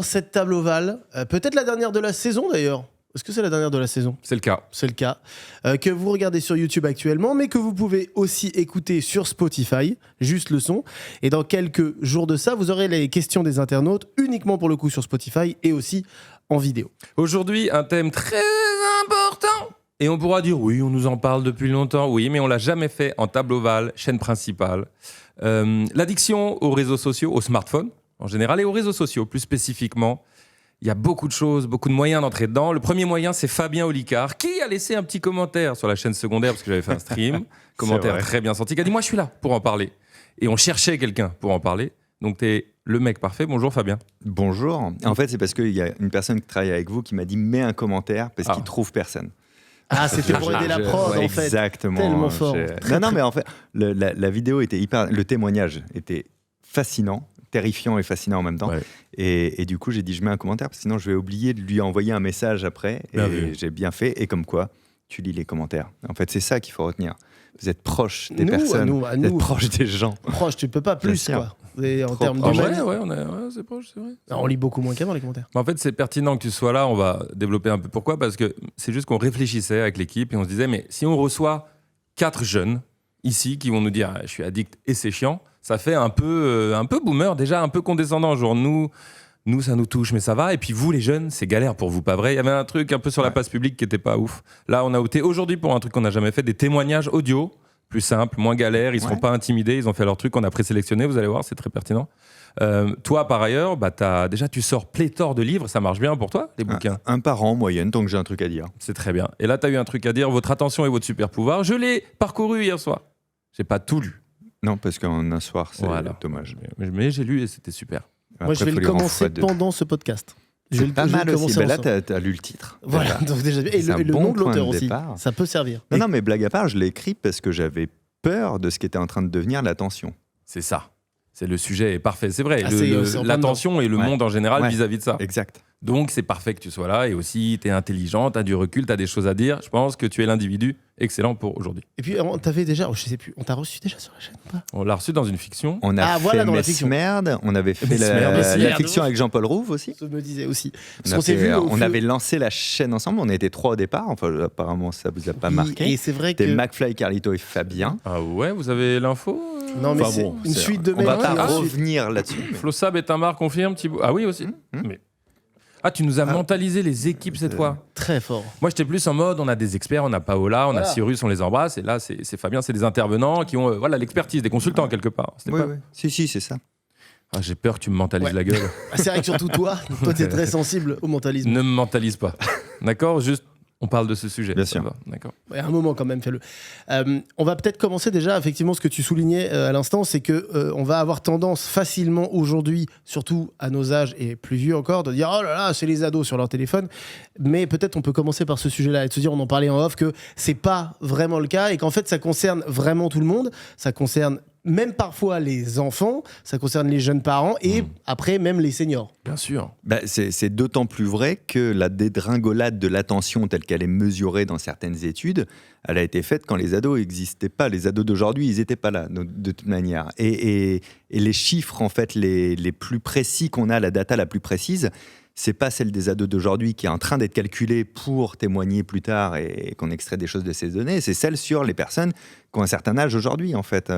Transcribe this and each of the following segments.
cette table ovale, peut-être la dernière de la saison d'ailleurs. Est-ce que c'est la dernière de la saison ? C'est le cas. C'est le cas. Que vous regardez sur YouTube actuellement, mais que vous pouvez aussi écouter sur Spotify, juste le son. Et dans quelques jours de ça, vous aurez les questions des internautes, uniquement pour le coup sur Spotify et aussi en vidéo. Aujourd'hui, un thème très important. Et on pourra dire, oui, on nous en parle depuis longtemps. Oui, mais on l'a jamais fait en table ovale, chaîne principale. L'addiction aux réseaux sociaux, aux smartphones en général, et aux réseaux sociaux plus spécifiquement. Il y a beaucoup de choses, beaucoup de moyens d'entrer dedans. Le premier moyen, c'est Fabien Olicard, qui a laissé un petit commentaire sur la chaîne secondaire, parce que j'avais fait un stream. Commentaire très bien senti, qui a dit « Moi, je suis là pour en parler ». Et on cherchait quelqu'un pour en parler. Donc, tu es le mec parfait. Bonjour, Fabien. Bonjour. En fait, c'est parce qu'il y a une personne qui travaille avec vous qui m'a dit « Mets un commentaire » parce qu'il trouve personne. Ah, c'était pour aider la prod, en fait. Exactement. Tellement fort. Non, mais en fait, la vidéo était le témoignage était fascinant. Terrifiant et fascinant en même temps. Ouais. Et du coup, j'ai dit, je mets un commentaire, parce que sinon, je vais oublier de lui envoyer un message après. Et j'ai bien fait. Et comme quoi, tu lis les commentaires. En fait, c'est ça qu'il faut retenir. Vous êtes proche des personnes. Vous êtes proche des gens. Proche, tu peux pas plus, quoi. Et en termes d'humanisme. Ouais, c'est proche, c'est vrai. Non, on lit beaucoup moins qu'avant les commentaires. En fait, c'est pertinent que tu sois là. On va développer un peu pourquoi. Parce que c'est juste qu'on réfléchissait avec l'équipe et on se disait, mais si on reçoit 4 jeunes ici qui vont nous dire, je suis addict et c'est chiant, ça fait un peu boomer, déjà un peu condescendant. Genre, nous, ça nous touche, mais ça va. Et puis vous, les jeunes, c'est galère pour vous, pas vrai ? Il y avait un truc un peu sur la place publique qui était pas ouf. Là, on a opté aujourd'hui pour un truc qu'on n'a jamais fait, des témoignages audio, plus simple, moins galère. Ils seront pas intimidés, ils ont fait leur truc, on a présélectionné, vous allez voir, c'est très pertinent. Toi, par ailleurs, déjà, tu sors pléthore de livres, ça marche bien pour toi, les bouquins ? Un par an en moyenne, tant que j'ai un truc à dire. C'est très bien. Et là, tu as eu un truc à dire, votre attention et votre super pouvoir. Je l'ai parcouru hier soir. J'ai pas tout lu. Non, parce qu'en un soir, c'est dommage. Mais j'ai lu et c'était super. Après, moi, je vais le commencer pendant ce podcast. C'est pas mal aussi. Là, t'as lu le titre. Voilà, donc déjà, et le nom de l'auteur aussi. Ça peut servir. Non, mais blague à part, je l'ai écrit parce que j'avais peur de ce qui était en train de devenir l'attention. C'est ça. C'est le sujet est parfait. C'est vrai. L'attention et le monde en général vis-à-vis de ça. Exact. Donc, c'est parfait que tu sois là. Et aussi, tu es intelligent, tu as du recul, tu as des choses à dire. Je pense que tu es l'individu excellent pour aujourd'hui. Et puis, on t'avait déjà, je sais plus, on t'a reçu déjà sur la chaîne ou pas ? On l'a reçu dans une fiction. On a fait dans la fiction. Merde. On avait fait la fiction avec Jean-Paul Rouve aussi. Je me disais aussi. On avait lancé la chaîne ensemble. On était 3 au départ. Enfin, apparemment, ça vous a pas marqué. Et c'est vrai que. C'était McFly, Carlito et Fabien. Ah ouais, vous avez l'info ? Non, mais c'est une suite de mails. On va pas revenir là-dessus. Flossab et Tamar confirment. Ah oui aussi. Mais... Ah, tu nous as mentalisé les équipes cette fois. Très fort. Moi, j'étais plus en mode, on a des experts, on a Paola, on a Cyrus, on les embrasse. Et là, c'est Fabien, c'est des intervenants qui ont l'expertise, des consultants quelque part. Oui. Si, c'est ça. Ah, j'ai peur que tu me mentalises la gueule. C'est vrai que surtout toi, t'es très sensible au mentalisme. Ne me mentalise pas. D'accord ? Juste, on parle de ce sujet. Bien sûr. D'accord. Ouais, un moment quand même, fais-le. On va peut-être commencer déjà, effectivement, ce que tu soulignais à l'instant, c'est qu'on va avoir tendance facilement aujourd'hui, surtout à nos âges et plus vieux encore, de dire « Oh là là, c'est les ados sur leur téléphone ». Mais peut-être on peut commencer par ce sujet-là et de se dire, on en parlait en off, que c'est pas vraiment le cas et qu'en fait, ça concerne vraiment tout le monde. Ça concerne même parfois les enfants, ça concerne les jeunes parents et après même les seniors. Bien sûr. C'est d'autant plus vrai que la dégringolade de l'attention telle qu'elle est mesurée dans certaines études, elle a été faite quand les ados n'existaient pas. Les ados d'aujourd'hui, ils n'étaient pas là de toute manière. Et les chiffres en fait les plus précis qu'on a, la data la plus précise, c'est pas celle des ados d'aujourd'hui qui est en train d'être calculée pour témoigner plus tard et qu'on extrait des choses de ces données, c'est celle sur les personnes qui ont un certain âge aujourd'hui en fait.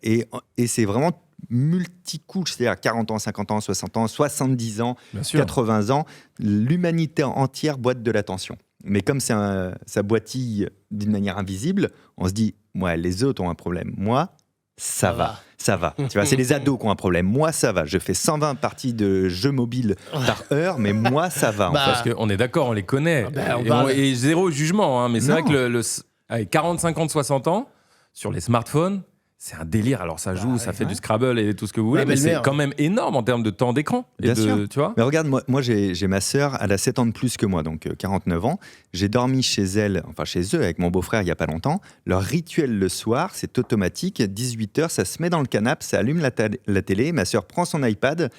Et c'est vraiment multicouche, c'est-à-dire 40 ans, 50 ans, 60 ans, 70 ans, 80 ans, l'humanité entière boite de l'attention. Mais comme ça boitille d'une manière invisible, on se dit, ouais, les autres ont un problème. Moi, ça va. Tu vois, c'est les ados qui ont un problème. Moi, ça va. Je fais 120 parties de jeux mobiles par heure, mais moi, ça va. Parce qu'on est d'accord, on les connaît. Et zéro jugement. Mais c'est vrai que 40, 50, 60 ans, sur les smartphones, c'est un délire. Alors ça joue, ça fait du Scrabble et tout ce que vous voulez, mais c'est quand même énorme en termes de temps d'écran. Bien sûr. Tu vois, mais regarde, moi j'ai ma sœur, elle a 7 ans de plus que moi, donc 49 ans. J'ai dormi chez eux avec mon beau-frère il n'y a pas longtemps. Leur rituel le soir, c'est automatique. 18h, ça se met dans le canapé, ça allume la télé. Ma sœur prend son iPad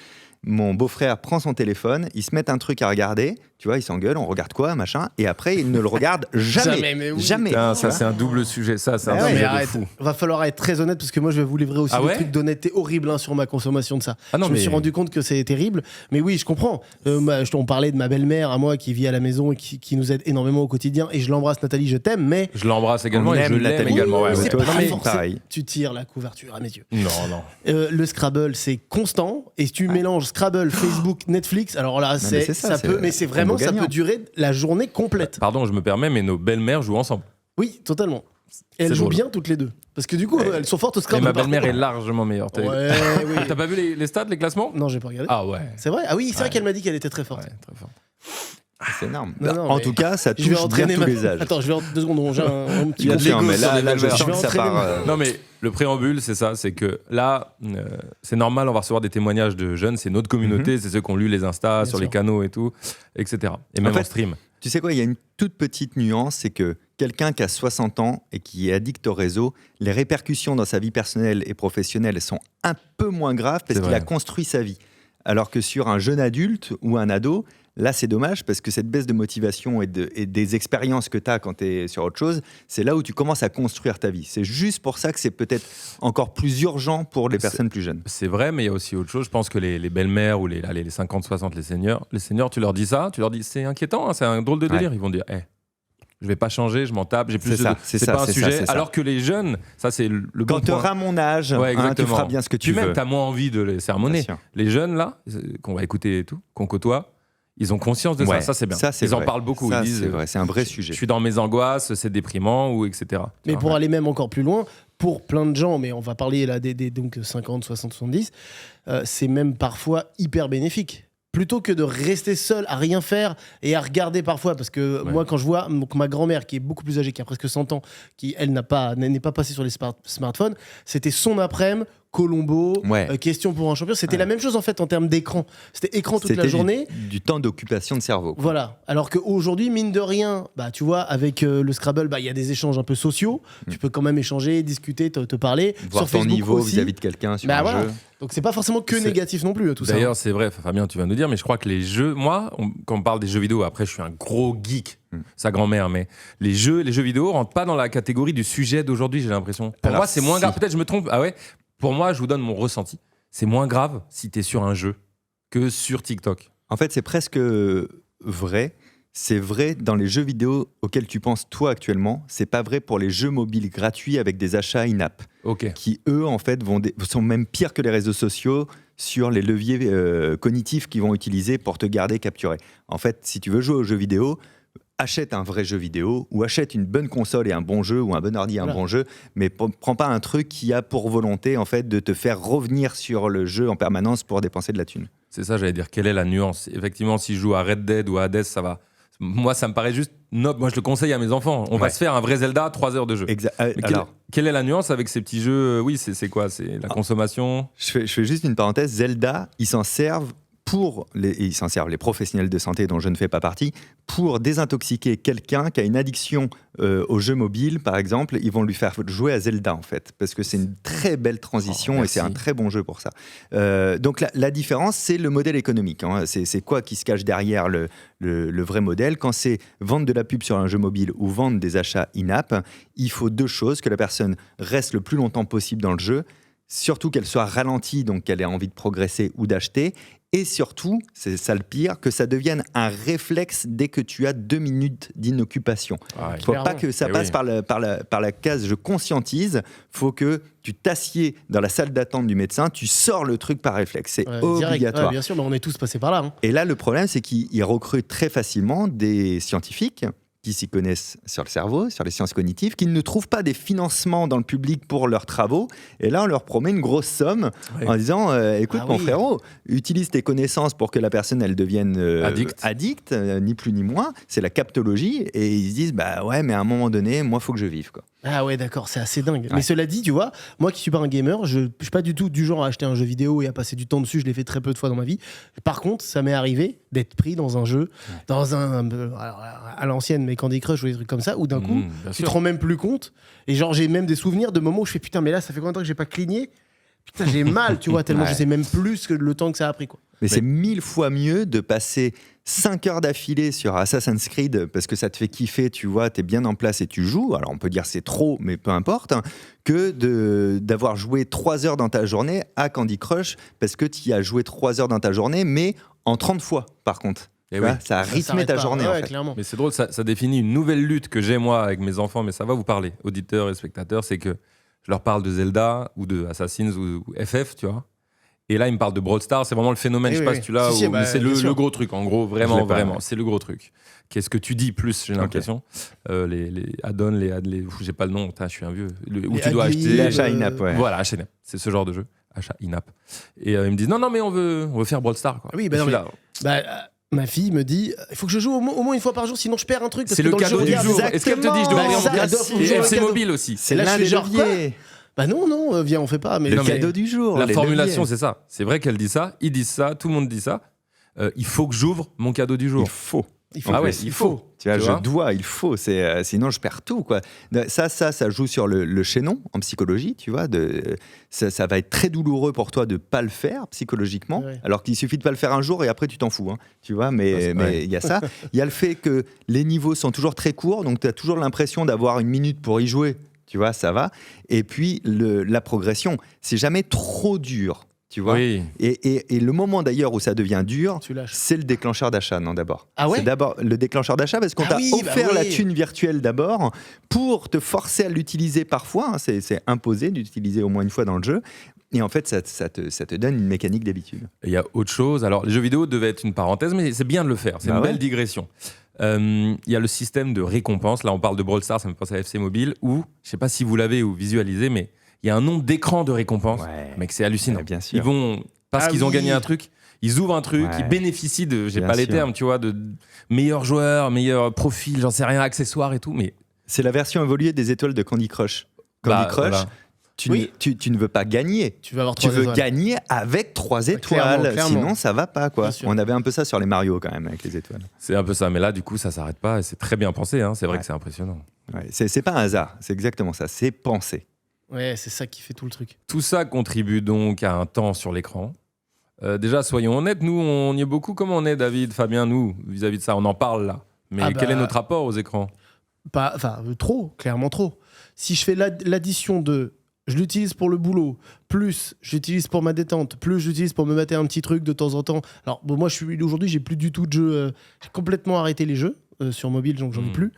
mon beau-frère prend son téléphone, ils se mettent un truc à regarder, tu vois, ils s'engueulent, on regarde quoi, machin, et après ils ne le regardent jamais. Mais oui. Jamais. Putain, ça, c'est un double sujet. Ça, c'est un Ah Non, sujet mais de arrête. fou. Va falloir être très honnête parce que moi je vais vous livrer aussi Ah des ouais trucs d'honnêteté horribles sur ma consommation de ça. Ah non, je me mais- suis rendu compte que c'est terrible. Mais oui, je comprends. On parlait de ma belle-mère à moi qui vit à la maison et qui nous aide énormément au quotidien. Et je l'embrasse, Nathalie, je t'aime. Mais Je l'embrasse également On et je aime l'aime Nathalie. également. Ouais, Oui, ouais. c'est toi pas aussi, forcément- pareil. Tu tires la couverture à mes yeux. Non, non. Le Scrabble, c'est constant. Et si tu mélanges Scrabble, Facebook, Netflix, alors là, mais c'est ça, c'est mais c'est vraiment, combo ça gagnant. peut durer la journée complète. Pardon, je me permets, mais nos belles-mères jouent ensemble. Oui, totalement. Et elles C'est jouent drôle. bien toutes les deux. Parce que du coup, elles sont fortes au Et Scrabble. ma par belle-mère est contre. largement meilleure. Ouais, oui. T'as pas vu les stats, les classements? Non, j'ai pas regardé. Ah ouais. C'est vrai? Ah oui, c'est vrai Ouais. qu'elle m'a dit qu'elle était très forte. Ouais, très fort. C'est énorme. Non, En mais tout cas, ça Je touche vais bien entraîner tous ma... les âges. Attends, je vais en 2 secondes. J'ai un petit Il y a de conseil. l'ego Non, mais sur les là, je belles-mères. sens Je que vais ça entraîner part. Non, mais le préambule, c'est ça, c'est que là, c'est normal, on va recevoir des témoignages de jeunes, c'est notre communauté, c'est ceux qui ont lu les Insta, Bien sur les sûr. canaux et tout, etc. Et même en, fait, stream. Tu sais quoi, il y a une toute petite nuance, c'est que quelqu'un qui a 60 ans et qui est addict au réseau, les répercussions dans sa vie personnelle et professionnelle sont un peu moins graves parce C'est qu'il vrai. a construit sa vie. Alors que sur un jeune adulte ou un ado, là c'est dommage parce que cette baisse de motivation et des expériences que tu as quand tu es sur autre chose, c'est là où tu commences à construire ta vie. C'est juste pour ça que c'est peut-être encore plus urgent pour les personnes plus jeunes. C'est vrai, mais il y a aussi autre chose. Je pense que les belles-mères ou les 50-60, les seniors, tu leur dis ça, tu leur dis c'est inquiétant, hein, c'est un drôle de délire. Ils vont dire, je vais pas changer, je m'en tape, j'ai plus C'est de. ça, c'est ça, pas un c'est ça, sujet. c'est ça. Alors que les jeunes, ça c'est le bon Quand tu point. auras mon âge, Ouais, tu exactement. feras bien ce que tu Puis même, veux. t'as moins envie de les sermonner. Bien sûr. Les jeunes là, qu'on va écouter et tout, qu'on côtoie, ils ont conscience de Ouais, ça. Ça c'est bien. ça, c'est Ils en vrai. parlent beaucoup. Ça, Ils disent, c'est vrai, c'est un vrai je sujet. suis dans mes angoisses, c'est déprimant ou etc. Tu Mais vois. pour aller même encore plus loin, pour plein de gens, mais on va parler là des donc 50, 60, 70, c'est même parfois hyper bénéfique. Plutôt que de rester seul à rien faire et à regarder parfois, parce que Ouais. moi quand je vois donc, ma grand-mère qui est beaucoup plus âgée, qui a presque 100 ans, qui elle n'est pas passée sur les smartphones, c'était son après-midi, Colombo, Ouais. Question pour un champion, c'était la même chose en fait en termes d'écran. C'était écran toute la C'était journée. du temps d'occupation de cerveau. quoi. Voilà. Alors qu'aujourd'hui, mine de rien, bah, tu vois, avec le Scrabble, bah, il y a des échanges un peu sociaux. Tu peux quand même échanger, discuter, te parler. Voir Sur ton Facebook niveau aussi. vis-à-vis de quelqu'un sur Bah, un voilà. jeu. Donc c'est pas forcément que C'est- négatif non plus, tout ça. D'ailleurs, c'est vrai, Fabien, tu vas nous dire, mais je crois que les jeux, quand on parle des jeux vidéo, après, je suis un gros geek, sa grand-mère, mais les jeux vidéo rentrent pas dans la catégorie du sujet d'aujourd'hui, j'ai l'impression. Pour Alors, moi, c'est moins si. grave. Peut-être je me trompe. Ah ouais. Pour moi, je vous donne mon ressenti. C'est moins grave si t'es sur un jeu que sur TikTok. En fait, c'est presque vrai. C'est vrai dans les jeux vidéo auxquels tu penses toi actuellement. C'est pas vrai pour les jeux mobiles gratuits avec des achats in-app, Ok. qui eux en fait sont même pires que les réseaux sociaux sur les leviers cognitifs qu'ils vont utiliser pour te garder capturé. En fait, si tu veux jouer aux jeux vidéo, achète un vrai jeu vidéo ou achète une bonne console et un bon jeu ou un bon ordi et un Voilà. bon jeu, mais prends pas un truc qui a pour volonté en fait de te faire revenir sur le jeu en permanence pour dépenser de la thune. C'est ça, j'allais dire. Quelle est la nuance? Effectivement, si je joue à Red Dead ou à Hades, ça va. Moi, ça me paraît juste noble. Moi, je le conseille à mes enfants. On va Ouais. se faire un vrai Zelda, 3 heures de jeu. Mais Alors, quelle est la nuance avec ces petits jeux? Oui, c'est quoi? C'est la consommation? je fais juste une parenthèse. Zelda, ils s'en servent les professionnels de santé dont je ne fais pas partie, pour désintoxiquer quelqu'un qui a une addiction aux jeux mobiles, par exemple. Ils vont lui faire jouer à Zelda, en fait, parce que c'est une très belle transition Oh, et c'est un merci. très bon jeu pour ça. Donc la différence, c'est le modèle économique. Hein. C'est quoi qui se cache derrière le vrai modèle? Quand c'est vendre de la pub sur un jeu mobile ou vendre des achats in-app, il faut deux choses: que la personne reste le plus longtemps possible dans le jeu, surtout qu'elle soit ralentie, donc qu'elle ait envie de progresser ou d'acheter, et surtout, c'est ça le pire, que ça devienne un réflexe dès que tu as 2 minutes d'inoccupation. Ah, Il ne faut Clairement. pas que ça Eh passe oui. par la case « je conscientise », il faut que tu t'assieds dans la salle d'attente du médecin, tu sors le truc par réflexe, c'est Ouais, direct. obligatoire. Ouais, bien sûr, mais on est tous passés par là. Hein. Et là, le problème, c'est qu'ils recrutent très facilement des scientifiques qui s'y connaissent sur le cerveau, sur les sciences cognitives, qui ne trouvent pas des financements dans le public pour leurs travaux. Et là, on leur promet une grosse somme Ouais. en disant écoute, Ah mon oui. frérot, utilise tes connaissances pour que la personne, elle devienne Addict. ni plus ni moins. C'est la captologie. Et ils se disent bah ouais, mais à un moment donné, moi, il faut que je vive. Quoi. Ah ouais, d'accord, c'est assez dingue. Ouais. Mais cela dit, tu vois, moi qui suis pas un gamer, je suis pas du tout du genre à acheter un jeu vidéo et à passer du temps dessus. Je l'ai fait très peu de fois dans ma vie. Par contre, ça m'est arrivé d'être pris dans un jeu, dans alors, à l'ancienne, mais Candy Crush ou des trucs comme ça, où d'un coup, Bien tu sûr. te rends même plus compte. Et genre, j'ai même des souvenirs de moments où je fais putain, mais là, ça fait combien de temps que j'ai pas cligné Putain, j'ai mal, tu vois, tellement Ouais. je sais même plus que le temps que ça a pris, quoi. Mais c'est 1000 fois mieux de passer 5 heures d'affilée sur Assassin's Creed parce que ça te fait kiffer, tu vois, t'es bien en place et tu joues. Alors on peut dire c'est trop, mais peu importe, hein, que d'avoir joué 3 heures dans ta journée à Candy Crush parce que tu y as joué 3 heures dans ta journée, mais en 30 fois par contre. Et Tu vois, oui. ça a rythmé s'arrête ta pas. journée Ouais, en fait. clairement. Mais c'est drôle, ça définit une nouvelle lutte que j'ai moi avec mes enfants, mais ça va vous parler, auditeurs et spectateurs, c'est que je leur parle de Zelda ou de Assassin's ou FF, tu vois. Et là, ils me parlent de Brawl Stars, c'est vraiment le phénomène, Oui, je sais pas oui. si tu l'as, Si, si, mais c'est bien sûr. le gros truc, en gros, Je vraiment, l'ai pas, vraiment, ouais. c'est le gros truc. Qu'est-ce que tu dis plus, j'ai l'impression. Les add-ons, j'ai pas le nom, putain, je suis un vieux. Où Les tu dois add-ons, acheter. Les achats in-app, ouais. Voilà, achat in-app, c'est ce genre de jeu, achat in-app. Et ils me disent, non, mais on veut faire Brawl Stars, quoi. Oui, bah Et non, je suis mais- là, Bah, ma fille me dit il faut que je joue au moins une fois par jour, sinon je perds un truc. parce c'est que le dans cadeau jeu, du regarde, jour. Est-ce qu'elle te dit, je dois Bah, aller en ça, Brawl adore Stars jouer Et au FC cadeau. Mobile aussi. C'est là, je l'un suis des genre, leviers. Bah non, viens, on fait pas. Mais Le non, mais- cadeau du jour. La les formulation, leviers. c'est ça. C'est vrai qu'elle dit ça, ils disent ça, tout le monde dit ça. Il faut que j'ouvre mon cadeau du jour. Il faut. Il faut. Ah ouais, plus, il faut. Tu vois, Tu je vois dois, il faut. Sinon, je perds tout, quoi. Ça joue sur le chaînon en psychologie, tu vois. Ça va être très douloureux pour toi de pas le faire psychologiquement, Ouais. alors qu'il suffit de pas le faire un jour et après tu t'en fous, hein, tu vois. Ouais, Mais c'est vrai. il y a ça. Il y a le fait que les niveaux sont toujours très courts, donc tu as toujours l'impression d'avoir une minute pour y jouer. Tu vois, ça va. Et puis la progression, c'est jamais trop dur, tu vois. Oui. Et le moment d'ailleurs où ça devient dur, Tu lâches. c'est le déclencheur d'achat, non, d'abord. Ah ouais C'est d'abord le déclencheur d'achat parce qu'on Ah t'a oui, bah offert la oui. thune virtuelle d'abord pour te forcer à l'utiliser parfois. Hein, c'est imposé d'utiliser au moins une fois dans le jeu. Et en fait, ça te donne une mécanique d'habitude. Et il y a autre chose. Alors, les jeux vidéo devaient être une parenthèse, mais c'est bien de le faire. C'est Bah une ouais. belle digression. Il y a le système de récompense. Là, on parle de Brawl Stars, ça me pense à FC Mobile, où, je sais pas si vous l'avez ou visualisé, mais il y a un nombre d'écrans de récompense. Ouais. Mec, c'est hallucinant. Ouais, bien sûr. Ils vont, parce Ah qu'ils ont oui. gagné un truc, ils ouvrent un truc, Ouais. ils bénéficient de, j'ai Bien pas les sûr. termes, tu vois, de meilleurs joueurs, meilleurs profils, j'en sais rien, accessoires et tout, mais C'est la version évoluée des étoiles de Candy Crush. Candy bah, Crush, voilà. tu ne veux pas gagner. Tu vas avoir Tu 3 veux étoiles. gagner avec 3 Clairement, étoiles, clairement. sinon ça va pas, quoi. Bien sûr. On avait un peu ça sur les Mario quand même avec les étoiles. C'est un peu ça. Mais là, du coup, ça s'arrête pas et c'est très bien pensé. Hein. C'est vrai Ouais. que c'est impressionnant. Ouais, c'est pas un hasard, c'est exactement ça, c'est pensé. Ouais, c'est ça qui fait tout le truc. Tout ça contribue donc à un temps sur l'écran. Déjà, soyons honnêtes, nous, on y est beaucoup. Comment on est, David, Fabien, nous, vis-à-vis de ça? On en parle là. Mais Ah quel bah- est notre rapport aux écrans? Trop, clairement trop. Si je fais l'addition de je l'utilise pour le boulot, plus j'utilise pour ma détente, plus j'utilise pour me mater un petit truc de temps en temps. Alors, bon, moi, aujourd'hui, j'ai plus du tout de jeux. J'ai complètement arrêté les jeux sur mobile, donc j'en ai plus.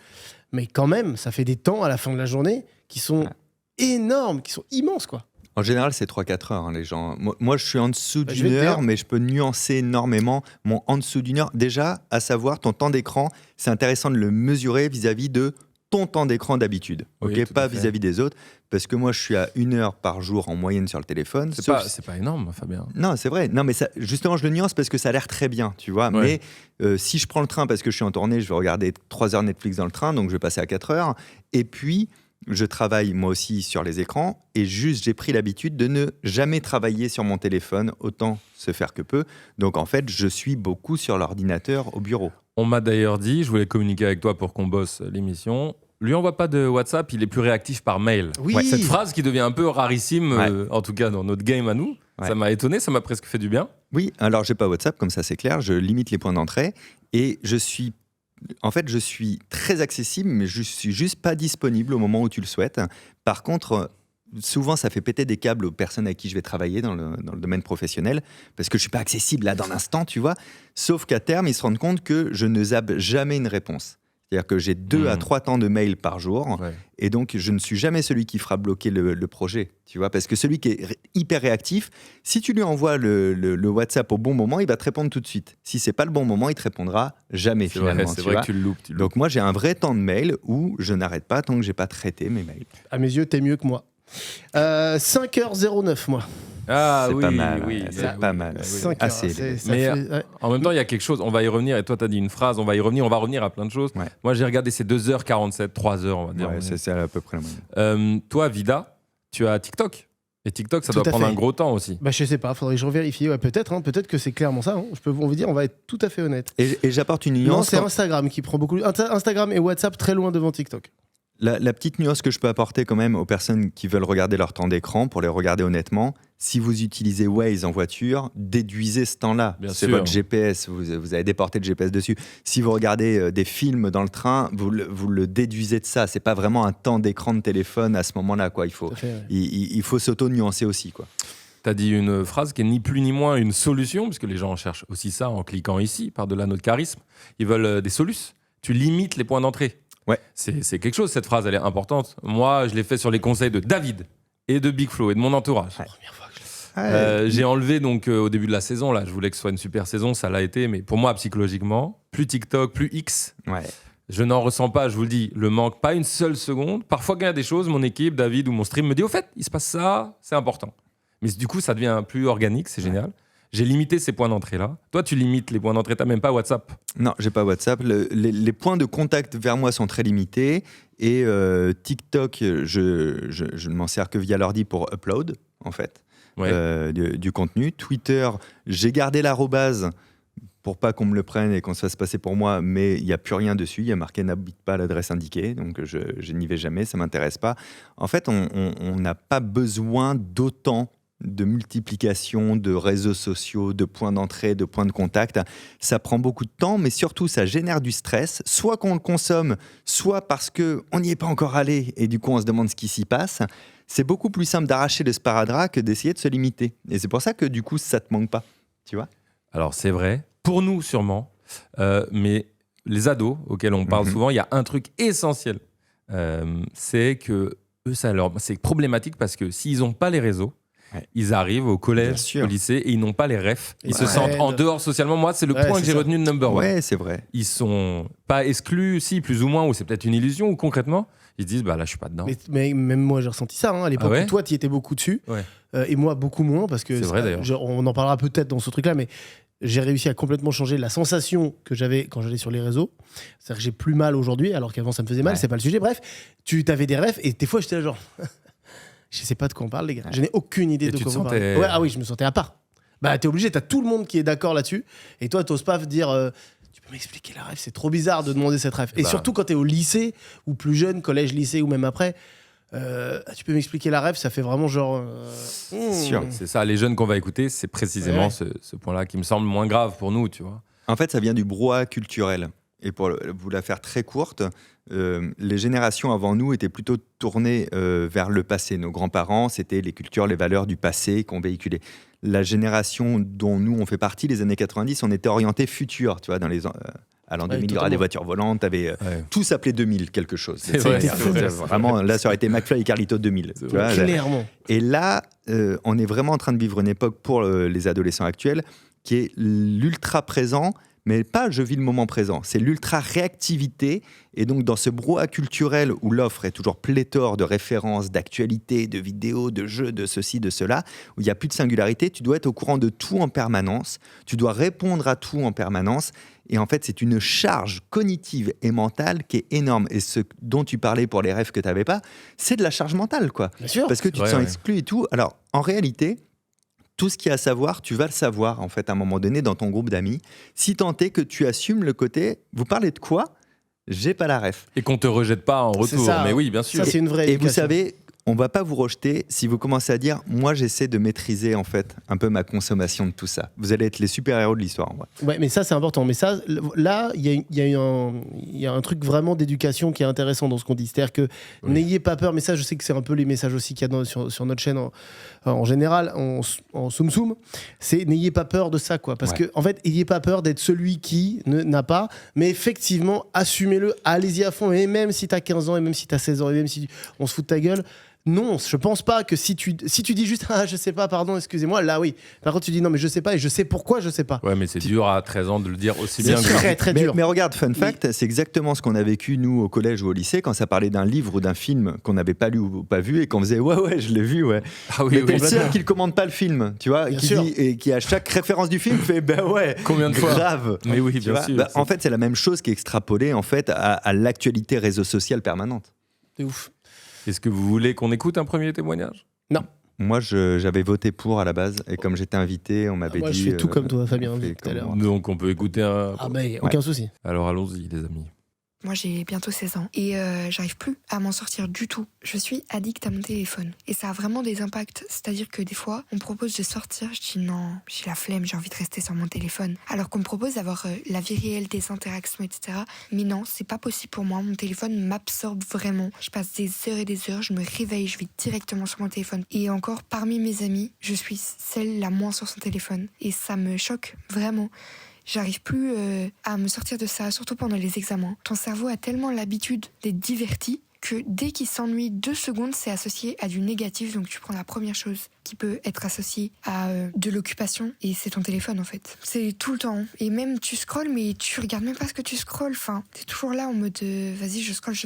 Mais quand même, ça fait des temps à la fin de la journée qui sont énormes, qui sont immenses, quoi. En général, c'est 3-4 heures, hein, les gens. Moi, je suis en dessous Bah, je vais d'une te heure, dire. mais je peux nuancer énormément mon en dessous d'une heure. Déjà, à savoir, ton temps d'écran, c'est intéressant de le mesurer vis-à-vis de ton temps d'écran d'habitude, Oui, ok, tout pas à fait. vis-à-vis des autres, parce que moi, je suis à 1 heure par jour en moyenne sur le téléphone. sauf- C'est pas énorme, Fabien. Non, c'est vrai. Non, mais ça, justement, je le nuance parce que ça a l'air très bien, tu vois. Ouais. Mais si je prends le train parce que je suis en tournée, je vais regarder 3 heures Netflix dans le train, donc je vais passer à 4 heures. Et puis, je travaille moi aussi sur les écrans et juste, j'ai pris l'habitude de ne jamais travailler sur mon téléphone, autant se faire que peu. Donc, en fait, je suis beaucoup sur l'ordinateur au bureau. On m'a d'ailleurs dit, je voulais communiquer avec toi pour qu'on bosse l'émission. Lui envoie pas de WhatsApp, il est plus réactif par mail. Oui. Ouais, cette phrase qui devient un peu rarissime, Ouais. en tout cas dans notre game à nous, Ouais. ça m'a étonné, ça m'a presque fait du bien. Oui, alors j'ai pas WhatsApp, comme ça c'est clair, je limite les points d'entrée et je suis très accessible, mais je suis juste pas disponible au moment où tu le souhaites. Par contre, souvent ça fait péter des câbles aux personnes avec qui je vais travailler dans le domaine professionnel parce que je suis pas accessible là dans l'instant, tu vois. Sauf qu'à terme, ils se rendent compte que je ne zappe jamais une réponse. C'est-à-dire que j'ai 2 à 3 temps de mail par jour. Ouais. Et donc, je ne suis jamais celui qui fera bloquer le projet, tu vois, parce que celui qui est hyper réactif, si tu lui envoies le WhatsApp au bon moment, il va te répondre tout de suite. Si c'est pas le bon moment, il te répondra jamais C'est vrai, finalement. c'est tu vrai vois. que tu le loupes. Donc moi, j'ai un vrai temps de mail où je n'arrête pas tant que j'ai pas traité mes mails. À mes yeux, t'es mieux que moi. 5h09, moi. Ah C'est oui, pas mal, oui, ouais, c'est oui. pas mal. Oui. 5 assez heures, élevé. ça Mais, fait- ouais. En même temps, il y a quelque chose, on va y revenir, et toi, tu as dit une phrase, on va revenir à plein de choses. Ouais. Moi, j'ai regardé ces 2h47, 3h, on va dire. Ouais, c'est à peu près la moyenne. Toi, Vida, tu as TikTok. Et TikTok, ça Tout doit à prendre fait. un gros temps aussi. Bah, je sais pas, faudrait que je revérifie. Ouais, peut-être, hein, peut-être que c'est clairement ça. Hein. On va dire, on va être tout à fait honnête. Et j'apporte une Non, nuance. c'est Instagram qui prend beaucoup. Instagram et WhatsApp très loin devant TikTok. La petite nuance que je peux apporter quand même aux personnes qui veulent regarder leur temps d'écran, pour les regarder honnêtement, si vous utilisez Waze en voiture, déduisez ce temps-là. Bien C'est sûr. votre GPS, vous avez déporté le GPS dessus. Si vous regardez des films dans le train, vous le déduisez de ça. C'est pas vraiment un temps d'écran de téléphone à ce moment-là, quoi. Il faut, Tout à fait, ouais. il faut s'auto-nuancer aussi, quoi. Tu as dit une phrase qui est ni plus ni moins une solution, puisque les gens cherchent aussi ça en cliquant ici, par-delà notre charisme. Ils veulent des solutions. Tu limites les points d'entrée. Ouais. C'est quelque chose, cette phrase, elle est importante. Moi, je l'ai fait sur les conseils de David et de Big Flo et de mon entourage. Première fois que je le J'ai enlevé donc au début de la saison, là, je voulais que ce soit une super saison, ça l'a été, mais pour moi, psychologiquement, plus TikTok, plus X, Ouais. je n'en ressens pas, je vous le dis, le manque, pas une seule seconde. Parfois, quand il y a des choses, mon équipe, David ou mon stream me dit, au fait, il se passe ça, c'est important. Mais du coup, ça devient plus organique, c'est génial. J'ai limité ces points d'entrée-là. Toi, tu limites les points d'entrée, t'as même pas WhatsApp. Non, j'ai pas WhatsApp. Les points de contact vers moi sont très limités. Et TikTok, je ne m'en sers que via l'ordi pour upload, en fait, Ouais. du contenu. Twitter, j'ai gardé l'arrobase pour pas qu'on me le prenne et qu'on se fasse passer pour moi, mais il n'y a plus rien dessus. Il y a marqué n'habite pas à l'adresse indiquée, donc je n'y vais jamais, ça m'intéresse pas. En fait, on n'a pas besoin d'autant de multiplication de réseaux sociaux, de points d'entrée, de points de contact. Ça prend beaucoup de temps, mais surtout, ça génère du stress, soit qu'on le consomme, soit parce qu'on n'y est pas encore allé et du coup, on se demande ce qui s'y passe. C'est beaucoup plus simple d'arracher le sparadrap que d'essayer de se limiter. Et c'est pour ça que du coup, ça te manque pas, tu vois. Alors, c'est vrai, pour nous sûrement, mais les ados auxquels on parle souvent, il y a un truc essentiel. C'est que eux, c'est problématique parce que s'ils n'ont pas les réseaux, Ouais. ils arrivent au Bien collège, sûr. au lycée et ils n'ont pas les refs. Ils se Ouais. sentent en dehors socialement. Moi, c'est le Ouais, point c'est que j'ai ça. retenu de number one. Ouais, c'est vrai. Ils sont pas exclus, si, plus ou moins, ou c'est peut-être une illusion, ou concrètement, ils se disent, bah là, je suis pas dedans. Mais même moi, j'ai ressenti ça. À l'époque, Ah ouais où toi, tu y étais beaucoup dessus. Ouais. Et moi, beaucoup moins. Parce que C'est vrai, d'ailleurs. On en parlera peut-être dans ce truc-là, mais j'ai réussi à complètement changer la sensation que j'avais quand j'allais sur les réseaux. C'est-à-dire que j'ai plus mal aujourd'hui, alors qu'avant, ça me faisait mal. Ouais. C'est pas le sujet. Bref, tu avais des rêves et des fois, j'étais là genre. Je sais pas de quoi on parle, les gars. Je n'ai aucune idée Et de tu quoi te on parle. sentais- Ouais, ah oui, je me sentais à part. Bah, t'es obligé, t'as tout le monde qui est d'accord là-dessus. Et toi, t'oses pas dire. Tu peux m'expliquer la rêve? C'est trop bizarre de demander cette rêve. Et Bah. surtout quand t'es au lycée, ou plus jeune, collège, lycée, ou même après. Tu peux m'expliquer la rêve? Ça fait vraiment genre. Sûr. C'est ça, les jeunes qu'on va écouter, c'est précisément Ouais. ce point-là qui me semble moins grave pour nous, tu vois. En fait, ça vient du brouhaha culturel. Et pour vous la faire très courte, les générations avant nous étaient plutôt tournées vers le passé. Nos grands-parents, c'était les cultures, les valeurs du passé qu'on véhiculait. La génération dont nous, on fait partie, les années 90, on était orienté futur, tu vois, dans les... à l'an 2000, il y aura totalement. des voitures volantes, t'avais Ouais. tout s'appelait 2000 quelque chose. C'est vrai, c'est vrai. Vraiment, là, ça aurait été McFly et Carlito 2000. C'est tu vois, Clairement. et là, on est vraiment en train de vivre une époque pour les adolescents actuels qui est l'ultra présent, mais pas je vis le moment présent. C'est l'ultra réactivité. Et donc, dans ce brouhaha culturel où l'offre est toujours pléthore de références, d'actualités, de vidéos, de jeux, de ceci, de cela, où il n'y a plus de singularité, tu dois être au courant de tout en permanence. Tu dois répondre à tout en permanence. Et en fait, c'est une charge cognitive et mentale qui est énorme. Et ce dont tu parlais pour les rêves que tu n'avais pas, c'est de la charge mentale, quoi. Bien sûr. Parce que tu te vrai, sens ouais. exclu et tout. Alors, en réalité, tout ce qu'il y a à savoir, tu vas le savoir, en fait, à un moment donné, dans ton groupe d'amis. Si tant est que tu assumes le côté, vous parlez de quoi? J'ai pas la ref. Et qu'on te rejette pas en C'est retour. ça. Mais oui, bien sûr. Ça, c'est une vraie Et vous éducation. savez, on va pas vous rejeter si vous commencez à dire, moi, j'essaie de maîtriser, en fait, un peu ma consommation de tout ça. Vous allez être les super-héros de l'histoire, en vrai. Ouais, mais ça, c'est important. Mais ça, là, il y a un truc vraiment d'éducation qui est intéressant dans ce qu'on dit. C'est-à-dire que Oui. n'ayez pas peur, mais ça, je sais que c'est un peu les messages aussi qu'il y a sur notre chaîne en général, en soum soum. C'est n'ayez pas peur de ça, quoi. Parce Ouais. que, en fait, n'ayez pas peur d'être celui qui n'a pas, mais effectivement, assumez-le, allez-y à fond. Et même si t'as 15 ans, et même si t'as 16 ans, et même si on se fout de ta gueule, non, je pense pas que si tu dis juste ah je sais pas, pardon, excusez-moi, là oui. Par contre tu dis non mais je sais pas et je sais pourquoi je sais pas. Ouais, mais c'est dur à 13 ans de le dire aussi C'est bien que très très mais, dur. mais regarde, fun fact, c'est exactement ce qu'on a vécu, nous, au collège ou au lycée, quand ça parlait d'un livre ou d'un film qu'on n'avait pas lu ou pas vu, et qu'on faisait ouais, je l'ai vu, ouais. Ah oui, Mais t'es oui. le seul qui ne commande pas le film, tu vois, Bien qui sûr. dit, et qui à chaque référence du film fait ben ouais, Combien de fois grave. Mais oui, Tu bien vois, sûr. bah, en fait, c'est la même chose qui est extrapolée en fait à l'actualité réseau social permanente. C'est ouf. Est-ce que vous voulez qu'on écoute un premier témoignage? Moi, j'avais voté pour à la base, et comme j'étais invité, on m'avait Moi dit. je fais tout comme toi Fabien on fait tout à comme l'heure. moi. Donc on peut écouter un... Ah bah aucun souci. Alors allons-y les amis. Moi, j'ai bientôt 16 ans et j'arrive plus à m'en sortir du tout. Je suis addict à mon téléphone et ça a vraiment des impacts. C'est-à-dire que des fois, on me propose de sortir, je dis non, j'ai la flemme, j'ai envie de rester sur mon téléphone. Alors qu'on me propose d'avoir la vie réelle, des interactions, etc. Mais non, c'est pas possible pour moi. Mon téléphone m'absorbe vraiment. Je passe des heures et des heures, je me réveille, je vais directement sur mon téléphone. Et encore, parmi mes amis, je suis celle la moins sur son téléphone et ça me choque vraiment. J'arrive plus à me sortir de ça, surtout pendant les examens. Ton cerveau a tellement l'habitude d'être diverti que dès qu'il s'ennuie 2 secondes, c'est associé à du négatif. Donc tu prends la première chose qui peut être associée à de l'occupation et c'est ton téléphone en fait. C'est tout le temps. Et même tu scrolles mais tu regardes même pas ce que tu scrolles. Enfin, t'es toujours là en mode vas-y je scrolle.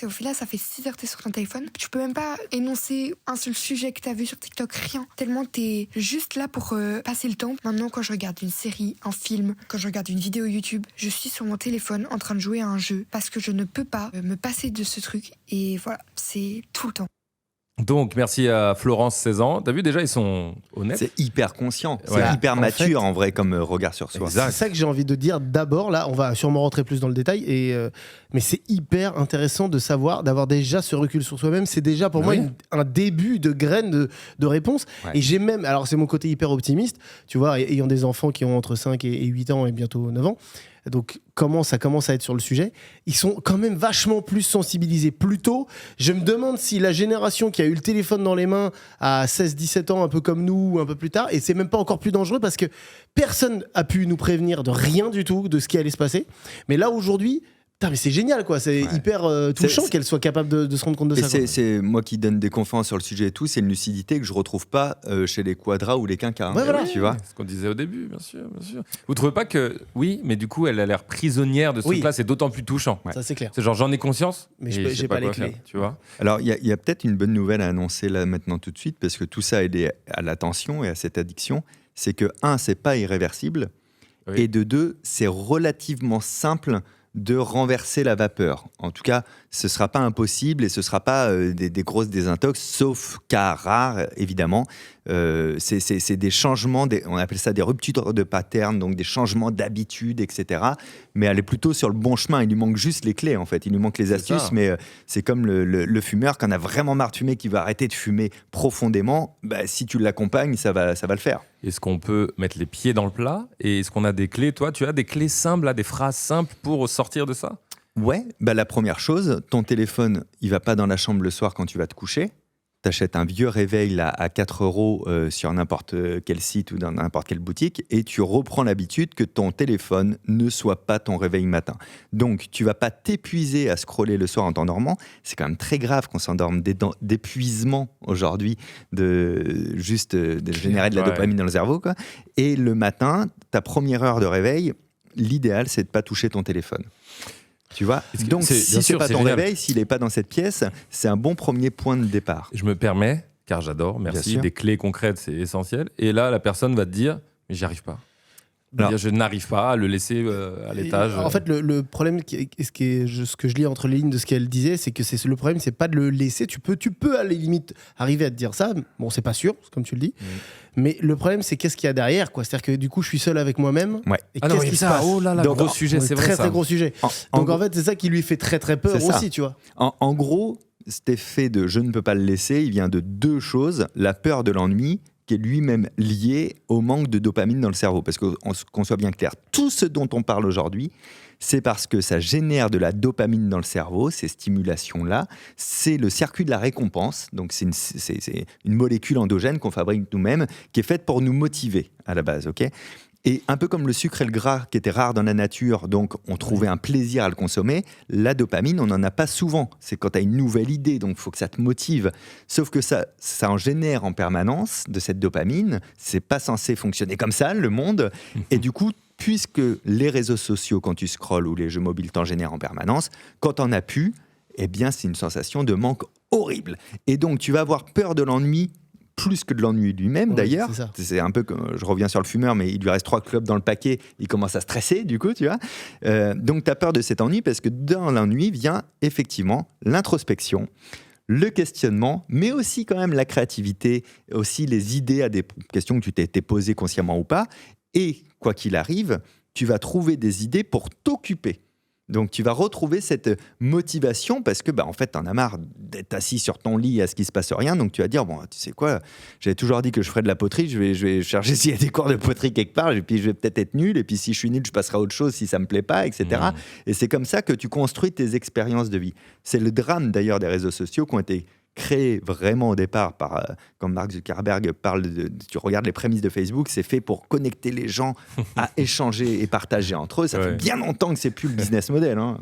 Et au final ça fait 6 heures que t'es sur ton téléphone. Tu peux même pas énoncer un seul sujet que t'as vu sur TikTok, rien. Tellement t'es juste là pour passer le temps. Maintenant quand je regarde une série, un film, quand je regarde une vidéo YouTube, je suis sur mon téléphone en train de jouer à un jeu parce que je ne peux pas me passer de ce truc. Et voilà, c'est tout le temps. Donc, merci à Florence, 16 ans. T'as vu, déjà, ils sont honnêtes. C'est hyper conscient, Ouais. c'est hyper En mature fait, en vrai comme regard sur soi. Exact. C'est ça que j'ai envie de dire d'abord. Là, on va sûrement rentrer plus dans le détail. Mais c'est hyper intéressant de savoir, d'avoir déjà ce recul sur soi-même. C'est déjà pour moi Oui. un début de graine de réponse. Ouais. Et j'ai même, alors c'est mon côté hyper optimiste, tu vois, ayant des enfants qui ont entre 5 et 8 ans et bientôt 9 ans. Donc, ça commence à être sur le sujet. Ils sont quand même vachement plus sensibilisés plus tôt. Je me demande si la génération qui a eu le téléphone dans les mains à 16-17 ans, un peu comme nous, ou un peu plus tard, et c'est même pas encore plus dangereux parce que personne a pu nous prévenir de rien du tout, de ce qui allait se passer. Mais là, aujourd'hui, putain, mais c'est génial, quoi. C'est hyper touchant C'est- qu'elle soit capable de se rendre compte de Et ça. quoi. c'est moi qui donne des conférences sur le sujet et tout, c'est une lucidité que je retrouve pas chez les quadras ou les quinquas. Ouais, voilà. Tu vois. C'est ce qu'on disait au début, bien sûr, bien sûr. Vous trouvez pas que... Oui, mais du coup, elle a l'air prisonnière de ce Oui. truc-là. C'est d'autant plus touchant. Ça, c'est clair. C'est genre, j'en ai conscience, Mais et j'ai pas les quoi clés. faire, tu vois. Alors, il y a peut-être une bonne nouvelle à annoncer là maintenant tout de suite, parce que tout ça est lié à l'attention et à cette addiction. C'est que, 1, c'est pas irréversible, Oui. et de 2, c'est relativement simple de renverser la vapeur. En tout cas, ce ne sera pas impossible et ce ne sera pas des grosses désintox, sauf cas rares, évidemment. C'est des changements, on appelle ça des ruptures de pattern, donc des changements d'habitude, etc. Mais elle est plutôt sur le bon chemin. Il lui manque juste les clés, en fait. Il lui manque les astuces, ça. mais c'est comme le fumeur, quand on a vraiment marre de fumer, qui va arrêter de fumer profondément, bah, si tu l'accompagnes, ça va le faire. Est-ce qu'on peut mettre les pieds dans le plat? Et est-ce qu'on a des clés? Toi, tu as des clés simples, là, des phrases simples pour sortir de ça? Ouais, bah la première chose, ton téléphone, il va pas dans la chambre le soir quand tu vas te coucher. T'achètes un vieux réveil là, à 4 € sur n'importe quel site ou dans n'importe quelle boutique et tu reprends l'habitude que ton téléphone ne soit pas ton réveil matin. Donc, tu vas pas t'épuiser à scroller le soir en t'endormant. C'est quand même très grave qu'on s'endorme d'épuisement aujourd'hui, de générer de la Ouais. dopamine dans le cerveau, quoi. Et le matin, ta première heure de réveil, l'idéal, c'est de pas toucher ton téléphone. Tu vois. Est-ce que Donc, c'est- si bien c'est sûr, pas c'est ton génial. réveil, s'il n'est pas dans cette pièce, c'est un bon premier point de départ. Je me permets, car j'adore, Bien merci, sûr. des clés concrètes, c'est essentiel. Et là, la personne va te dire, mais j'y arrive pas. Alors- Dire, je n'arrive pas à le laisser à l'étage. En fait, le problème, ce que je lis entre les lignes de ce qu'elle disait, c'est que le problème, c'est pas de le laisser. Tu peux à la limite arriver à te dire ça. Bon, c'est pas sûr, comme tu le dis. Mais le problème, c'est qu'est-ce qu'il y a derrière, quoi. C'est-à-dire que du coup, je suis seul avec moi-même. Ouais. Et Ah non, qu'est-ce mais qui se ça, passe oh là là, Donc, gros sujet, c'est vrai très ça. très gros sujet. Donc en fait, c'est ça qui lui fait très très peur C'est ça. aussi, tu vois. En gros, cet effet de je ne peux pas le laisser, il vient de 2 choses. La peur de l'ennui, qui est lui-même lié au manque de dopamine dans le cerveau. Parce qu'on soit bien clair, tout ce dont on parle aujourd'hui, c'est parce que ça génère de la dopamine dans le cerveau, ces stimulations-là. C'est le circuit de la récompense. Donc, c'est une molécule endogène qu'on fabrique nous-mêmes, qui est faite pour nous motiver à la base, ok ? Et un peu comme le sucre et le gras qui étaient rares dans la nature, donc on trouvait un plaisir à le consommer, la dopamine, on n'en a pas souvent. C'est quand tu as une nouvelle idée, donc il faut que ça te motive. Sauf que ça en génère en permanence de cette dopamine. C'est pas censé fonctionner comme ça, le monde. Et du coup, puisque les réseaux sociaux, quand tu scrolles, ou les jeux mobiles t'en génèrent en permanence, quand t'en as plus, eh bien c'est une sensation de manque horrible. Et donc tu vas avoir peur de l'ennui, plus que de l'ennui lui-même, Oui, d'ailleurs. c'est ça. C'est un peu comme, je reviens sur le fumeur, mais il lui reste 3 clopes dans le paquet, il commence à stresser, du coup, tu vois. Donc, tu as peur de cet ennui parce que dans l'ennui vient effectivement l'introspection, le questionnement, mais aussi quand même la créativité, aussi les idées à des questions que tu t'es posées consciemment ou pas. Et quoi qu'il arrive, tu vas trouver des idées pour t'occuper. Donc, tu vas retrouver cette motivation parce que, en fait, t'en as marre d'être assis sur ton lit à ce qu'il se passe rien. Donc, tu vas dire, bon, tu sais quoi, j'avais toujours dit que je ferais de la poterie. Je vais chercher s'il y a des cours de poterie quelque part. Et puis, je vais peut-être être nul. Et puis, si je suis nul, je passerai à autre chose si ça me plaît pas, etc. Et c'est comme ça que tu construis tes expériences de vie. C'est le drame, d'ailleurs, des réseaux sociaux qui ont été créé vraiment au départ par, comme Mark Zuckerberg parle, tu regardes les prémices de Facebook, c'est fait pour connecter les gens à échanger et partager entre eux. Ça fait bien longtemps que c'est plus le business model. Hein.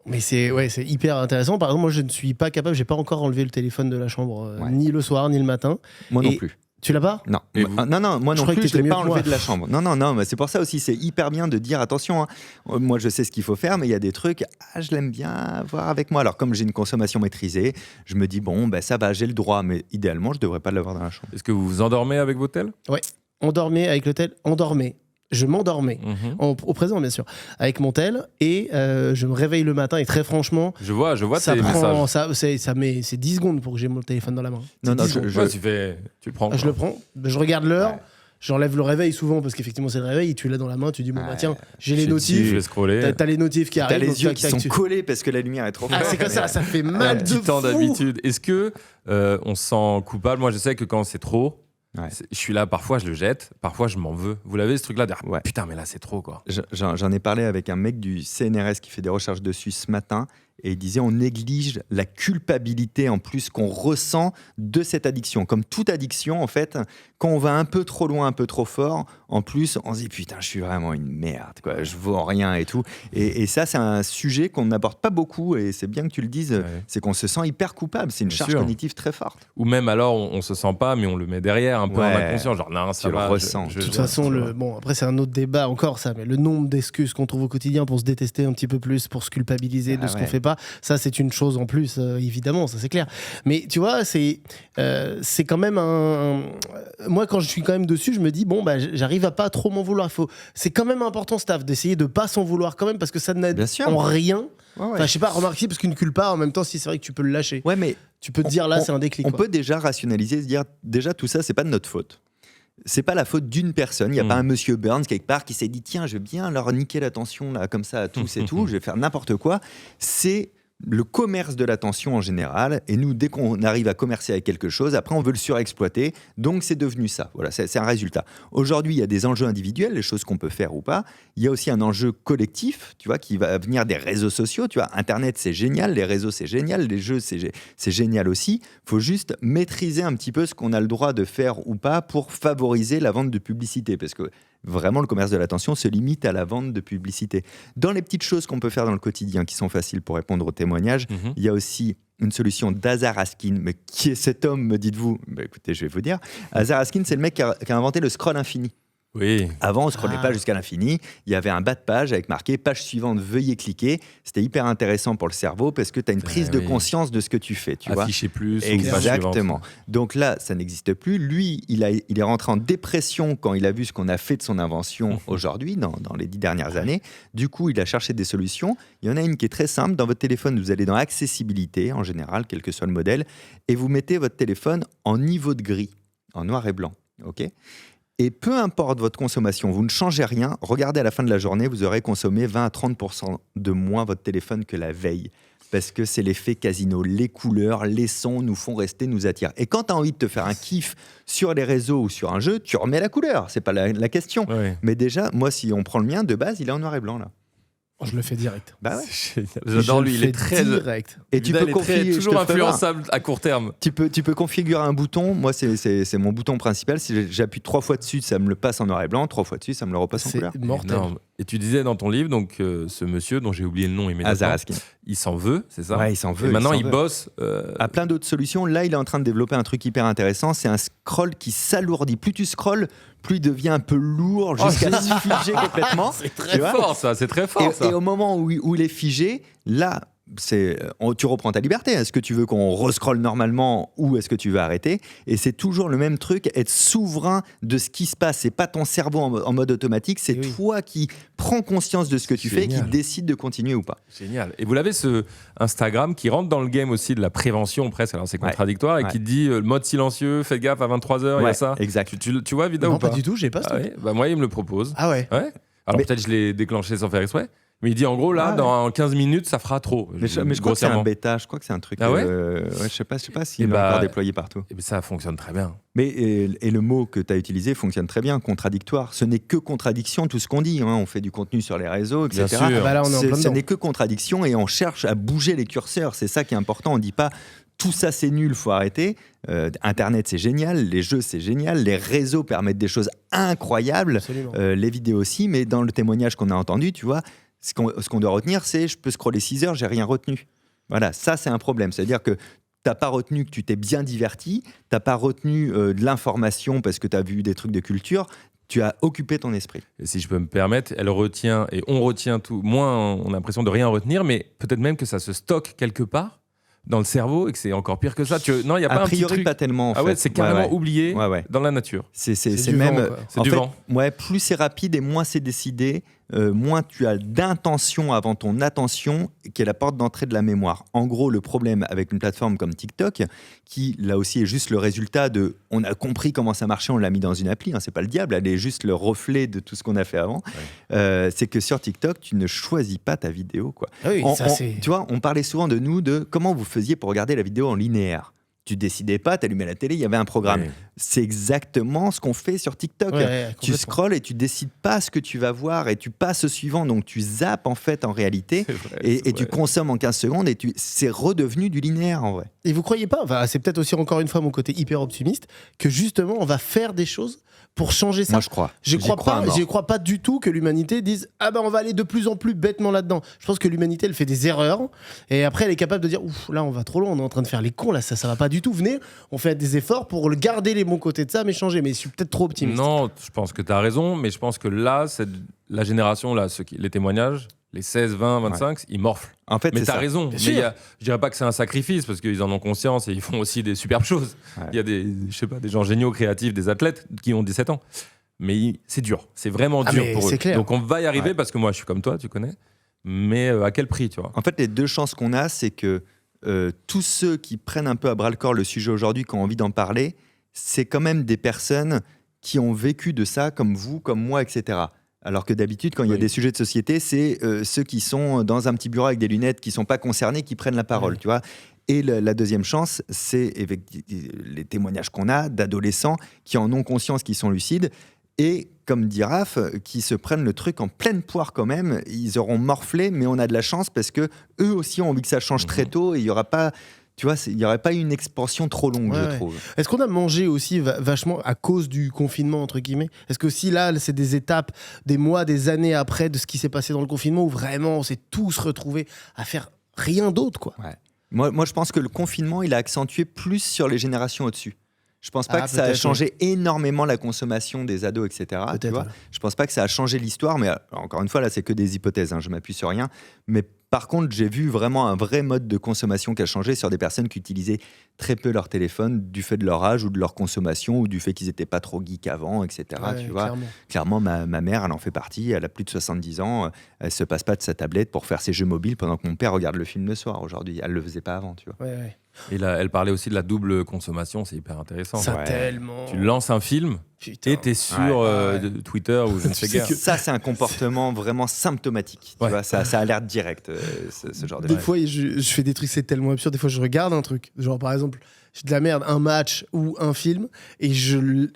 Mais c'est hyper intéressant. Par exemple, moi, je ne suis pas capable, j'ai pas encore enlevé le téléphone de la chambre, ni le soir, ni le matin. Moi non plus. Tu l'as pas ? Non. Non, moi non plus, je ne l'ai pas enlevé de la chambre. Non, mais c'est pour ça aussi, c'est hyper bien de dire, attention, hein, moi je sais ce qu'il faut faire, mais il y a des trucs, je l'aime bien avoir avec moi. Alors comme j'ai une consommation maîtrisée, je me dis, ça va, j'ai le droit, mais idéalement, je ne devrais pas l'avoir dans la chambre. Est-ce que vous vous endormez avec votre tel ? Ouais, on dormait avec le tel, je m'endormais, au présent bien sûr, avec mon tel, et je me réveille le matin, et très franchement, je vois ça tes prend, messages. c'est 10 secondes pour que j'ai mon téléphone dans la main. Tu le prends. Je le prends, je regarde l'heure, j'enlève le réveil souvent, parce qu'effectivement c'est le réveil, tu l'as dans la main, tu dis, tiens, j'ai les notifs, je vais scroller. T'as les notifs qui arrivent. T'as les yeux qui sont collés parce que la lumière est trop forte. C'est comme ça fait mal de temps fou. d'habitude. Est-ce que on se sent coupable ? Moi je sais que quand c'est trop, je suis là, parfois je le jette, parfois je m'en veux. Vous l'avez ce truc-là de dire, putain, mais là c'est trop quoi. J'en ai parlé avec un mec du CNRS qui fait des recherches dessus ce matin, et il disait on néglige la culpabilité en plus qu'on ressent de cette addiction. Comme toute addiction, en fait, quand on va un peu trop loin, un peu trop fort, en plus, on se dit putain, je suis vraiment une merde, quoi. Je vaux rien et tout. Et ça, c'est un sujet qu'on n'aborde pas beaucoup, et c'est bien que tu le dises, c'est qu'on se sent hyper coupable. C'est une charge cognitive très forte. Ou même alors, on se sent pas, mais on le met derrière, un peu en inconscient, genre non, ça va. Le ressens. De toute façon, après c'est un autre débat encore ça, mais le nombre d'excuses qu'on trouve au quotidien pour se détester un petit peu plus, pour se culpabiliser de ce qu'on fait pas, ça c'est une chose en plus, évidemment, ça c'est clair. Mais tu vois, c'est quand même moi quand je suis quand même dessus, je me dis j'arrive à pas trop m'en vouloir. C'est quand même important, Stav, d'essayer de pas s'en vouloir quand même, parce que ça n'aide en rien. Enfin, je sais pas, remarquer, parce qu'une culpa, en même temps, si c'est vrai que tu peux le lâcher. Ouais, mais tu peux te dire là, c'est un déclic. On peut déjà rationaliser, se dire déjà tout ça, c'est pas de notre faute. C'est pas la faute d'une personne. Il n'y a pas un monsieur Burns quelque part qui s'est dit tiens, je vais bien leur niquer l'attention là, comme ça à tous et tout, je vais faire n'importe quoi. C'est le commerce de l'attention en général, et nous, dès qu'on arrive à commercer avec quelque chose, après on veut le surexploiter, donc c'est devenu ça. Voilà, c'est un résultat. Aujourd'hui, il y a des enjeux individuels, les choses qu'on peut faire ou pas. Il y a aussi un enjeu collectif, tu vois, qui va venir des réseaux sociaux. Tu vois, Internet, c'est génial, les réseaux, c'est génial, les jeux, c'est génial aussi. Il faut juste maîtriser un petit peu ce qu'on a le droit de faire ou pas pour favoriser la vente de publicité, parce que vraiment, le commerce de l'attention se limite à la vente de publicité. Dans les petites choses qu'on peut faire dans le quotidien qui sont faciles pour répondre aux témoignages, il y a aussi une solution d'Azar Askin. Mais qui est cet homme, me dites-vous ? Écoutez, je vais vous dire. Azar Askin, c'est le mec qui a inventé le scroll infini. Oui. Avant, on ne scrollait pas jusqu'à l'infini. Il y avait un bas de page avec marqué « Page suivante, veuillez cliquer ». C'était hyper intéressant pour le cerveau parce que tu as une prise de conscience de ce que tu fais. Tu Afficher plus. Exactement. Donc là, ça n'existe plus. Lui, il est rentré en dépression quand il a vu ce qu'on a fait de son invention aujourd'hui, dans les 10 dernières années. Du coup, il a cherché des solutions. Il y en a une qui est très simple. Dans votre téléphone, vous allez dans « Accessibilité », en général, quel que soit le modèle, et vous mettez votre téléphone en niveau de gris, en noir et blanc. OK ? Et peu importe votre consommation, vous ne changez rien. Regardez à la fin de la journée, vous aurez consommé 20 à 30% de moins votre téléphone que la veille. Parce que c'est l'effet casino. Les couleurs, les sons nous font rester, nous attirent. Et quand tu as envie de te faire un kiff sur les réseaux ou sur un jeu, tu remets la couleur. C'est pas la question. Ouais. Mais déjà, moi, si on prend le mien, de base, il est en noir et blanc là. Je le fais direct. C'est génial. J'adore lui, il est très direct. Et tu peux configurer toujours influençable à court terme. Tu peux configurer un bouton. Moi, c'est mon bouton principal. Si j'appuie 3 fois dessus, ça me le passe en noir et blanc. 3 fois dessus, ça me le repasse en couleur. C'est mortel. Et tu disais dans ton livre, donc ce monsieur dont j'ai oublié le nom immédiatement, Azar Askin. Il s'en veut, c'est ça ? Ouais, il s'en veut. Et maintenant, il bosse à plein d'autres solutions. Là, il est en train de développer un truc hyper intéressant. C'est un scroll qui s'alourdit. Plus tu scrolles, plus il devient un peu lourd jusqu'à se figer complètement. C'est très fort, ça. C'est très fort, ça. Et au moment où il est figé, là, tu reprends ta liberté. Est-ce que tu veux qu'on rescrolle normalement ou est-ce que tu veux arrêter ? Et c'est toujours le même truc, être souverain de ce qui se passe. C'est pas ton cerveau en mode automatique, c'est toi qui prends conscience de ce que tu fais et qui décide de continuer ou pas. Génial. Et vous l'avez ce Instagram qui rentre dans le game aussi de la prévention presque, alors c'est contradictoire, et qui dit le mode silencieux, faites gaffe à 23h, il y a ça. Exact. Tu vois, Vida, non, ou pas du tout, j'ai pas ce truc. Moi, il me le propose. Ah ouais. Alors peut-être je l'ai déclenché sans faire exprès. Mais il dit en gros, là, dans 15 minutes, ça fera trop. Mais je crois que c'est un bêta, je crois que c'est un truc. Ah ouais je sais pas s'il est encore déployé partout. Et ça fonctionne très bien. Mais et le mot que tu as utilisé fonctionne très bien, contradictoire. Ce n'est que contradiction, tout ce qu'on dit. On fait du contenu sur les réseaux, etc. Bien sûr. Là, on est en plein Ce dedans. n'est que contradiction et on cherche à bouger les curseurs. C'est ça qui est important. On dit pas tout ça c'est nul, faut arrêter. Internet c'est génial, les jeux c'est génial, les réseaux permettent des choses incroyables, Absolument. les vidéos aussi. Mais dans le témoignage qu'on a entendu, tu vois, ce qu'on doit retenir, c'est je peux scroller 6 heures, j'ai rien retenu. Voilà, ça c'est un problème. C'est-à-dire que t'as pas retenu que tu t'es bien diverti, t'as pas retenu de l'information parce que tu as vu des trucs de culture. Tu as occupé ton esprit. Et si je peux me permettre, elle retient et on retient tout. Moins, on a l'impression de rien retenir, mais peut-être même que ça se stocke quelque part dans le cerveau et que c'est encore pire que ça. Non, il y a pas A un petit priori, truc. pas tellement. En Ah ouais, fait. c'est carrément oublié Ouais. dans la nature. C'est du même. vent, quoi. C'est en du fait, vent. Ouais, plus c'est rapide et moins c'est décidé, moins tu as d'intention avant ton attention, qui est la porte d'entrée de la mémoire. En gros, le problème avec une plateforme comme TikTok, qui là aussi est juste le résultat de, on a compris comment ça marchait, on l'a mis dans une appli. C'est pas le diable, elle est juste le reflet de tout ce qu'on a fait avant. C'est que sur TikTok, tu ne choisis pas ta vidéo, quoi. Ah oui, ça, c'est... Tu vois, on parlait souvent de nous, de comment vous faisiez pour regarder la vidéo en linéaire. Tu décidais pas, tu allumais la télé, il y avait un programme. Oui. C'est exactement ce qu'on fait sur TikTok. Ouais, Tu complètement. scrolles et tu décides pas ce que tu vas voir et tu passes au suivant. Donc tu zappes en fait en réalité C'est vrai, et c'est tu vrai. consommes en 15 secondes et c'est redevenu du linéaire en vrai. Et vous croyez pas, enfin, c'est peut-être aussi encore une fois mon côté hyper optimiste, que justement on va faire des choses pour changer ça. Moi je crois. Je J'y crois à mort. crois pas du tout que l'humanité dise ah ben on va aller de plus en plus bêtement là-dedans. Je pense que l'humanité elle fait des erreurs et après elle est capable de dire ouf là on va trop loin, on est en train de faire les cons là, ça va pas du tout. Venez, on fait des efforts pour garder les bons côtés de ça mais changer. Mais je suis peut-être trop optimiste. Non, je pense que tu as raison, mais je pense que là, la génération, là, les témoignages, les 16, 20, 25, ils morflent. En fait, Mais c'est tu as ça. raison. Mais sûr. je dirais pas que c'est un sacrifice parce qu'ils en ont conscience et ils font aussi des superbes choses. Ouais. Il y a des gens géniaux, créatifs, des athlètes qui ont 17 ans. Mais c'est dur. C'est vraiment Ah, dur mais pour eux. c'est clair. Donc on va y arriver Ouais. parce que moi, je suis comme toi, tu connais. Mais à quel prix, tu vois? En fait, les deux chances qu'on a, c'est que tous ceux qui prennent un peu à bras le corps le sujet aujourd'hui, qui ont envie d'en parler, c'est quand même des personnes qui ont vécu de ça, comme vous, comme moi, etc. Alors que d'habitude, quand il y a Oui. des sujets de société, c'est ceux qui sont dans un petit bureau avec des lunettes, qui ne sont pas concernés, qui prennent la parole, Oui. tu vois. Et la deuxième chance, c'est les témoignages qu'on a d'adolescents qui en ont conscience, qui sont lucides, et comme dit Raph, qui se prennent le truc en pleine poire quand même. Ils auront morflé, mais on a de la chance parce que eux aussi ont envie que ça change très tôt et il y aura pas, tu vois, il y aurait pas une expansion trop longue, Ouais, je ouais. trouve. Est-ce qu'on a mangé aussi vachement à cause du confinement, entre guillemets? Est-ce que si là, c'est des étapes, des mois, des années après de ce qui s'est passé dans le confinement, où vraiment on s'est tous retrouvés à faire rien d'autre, quoi? Moi, je pense que le confinement, il a accentué plus sur les générations au-dessus. Je pense pas Ah, que ça a peut-être, changé énormément la consommation des ados, etc. Tu Peut-être, vois. ouais. Je pense pas que ça a changé l'histoire, mais encore une fois, là, c'est que des hypothèses, je m'appuie sur rien. Mais par contre, j'ai vu vraiment un vrai mode de consommation qui a changé sur des personnes qui utilisaient très peu leur téléphone du fait de leur âge ou de leur consommation ou du fait qu'ils n'étaient pas trop geeks avant, etc. Ouais, tu vois. clairement. Clairement, ma mère, elle en fait partie, elle a plus de 70 ans, elle se passe pas de sa tablette pour faire ses jeux mobiles pendant que mon père regarde le film le soir aujourd'hui. Elle le faisait pas avant, tu vois. Ouais, ouais. Et là, elle parlait aussi de la double consommation, c'est hyper intéressant. Ça Ouais. tellement. Tu lances un film Putain. et t'es sur Ouais. de Twitter ou je ne sais C'est guère. que- Ça, c'est un comportement vraiment symptomatique. Tu Ouais. vois, ça alerte direct, ce genre de Des choses. fois, je fais des trucs, c'est tellement absurde. Des fois, je regarde un truc, genre par exemple, j'ai de la merde, un match ou un film, et je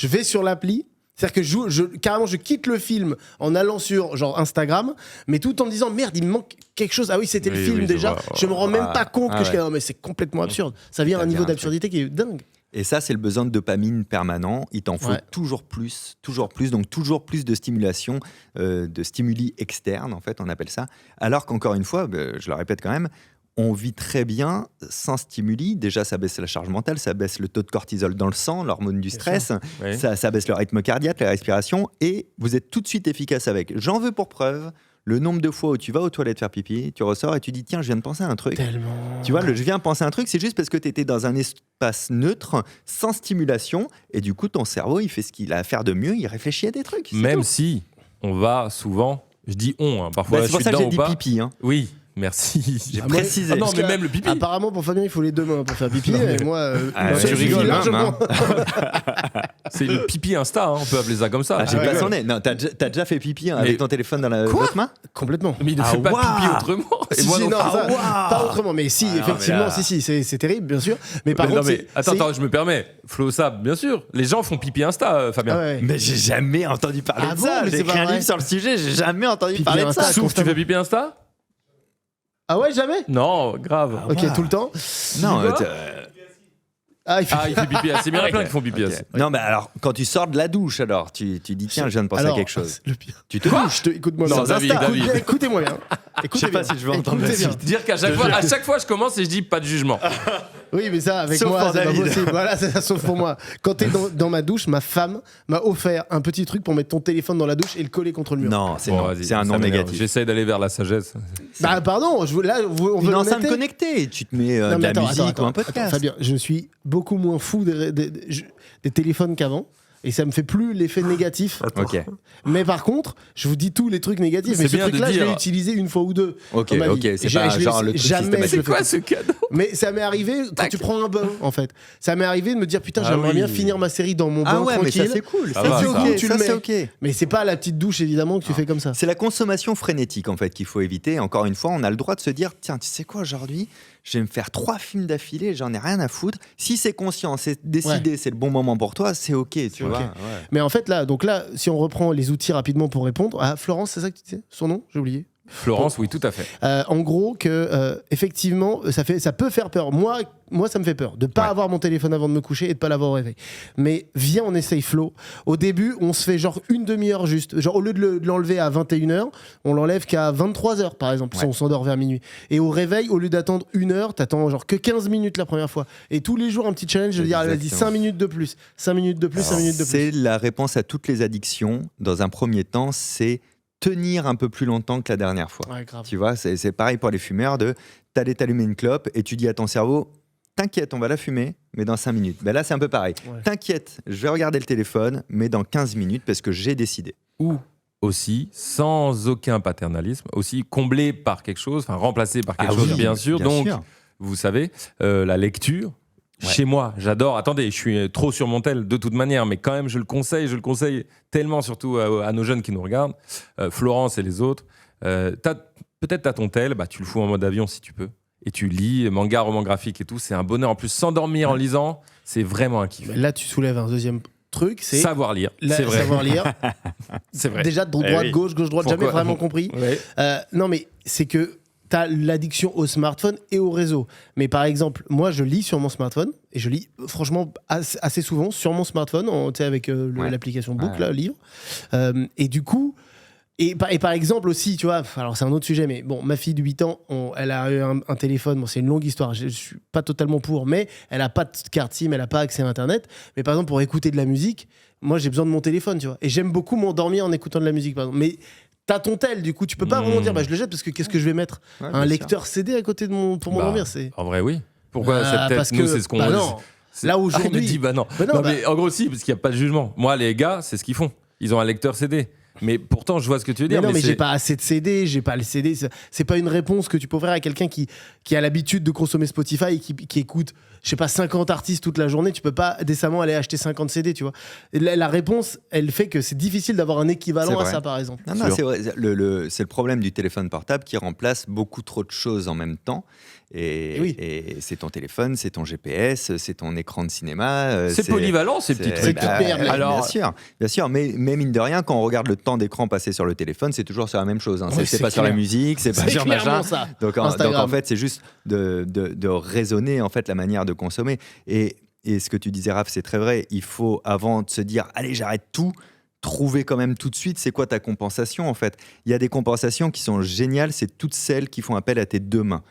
vais sur l'appli. C'est-à-dire que carrément, je quitte le film en allant sur genre Instagram, mais tout en me disant merde, il me manque quelque chose. Ah oui, c'était le Oui, film oui, je déjà. vois. Je me rends même pas compte que ouais. non, mais c'est complètement absurde. Ça vient à Ça un niveau vient un d'absurdité qui est dingue. Et ça, c'est le besoin de dopamine permanent. Il t'en faut Ouais. toujours plus. Donc toujours plus de stimulation, de stimuli externes, en fait, on appelle ça. Alors qu'encore une fois, je le répète quand même, on vit très bien sans stimuli. Déjà, ça baisse la charge mentale, ça baisse le taux de cortisol dans le sang, l'hormone du stress, Oui. ça baisse le rythme cardiaque, la respiration, et vous êtes tout de suite efficace avec. J'en veux pour preuve le nombre de fois où tu vas aux toilettes faire pipi, tu ressors et tu dis tiens, je viens de penser à un truc. Tellement. Tu vois, je viens de penser à un truc, c'est juste parce que tu étais dans un espace neutre, sans stimulation, et du coup, ton cerveau, il fait ce qu'il a à faire de mieux, il réfléchit à des trucs. c'est Même tout. si on va souvent, je dis on, hein, parfois Bah, je c'est pour suis ça que dedans j'ai ou dit pas. pipi. Hein. Oui, Merci. J'ai Ah, moi, précisé. Ah non, Parce mais que, même le pipi. Apparemment, pour Fabien, il faut les 2 mains pour faire pipi. Et moi, tu je rigoles, suis hein, largement. C'est le pipi Insta, hein, on peut appeler ça comme ça. Ah, j'ai ouais, pas ouais. son nez. Non, t'as déjà fait pipi avec Mais- ton téléphone dans Quoi votre main? Complètement. Mais il ne Ah, fait pas waouh. pipi autrement. Et Si, moi si, non non, plus. ça, waouh. pas autrement. Mais si, Ah, non, effectivement, mais là- si, c'est terrible, bien sûr. Mais par Mais contre, non, mais attends, je me permets. Flo Sab, bien sûr. Les gens font pipi Insta, Fabien. Ah ouais. Mais j'ai jamais entendu parler Ah de bon, ça. mais J'ai c'est écrit pas un vrai. livre sur le sujet, j'ai jamais entendu Pipi parler de Insta, ça. Souf, tu constamment. fais pipi Insta? Ah ouais, jamais Non, grave. Ah, Ok, wow. tout le temps. Non, vois Ah, il fait. Ah, il fait pipi. C'est bien plein qui font pipi. Ok. Non, mais alors, quand tu sors de la douche, alors, tu dis, tiens, je viens de penser Alors, à quelque chose. Le pire. Tu te Quoi douches. Écoute-moi Non, bien. David. Écoutez-moi bien. Je Écoutez sais pas bien. si je veux entendre la Écoutez bien. suite. Dire qu'à chaque fois, je commence et je dis pas de jugement. Oui, mais ça, avec Sauf moi, pour c'est pas David. possible. Voilà, c'est ça, sauf pour moi. Quand t'es dans ma douche, ma femme m'a offert un petit truc pour mettre ton téléphone dans la douche et le coller contre le mur. Non, c'est Bon, non. vas-y, C'est un ça non m'énerve. négatif. J'essaie d'aller vers la sagesse. Bah, pardon, là, on veut Une enceinte l'honnêteté. connectée, tu te mets Non, de mais la musique ou un attends, podcast. Fabien, je suis beaucoup moins fou des téléphones qu'avant. Et ça me fait plus l'effet négatif. Ok, Mais par contre, je vous dis tous les trucs négatifs. C'est Mais ce bien de truc-là, je dire. l'ai utilisé une fois ou deux. ok, dans ma vie. ok. C'est Et pas je l'ai- genre le truc jamais systématique. je le C'est quoi fais. ce cadeau? Mais ça m'est arrivé quand tu prends un bain, en fait. Ça m'est arrivé de me dire, putain, Ah j'aimerais oui. bien finir ma série dans mon bain Ah ouais, mais tranquille. ça c'est cool. Ça Ça va, c'est ça. ok. Tu Ça le c'est mets. ok. Mais c'est pas la petite douche, évidemment, que tu fais comme ça. C'est la consommation frénétique en fait qu'il faut éviter. Encore une fois, on a le droit de se dire tiens, tu sais quoi, aujourd'hui, je vais me faire 3 films d'affilée, j'en ai rien à foutre. Si c'est conscient, c'est décidé, c'est le bon moment pour toi, c'est ok, tu vois. ok. Ouais. Mais en fait, là, si on reprend les outils rapidement pour répondre. Ah, Florence, c'est ça que tu disais? Son nom? J'ai oublié. Florence, oui, tout à fait. En gros, effectivement, ça peut faire peur. Moi, ça me fait peur de pas Ouais. avoir mon téléphone avant de me coucher et de pas l'avoir au réveil. Mais viens, on essaye Flo. Au début, on se fait genre une demi-heure juste. Genre, au lieu de l'enlever à 21h, on l'enlève qu'à 23h, par exemple, si Ouais. on s'endort vers minuit. Et au réveil, au lieu d'attendre 1 heure, t'attends genre que 15 minutes la première fois. Et tous les jours, un petit challenge de dire, allez, vas-y, Exactement. 5 minutes de plus, 5 minutes de plus, 5 minutes de plus. C'est la réponse à toutes les addictions. Dans un premier temps, c'est tenir un peu plus longtemps que la dernière fois. Ouais, grave. Tu vois, c'est pareil pour les fumeurs t'allais t'allumer une clope et tu dis à ton cerveau t'inquiète, on va la fumer, mais dans 5 minutes. Ben là, c'est un peu pareil. Ouais. T'inquiète, je vais regarder le téléphone, mais dans 15 minutes parce que j'ai décidé. Ou aussi, sans aucun paternalisme, aussi comblé par quelque chose, enfin remplacé par quelque chose, bien sûr. Donc, vous savez, la lecture. Ouais. Chez moi, j'adore. Attendez, je suis trop sur mon tel de toute manière, mais quand même, je le conseille tellement, surtout à nos jeunes qui nous regardent, Florence et les autres. Peut-être t'as ton tel, bah, tu le fous en mode avion si tu peux. Et tu lis manga, roman graphique et tout. C'est un bonheur. En plus, s'endormir en lisant, c'est vraiment un kiff. Mais là, tu soulèves un deuxième truc, c'est Savoir lire, c'est vrai. savoir lire. C'est vrai. Déjà, droite, oui. gauche, droite, Pourquoi jamais vraiment compris. Ouais. Non, mais c'est que tu as l'addiction au smartphone et au réseau. Mais par exemple, moi, je lis sur mon smartphone et je lis franchement assez souvent sur mon smartphone, tu sais, avec Ouais. l'application Book, Ouais. là, livre. Et du coup, et par exemple aussi, tu vois, alors c'est un autre sujet, mais bon, ma fille de 8 ans, elle a eu un téléphone, bon, c'est une longue histoire, je suis pas totalement pour, mais elle a pas de carte SIM, elle a pas accès à Internet. Mais par exemple, pour écouter de la musique, moi, j'ai besoin de mon téléphone, tu vois. Et j'aime beaucoup m'endormir en écoutant de la musique, par exemple. Mais t'as ton tel, du coup, tu peux pas vraiment dire, bah, je le jette parce que qu'est-ce que je vais mettre Ouais, un bien sûr. lecteur CD à côté pour m'endormir, c'est. En vrai, oui. Pourquoi Bah, cette parce tête Nous, que- c'est ce qu'on bah non. Là, aujourd'hui- Elle me dit, bah non. Bah non, Non, bah- mais en gros, si, parce qu'il n'y a pas de jugement. Moi, les gars, c'est ce qu'ils font. Ils ont un lecteur CD. Mais pourtant, je vois ce que tu veux Mais dire. non, mais c'est- j'ai pas assez de CD, j'ai pas le CD. C'est pas une réponse que tu peux offrir à quelqu'un qui a l'habitude de consommer Spotify et qui écoute, je sais pas, 50 artistes toute la journée. Tu peux pas décemment aller acheter 50 CD, tu vois. Et la réponse, elle fait que c'est difficile d'avoir un équivalent C'est à vrai. ça, par exemple. Non, non, Sûr. c'est vrai. C'est le problème du téléphone portable qui remplace beaucoup trop de choses en même temps. Et, Oui. et c'est ton téléphone, c'est ton GPS, c'est ton écran de cinéma. C'est polyvalent, ces petits trucs. toute merde, là. Alors, bien sûr, mais mine de rien, quand on regarde le temps d'écran passé sur le téléphone, c'est toujours sur la même chose. Hein. Oui, c'est c'est pas sur la clair. musique, c'est pas C'est sur clairement machin. ça. Donc en Instagram. fait, c'est juste de raisonner en fait la manière de consommer. Et ce que tu disais, Raph, c'est très vrai. Il faut, avant de se dire, allez, j'arrête tout, trouver quand même tout de suite, c'est quoi ta compensation en fait. Il y a des compensations qui sont géniales, c'est toutes celles qui font appel à tes deux mains.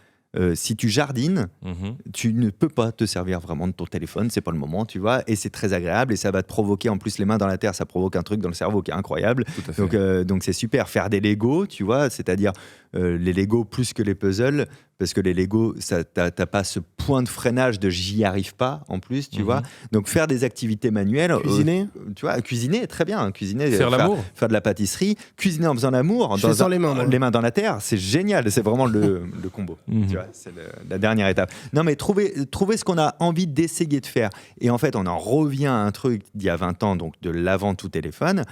Si tu jardines, mhm. tu ne peux pas te servir vraiment de ton téléphone, c'est pas le moment, tu vois, et c'est très agréable et ça va te provoquer, en plus les mains dans la terre, ça provoque un truc dans le cerveau qui est incroyable. Tout à fait. Donc c'est super. Faire des Legos, tu vois, c'est-à-dire les Legos plus que les puzzles, parce que les Legos, t'as pas ce point de freinage de j'y arrive pas en plus, tu vois. Donc faire des activités manuelles, Cuisiner, tu vois, cuisiner très bien, cuisiner, Faire l'amour. faire de la pâtisserie, cuisiner en faisant l'amour, Je fais sans les mains, moi. les mains dans la terre, c'est génial, c'est vraiment le combo. Tu vois, c'est la dernière étape. Non mais trouver ce qu'on a envie d'essayer de faire. Et en fait, on en revient à un truc d'il y a 20 ans, donc de l'avant tout téléphone,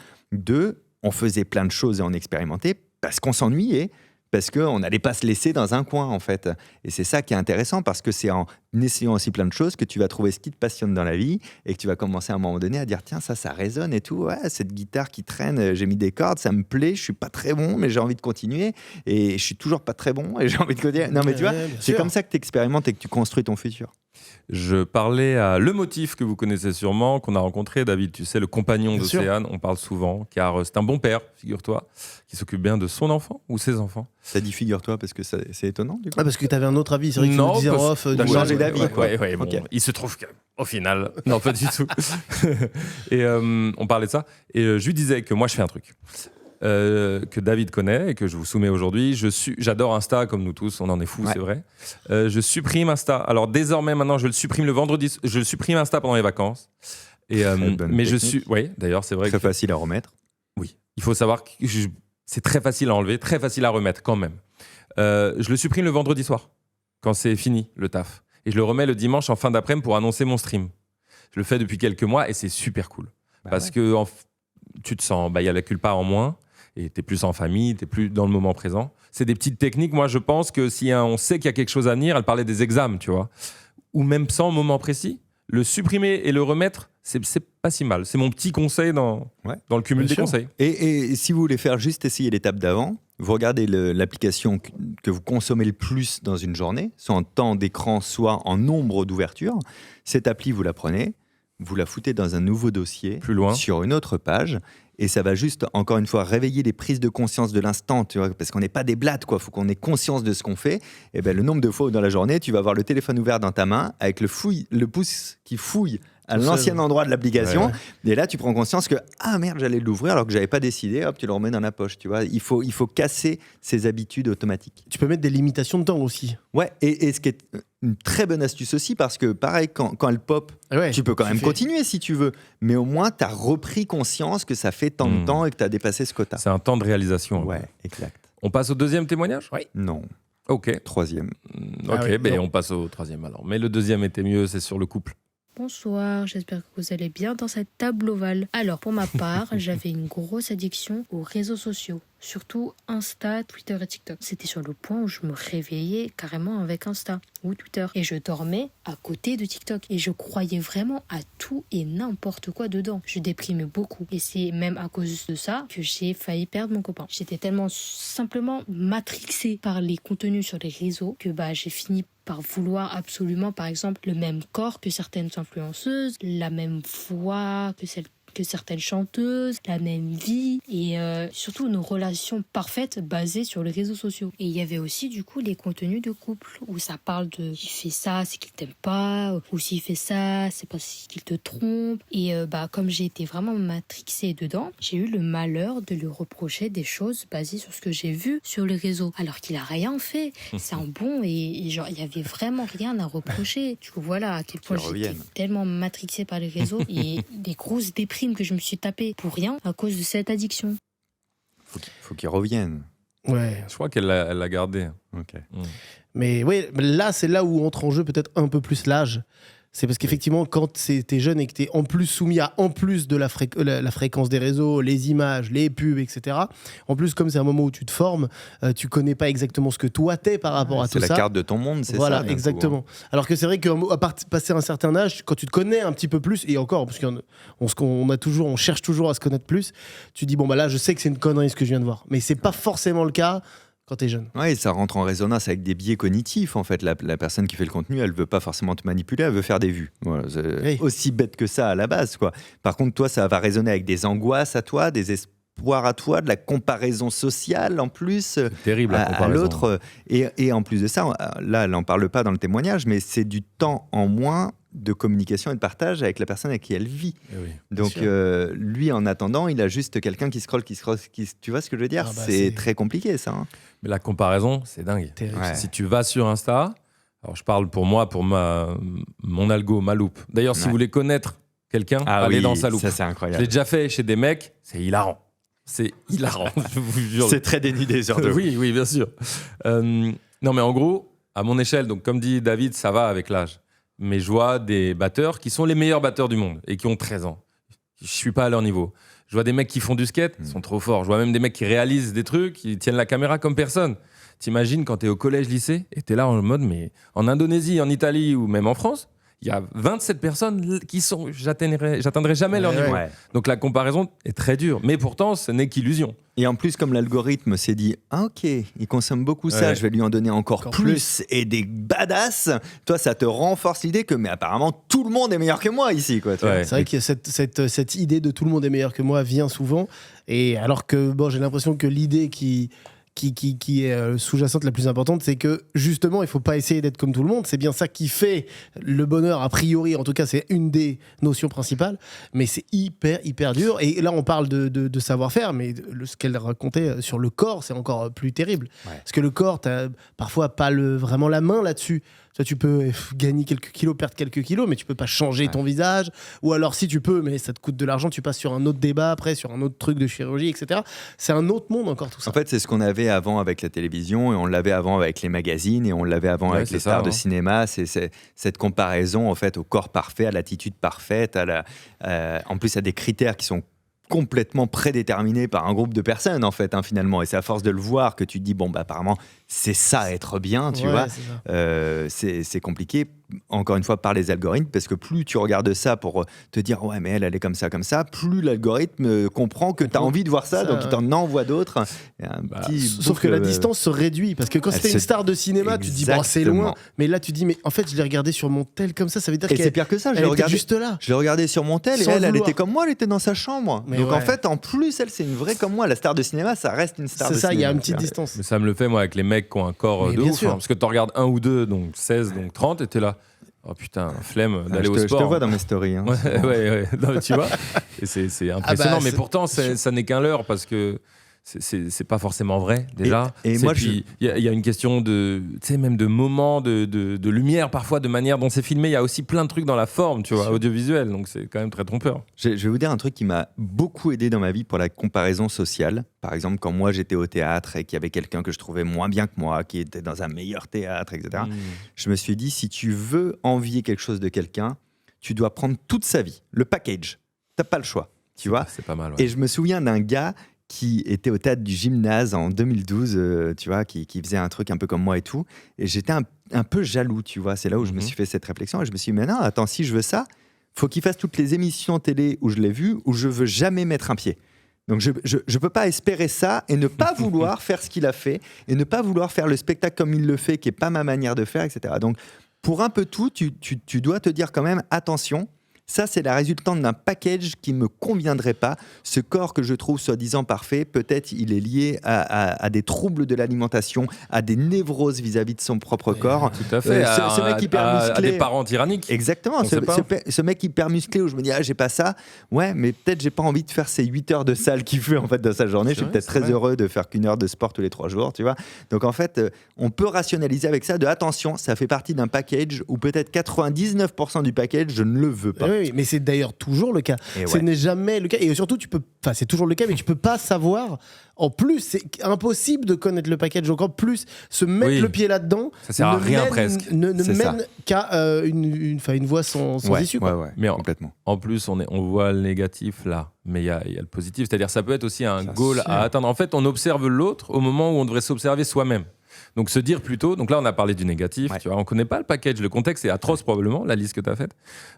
on faisait plein de choses et on expérimentait parce qu'on s'ennuyait. Parce qu'on n'allait pas se laisser dans un coin, en fait. Et c'est ça qui est intéressant, parce que c'est en essayant aussi plein de choses que tu vas trouver ce qui te passionne dans la vie et que tu vas commencer à un moment donné à dire, tiens, ça résonne et tout. Ouais, cette guitare qui traîne, j'ai mis des cordes, ça me plaît, je suis pas très bon, mais j'ai envie de continuer. Et je suis toujours pas très bon et j'ai envie de continuer. Non, mais tu vois, c'est comme ça que tu expérimentes et que tu construis ton futur. Je parlais à Le Motif, que vous connaissez sûrement, qu'on a rencontré, David, tu sais, le compagnon Bien sûr. d'Océane. On parle souvent, car c'est un bon père, figure-toi, qui s'occupe bien de son enfant ou ses enfants. Ça dit figure-toi parce que c'est étonnant, du coup. Ah, parce que tu avais un autre avis, c'est vrai que tu Non, nous disais en parce- off. T'as du- changé d'avis, Ouais. quoi. Ouais, bon, Ok. il se trouve qu'au final, non, pas du tout. Et on parlait de ça. Et je lui disais que moi, je fais un truc que David connaît et que je vous soumets aujourd'hui. J'adore Insta, comme nous tous, on en est fous, Ouais. c'est vrai. Je supprime Insta. Alors désormais, maintenant, je le supprime le vendredi. Je le supprime Insta pendant les vacances. Et, Très bonne mais je technique. suis. Oui, d'ailleurs, c'est vrai Très que. facile à remettre. Oui. Il faut savoir que c'est très facile à enlever, très facile à remettre quand même. Je le supprime le vendredi soir, quand c'est fini le taf. Et je le remets le dimanche en fin d'après-midi pour annoncer mon stream. Je le fais depuis quelques mois et c'est super cool. Parce que tu te sens, il y a la culpa en moins et tu es plus en famille, tu es plus dans le moment présent. C'est des petites techniques. Moi, je pense que si on sait qu'il y a quelque chose à venir, elle parlait des examens, tu vois, ou même sans moment précis, le supprimer et le remettre, c'est pas si mal. C'est mon petit conseil dans le cumul Bien des sûr. conseils. Et si vous voulez faire juste essayer l'étape d'avant, vous regardez l'application que vous consommez le plus dans une journée, soit en temps d'écran, soit en nombre d'ouvertures. Cette appli, vous la prenez, vous la foutez dans un nouveau dossier, Plus loin. sur une autre page, et ça va juste, encore une fois, réveiller les prises de conscience de l'instant, tu vois, parce qu'on n'est pas des blattes, quoi. Il faut qu'on ait conscience de ce qu'on fait. Et ben, le nombre de fois où dans la journée, tu vas avoir le téléphone ouvert dans ta main, avec le pouce qui fouille à Tout l'ancien seul. endroit de l'application. Ouais. Et là, tu prends conscience que, ah merde, j'allais l'ouvrir alors que j'avais pas décidé, hop, tu le remets dans la poche, tu vois. Il faut casser ces habitudes automatiques. Tu peux mettre des limitations de temps aussi. Ouais, et ce qui est une très bonne astuce aussi, parce que pareil, quand elle pop, Ouais, tu peux quand même fais- continuer si tu veux, mais au moins, tu as repris conscience que ça fait tant de temps et que tu as dépassé ce quota. C'est un temps de réalisation. Ouais, exact. On passe au deuxième témoignage. Non, Ok. troisième. Ah Ok, oui, non. on passe au troisième alors. Mais le deuxième était mieux, c'est sur le couple. Bonsoir, j'espère que vous allez bien dans cette table ovale. Alors, pour ma part, j'avais une grosse addiction aux réseaux sociaux, surtout Insta, Twitter et TikTok. C'était sur le point où je me réveillais carrément avec Insta ou Twitter. Et je dormais à côté de TikTok. Et je croyais vraiment à tout et n'importe quoi dedans. Je déprimais beaucoup. Et c'est même à cause de ça que j'ai failli perdre mon copain. J'étais tellement simplement matrixée par les contenus sur les réseaux que j'ai fini par vouloir absolument, par exemple, le même corps que certaines influenceuses, la même voix que certaines chanteuses, la même vie et surtout une relation parfaite basée sur les réseaux sociaux. Et il y avait aussi du coup les contenus de couple où ça parle de il fait ça, c'est qu'il t'aime pas, ou s'il fait ça, c'est parce qu'il te trompe. Et comme j'ai été vraiment matrixée dedans, j'ai eu le malheur de lui reprocher des choses basées sur ce que j'ai vu sur les réseaux, alors qu'il a rien fait. C'est un bon et genre il y avait vraiment rien à reprocher. Du coup voilà à quel point Qu'ils j'étais reviennent. tellement matrixée par les réseaux et des grosses déprimes que je me suis tapée pour rien à cause de cette addiction. Faut qu'ils reviennent. Ouais. Je crois qu'elle l'a gardé. Ok. Mais oui, là, c'est là où entre en jeu peut-être un peu plus l'âge. C'est parce qu'effectivement, quand t'es jeune et que t'es en plus soumis à en plus de la fréquence des réseaux, les images, les pubs, etc. En plus, comme c'est un moment où tu te formes, tu connais pas exactement ce que toi t'es par rapport à tout C'est la ça. carte de ton monde, c'est Voilà, ça d'un coup, exactement. Alors que c'est vrai qu'à passer un certain âge, quand tu te connais un petit peu plus, et encore, parce on cherche toujours à se connaître plus, tu dis, bon, là, je sais que c'est une connerie ce que je viens de voir. Mais c'est pas forcément le cas quand t'es jeune. Ouais, ça rentre en résonance avec des biais cognitifs. En fait, la personne qui fait le contenu, elle veut pas forcément te manipuler, elle veut faire des vues. Voilà, c'est Oui. aussi bête que ça à la base, quoi. Par contre, toi, ça va résonner avec des angoisses à toi, des espoirs à toi, de la comparaison sociale en plus Terrible la à comparaison. l'autre. Et en plus de ça, là, elle n'en parle pas dans le témoignage, mais c'est du temps en moins de communication et de partage avec la personne avec qui elle vit. Eh oui. Donc sûr. lui, en attendant, il a juste quelqu'un qui scrolle. Tu vois ce que je veux dire? Ah bah, c'est c'est- très compliqué, ça. Hein. Mais la comparaison, c'est dingue. Terrible. Ouais. Si tu vas sur Insta, Alors, je parle pour moi, pour mon algo, ma loupe. D'ailleurs, si vous voulez connaître quelqu'un, allez dans sa loupe. Ça, c'est Je incroyable. l'ai déjà fait chez des mecs, c'est hilarant. C'est hilarant, je vous jure. C'est très dénudé, surtout. Oui, bien sûr. Non, mais en gros, à mon échelle, donc comme dit David, ça va avec l'âge. Mais je vois des batteurs qui sont les meilleurs batteurs du monde et qui ont 13 ans. Je suis pas à leur niveau. Je vois des mecs qui font du skate, ils sont trop forts. Je vois même des mecs qui réalisent des trucs, qui tiennent la caméra comme personne. T'imagines quand t'es au collège, lycée, et t'es là en mode, mais en Indonésie, en Italie ou même en France, il y a 27 personnes qui sont, j'atteindrai jamais leur niveau. Ouais. Donc la comparaison est très dure. Mais pourtant, ce n'est qu'illusion. Et en plus, comme l'algorithme s'est dit, ah ok, il consomme beaucoup ça, Ouais. je vais lui en donner encore Encore plus et des badass, toi, ça te renforce l'idée que, mais apparemment, tout le monde est meilleur que moi ici, quoi. tu vois. Ouais. C'est vrai que cette idée de tout le monde est meilleur que moi vient souvent. Et alors que j'ai l'impression que l'idée qui est sous-jacente la plus importante, c'est que justement, il ne faut pas essayer d'être comme tout le monde. C'est bien ça qui fait le bonheur, a priori. En tout cas, c'est une des notions principales. Mais c'est hyper dur. Et là, on parle de savoir-faire, mais ce qu'elle racontait sur le corps, c'est encore plus terrible. Ouais. Parce que le corps, tu n'as parfois pas vraiment la main là-dessus. Tu peux gagner quelques kilos, perdre quelques kilos, mais tu peux pas changer ton visage. Ou alors, si tu peux, mais ça te coûte de l'argent, tu passes sur un autre débat après, sur un autre truc de chirurgie, etc. C'est un autre monde encore tout ça. En fait, c'est ce qu'on avait avant avec la télévision, et on l'avait avant avec les magazines, et on l'avait avant avec c'est les ça, stars de hein. cinéma. C'est cette comparaison en fait au corps parfait, à l'attitude parfaite, en plus à des critères qui sont complètement prédéterminés par un groupe de personnes en fait, finalement. Et c'est à force de le voir que tu te dis bon bah apparemment c'est ça être bien, tu Ouais, vois. c'est ça. C'est compliqué, encore une fois, par les algorithmes, parce que plus tu regardes ça pour te dire ouais mais elle est comme ça, plus l'algorithme comprend que tu as envie de voir ça, Ça, donc il t'en envoie d'autres. Il y a un petit Sauf que la boucle, distance se réduit, parce que quand elle c'était se- une star de cinéma, tu te dis bon, c'est Exactement. loin, mais là tu te dis mais en fait je l'ai regardé sur mon tel comme ça veut dire Et c'est qu'elle pire que ça, elle était juste là. je l'ai regardé sur mon tel, et Sans elle vouloir. était comme moi, elle était dans sa chambre. Mais Donc ouais. en fait, en plus, elle, c'est une vraie comme moi. La star de cinéma, ça reste une star C'est de ça, il y a cinéma. une petite tu vois. distance. Mais ça me le fait, moi, avec les mecs qui ont un corps Mais de bien ouf. sûr. Parce que tu regardes un ou deux, donc 16, donc 30, et t'es là. Oh putain, flemme Ah, d'aller je au te- sport. Je te vois dans mes stories. hein, Ouais, souvent. ouais. Non, tu vois. Et c'est impressionnant. mais c'est- pourtant, ça n'est qu'un leurre parce que c'est pas forcément vrai, déjà. Et moi, puis, il y a une question de, tu sais, même de moments, de lumière, parfois, de manière dont c'est filmé. Il y a aussi plein de trucs dans la forme, tu vois, audiovisuelle. Donc, c'est quand même très trompeur. Je vais vous dire un truc qui m'a beaucoup aidé dans ma vie pour la comparaison sociale. Par exemple, quand moi j'étais au théâtre et qu'il y avait quelqu'un que je trouvais moins bien que moi, qui était dans un meilleur théâtre, etc., je me suis dit, si tu veux envier quelque chose de quelqu'un, tu dois prendre toute sa vie, le package. T'as pas le choix, tu vois. C'est pas mal. Ouais. Et je me souviens d'un gars qui était au théâtre du Gymnase en 2012, tu vois, qui faisait un truc un peu comme moi et tout. Et j'étais un peu jaloux, tu vois. C'est là où je me suis fait cette réflexion. Et je me suis dit, mais non, attends, si je veux ça, faut qu'il fasse toutes les émissions télé où je l'ai vu, où je veux jamais mettre un pied. Donc je peux pas espérer ça et ne pas vouloir faire ce qu'il a fait et ne pas vouloir faire le spectacle comme il le fait, qui est pas ma manière de faire, etc. Donc pour un peu tout, tu dois te dire quand même, attention, ça c'est la résultante d'un package qui me conviendrait pas. Ce corps que je trouve soi-disant parfait, peut-être il est lié à des troubles de l'alimentation, à des névroses vis-à-vis de son propre corps. Tout à fait. Ce mec hyper à musclé. des parents tyranniques. Exactement, On sait pas. ce mec hyper musclé où je me dis, ah, j'ai pas ça. Ouais, mais peut-être j'ai pas envie de faire ces 8 heures de salle qu'il fait en fait dans sa journée. Je suis vrai, peut-être c'est très vrai. heureux de faire qu'une heure de sport tous les 3 jours, tu vois. Donc en fait, on peut rationaliser avec ça de attention, ça fait partie d'un package où peut-être 99% du package, je ne le veux pas. Oui, mais c'est d'ailleurs toujours le cas. Et Ce ouais. n'est jamais le cas. Et surtout, c'est toujours le cas, mais tu peux pas savoir. En plus, c'est impossible de connaître le package. Donc en plus, se mettre Oui. le pied là-dedans, Ça sert à ne rien, mène- presque. Ne C'est ça. mène qu'à une voie sans Ouais, issue. Quoi. ouais, Mais complètement. En plus, on voit le négatif là, mais il y a le positif. C'est-à-dire, ça peut être aussi un Bien goal sûr. à atteindre. En fait, on observe l'autre au moment où on devrait s'observer soi-même. Donc, se dire plutôt. Donc là, on a parlé du négatif. Ouais. Tu vois, on connaît pas le package. Le contexte est atroce probablement, la liste que tu as faite.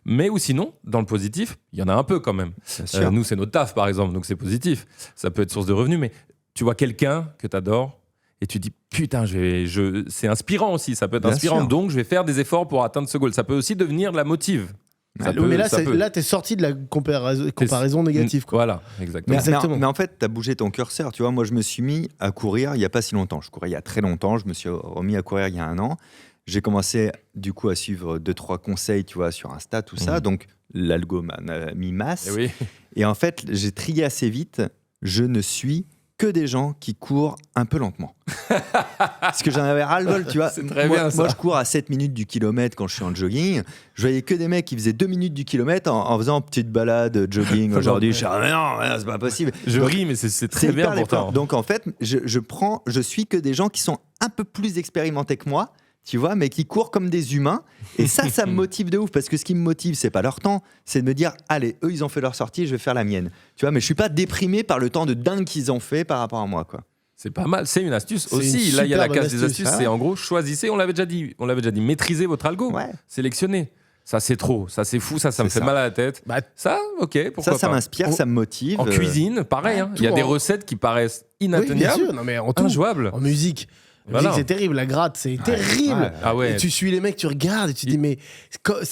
Mais ou sinon, dans le positif, il y en a un peu quand même. Bien sûr. Nous, c'est notre taf, par exemple, donc c'est positif. Ça peut être source de revenus, mais tu vois quelqu'un que tu adores et tu dis putain, c'est inspirant aussi. Ça peut être Bien inspirant. sûr. Donc, je vais faire des efforts pour atteindre ce goal. Ça peut aussi devenir de la motive. Ça Oui, peut- mais là, ça peut. là, t'es sorti de la comparaison négative. Quoi. Voilà, exactement. Exactement. Mais en fait, tu as bougé ton curseur. Tu vois, moi, je me suis mis à courir il n'y a pas si longtemps. Je courais il y a très longtemps. Je me suis remis à courir il y a 1 an. J'ai commencé, du coup, à suivre 2-3 conseils, tu vois, sur Insta, tout ça. Donc, l'algo m'a mis masse. Eh oui. Et en fait, j'ai trié assez vite. Je ne suis que des gens qui courent un peu lentement. Parce que j'en avais ras-le-bol, tu vois. C'est très moi, bien, ça. moi, je cours à 7 minutes du kilomètre quand je suis en jogging. Je voyais que des mecs qui faisaient 2 minutes du kilomètre en faisant petite balade jogging. Aujourd'hui, je suis non, c'est pas possible. Je Donc, ris, mais c'est très c'est bien hyper pourtant. l'effort. Donc en fait, je suis que des gens qui sont un peu plus expérimentés que moi, tu vois, mais qui courent comme des humains. Et ça me motive de ouf, parce que ce qui me motive, c'est pas leur temps, c'est de me dire, allez, eux, ils ont fait leur sortie, je vais faire la mienne. Tu vois, mais je suis pas déprimé par le temps de dingue qu'ils ont fait par rapport à moi, quoi. C'est pas mal, c'est une astuce C'est aussi. une Là, il y a la super case bonne des astuce. astuces, c'est en gros, choisissez, on l'avait déjà dit, maîtrisez votre algo, Ouais. sélectionnez. Ça, c'est trop, ça, c'est fou, ça me C'est fait ça. mal à la tête. Bah, Ça, ok, pourquoi Ça pas. m'inspire, ça me motive. En cuisine, pareil, hein. Il y a tout des en- recettes qui paraissent oui, bien inatteignables, sûr. Non, mais en tout. injouables. En musique. La Voilà. musique, c'est terrible. La gratte, c'est terrible. ouais. Ah ouais. Et tu suis les mecs, tu regardes et tu dis, mais.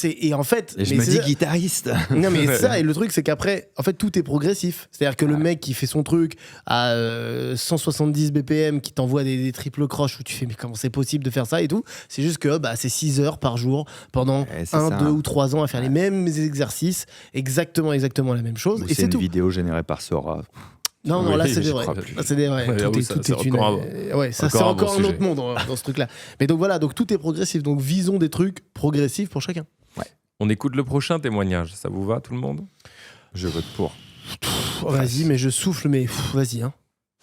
Et en fait. Et je mais me c'est dis ça- guitariste. Non, mais ça, et le truc, c'est qu'après, en fait, tout est progressif. C'est-à-dire que le mec qui fait son truc à 170 BPM, qui t'envoie des triples croches où tu fais, mais comment c'est possible de faire ça et tout, c'est juste que c'est 6 heures par jour pendant Ouais, c'est 1, ça. 2 ou 3 ans à faire les mêmes exercices, exactement la même chose. Ou Et c'est c'est une tout. vidéo générée par Sora. Non, non, Oui, là, c'est j'y des vrais. crois plus. Là, c'est des vrais. Ouais, Tout oui, est, ça, tout c'est est une. encore Ouais, ça, encore c'est un encore bon un sujet. autre monde dans ce truc-là. Mais donc voilà, donc tout est progressif. Donc visons des trucs progressifs pour chacun. On écoute le prochain témoignage, ça vous va tout le monde? Je vote pour. Vas-y, mais je souffle, mais vas-y. Hein.